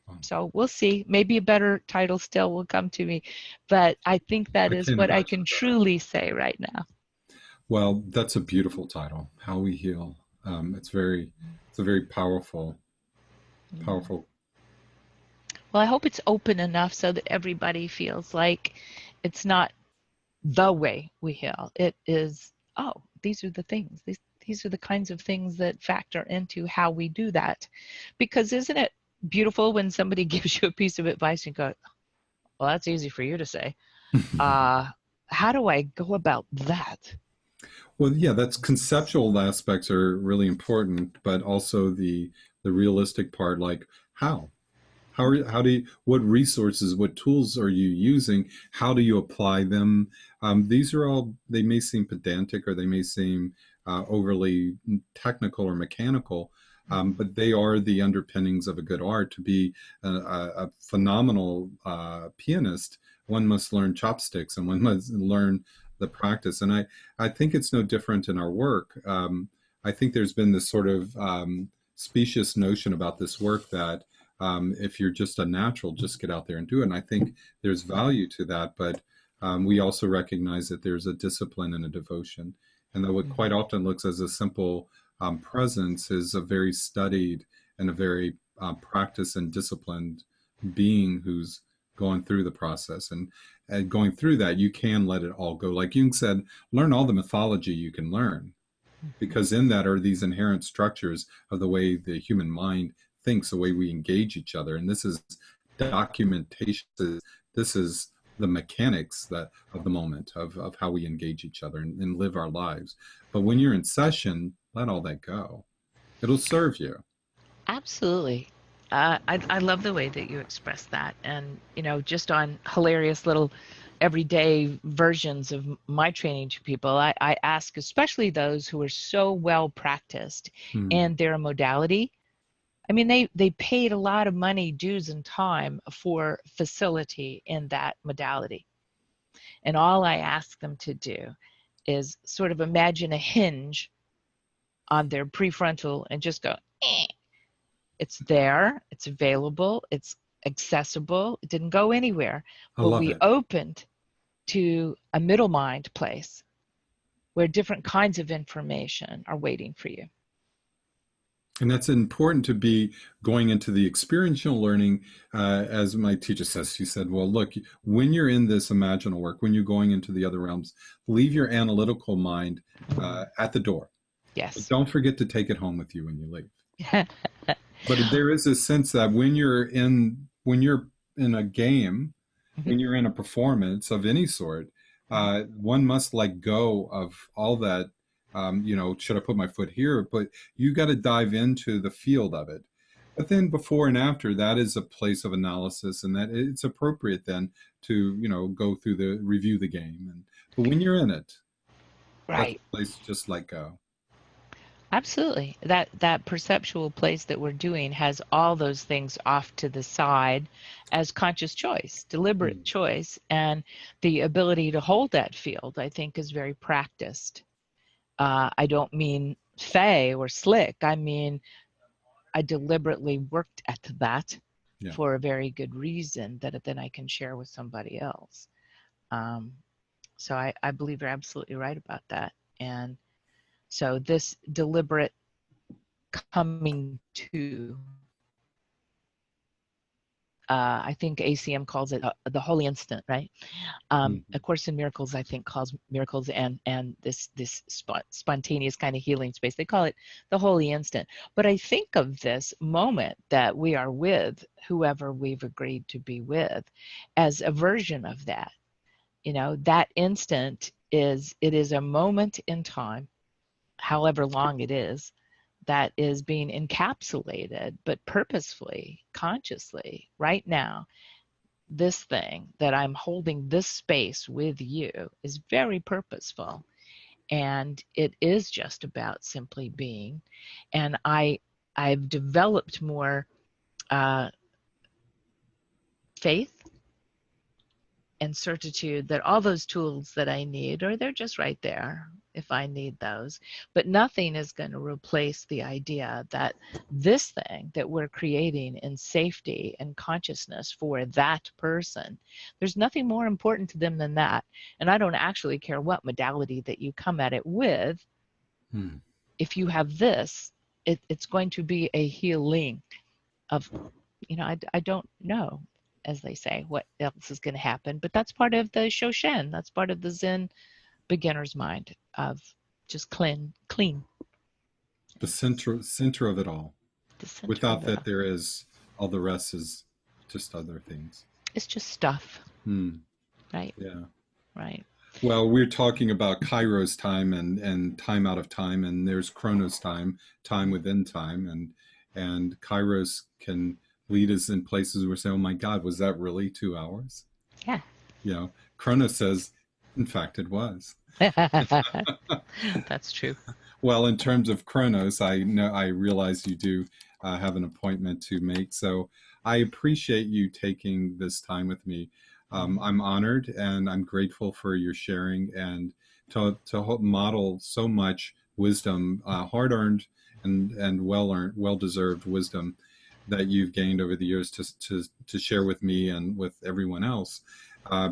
Wow. so we'll see. Maybe a better title still will come to me, but I think that I is can't what I imagine. can truly say right now. Well, that's a beautiful title, How We Heal. It's a very powerful, powerful. Well, I hope it's open enough so that everybody feels like it's not the way we heal. It is, oh, these are the things. These are the kinds of things that factor into how we do that. Because isn't it beautiful when somebody gives you a piece of advice and go, well, that's easy for you to say. How do I go about that? Well, yeah, that's conceptual aspects are really important, but also the realistic part, like how. How do you, what resources, what tools are you using? How do you apply them? These are all, they may seem pedantic or they may seem overly technical or mechanical, but they are the underpinnings of a good art. To be a phenomenal pianist, one must learn chopsticks and one must learn the practice. And I think it's no different in our work. I think there's been this sort of specious notion about this work that if you're just a natural, just get out there and do it. And I think there's value to that, but we also recognize that there's a discipline and a devotion. And that what quite Mm-hmm. often looks as a simple presence is a very studied and a very practiced and disciplined being who's going through the process. And going through that, you can let it all go. Like Jung said, learn all the mythology you can learn, Mm-hmm. because in that are these inherent structures of the way the human mind thinks, the way we engage each other. And this is documentation. This is the mechanics that of the moment of how we engage each other and live our lives. But when you're in session, let all that go. It'll serve you. Absolutely. I love the way that you express that. And, just on hilarious little everyday versions of my training to people, I ask, especially those who are so well practiced Hmm. in their modality. I mean, they paid a lot of money, dues, and time for facility in that modality. And all I ask them to do is sort of imagine a hinge on their prefrontal and just go, eh. It's there, it's available, it's accessible, it didn't go anywhere. I But love we it. opened to a middle mind place where different kinds of information are waiting for you. And that's important to be going into the experiential learning. As my teacher says, she said, well, look, when you're in this imaginal work, when you're going into the other realms, leave your analytical mind at the door. But Yes. don't forget to take it home with you when you leave. But there is a sense that when you're in a game, when you're in a performance of any sort, one must let go of all that. Should I put my foot here? But you got to dive into the field of it. But then before and after, that is a place of analysis, and that it's appropriate then to go through the review the game. But when you're in it, that's Right. a place to just let go. Absolutely. That perceptual place that we're doing has all those things off to the side as conscious choice, deliberate Mm. choice, and the ability to hold that field, I think, is very practiced. I don't mean fey or slick. I mean, I deliberately worked at that Yeah. for a very good reason that then I can share with somebody else. Um, so I believe you're absolutely right about that. And so this deliberate coming to, I think ACM calls it the holy instant, right? A Mhm. Course in Miracles, I think, calls miracles and this spontaneous kind of healing space. They call it the holy instant. But I think of this moment that we are with whoever we've agreed to be with as a version of that. That instant is a moment in time, however long it is, that is being encapsulated, but purposefully, consciously, right now. This thing that I'm holding this space with you is very purposeful. And it is just about simply being. And I've developed more uh, faith and certitude that all those tools that I need, or they're just right there if I need those. But nothing is going to replace the idea that this thing that we're creating in safety and consciousness for that person, there's nothing more important to them than that. And I don't actually care what modality that you come at it with. Mm. If you have this, it's going to be a healing of, I don't know, as they say, what else is going to happen. But that's part of the Shoshen. That's part of the Zen beginner's mind of just clean, The center of it all. the center Without of it that, all. there is all the rest is just other things. It's just stuff, Hmm. right? Yeah. Right. Well, we're talking about Kairos time and time out of time, and there's Chronos time, time within time, and Kairos can lead us in places where we say, "Oh my God, was that really 2 hours?" Yeah. You know, Chronos says, "In fact, it was." That's true. Well, in terms of Chronos, I realize you do have an appointment to make, so I appreciate you taking this time with me. I'm honored and I'm grateful for your sharing and to model so much wisdom, hard earned and well earned, well deserved wisdom that you've gained over the years to share with me and with everyone else,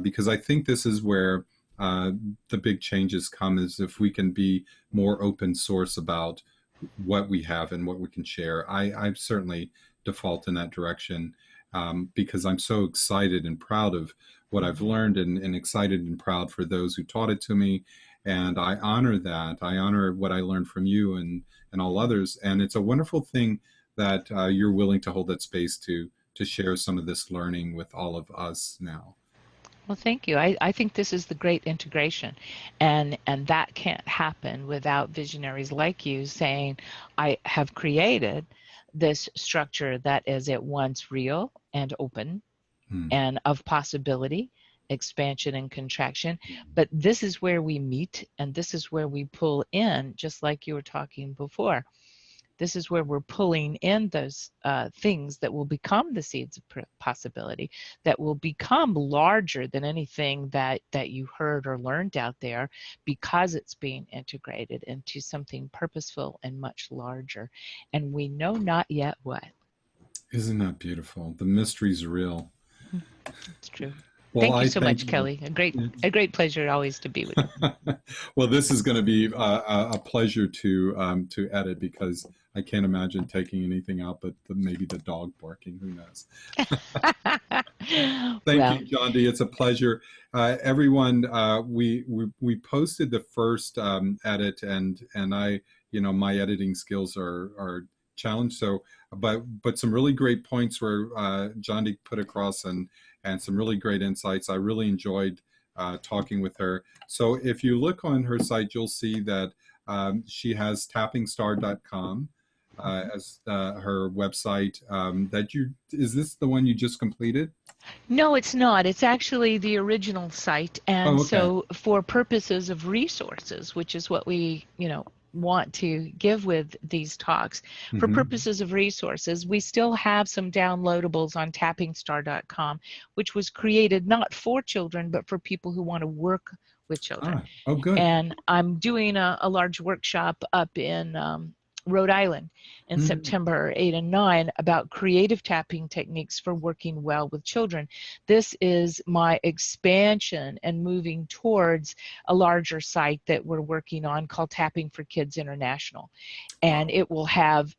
because I think this is where uh, the big changes come is if we can be more open source about what we have and what we can share. I certainly default in that direction because I'm so excited and proud of what I've learned and excited and proud for those who taught it to me. And I honor that. I honor what I learned from you and all others. And it's a wonderful thing that you're willing to hold that space to share some of this learning with all of us now. Well, thank you. I think this is the great integration, and that can't happen without visionaries like you saying, I have created this structure that is at once real and open Hmm. and of possibility, expansion and contraction. But this is where we meet and this is where we pull in, just like you were talking before. This is where we're pulling in those things that will become the seeds of possibility, that will become larger than anything that you heard or learned out there, because it's being integrated into something purposeful and much larger. And we know not yet what. Isn't that beautiful? The mystery's real. It's true. Well, Thank you I so thank much, you. Kelly. A great pleasure always to be with you. Well, this is going to be a pleasure to edit because I can't imagine taking anything out but maybe the dog barking. Who knows? Thank Well, you, John D. It's a pleasure. Everyone, we posted the first edit, and I, my editing skills are challenged. So, but some really great points where John D. put across and some really great insights. I really enjoyed talking with her. So, if you look on her site, you'll see that she has tappingstar.com as her website. That you is this the one you just completed? no, it's not. It's actually the original site. Oh, And okay. so for purposes of resources, which is what we, want to give with these talks, for Hmm. purposes of resources, we still have some downloadables on tappingstar.com, which was created not for children, but for people who want to work with children. Oh, good. And I'm doing a large workshop up in Rhode Island in Mhm. September 8 and 9 about creative tapping techniques for working well with children. This is my expansion and moving towards a larger site that we're working on called Tapping for Kids International. And Wow. it will have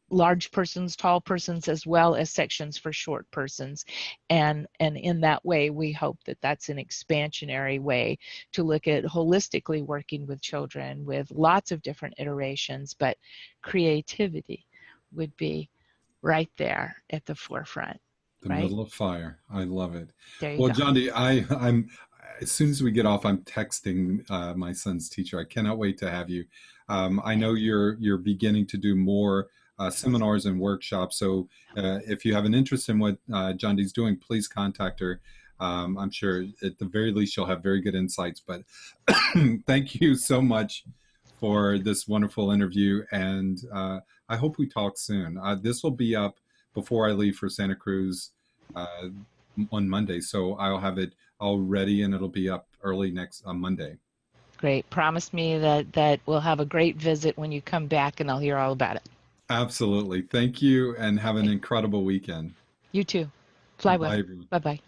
large persons, tall persons, as well as sections for short persons. And in that way, we hope that that's an expansionary way to look at holistically working with children with lots of different iterations, but creativity would be right there at the forefront, The right? middle of fire. I love it. There you Well, go. John D, I'm as soon as we get off, I'm texting my son's teacher. I cannot wait to have you. I know you're beginning to do more seminars and workshops. So if you have an interest in what John D's doing, please contact her. I'm sure at the very least she'll have very good insights. But thank you so much for this wonderful interview, and I hope we talk soon. This will be up before I leave for Santa Cruz uh, on Monday, so I'll have it all ready and it'll be up early next Monday. Great. Promise me that we'll have a great visit when you come back and I'll hear all about it. Absolutely. Thank you, and have an Okay. incredible weekend. You too. Fly well. Bye, everyone. Bye bye.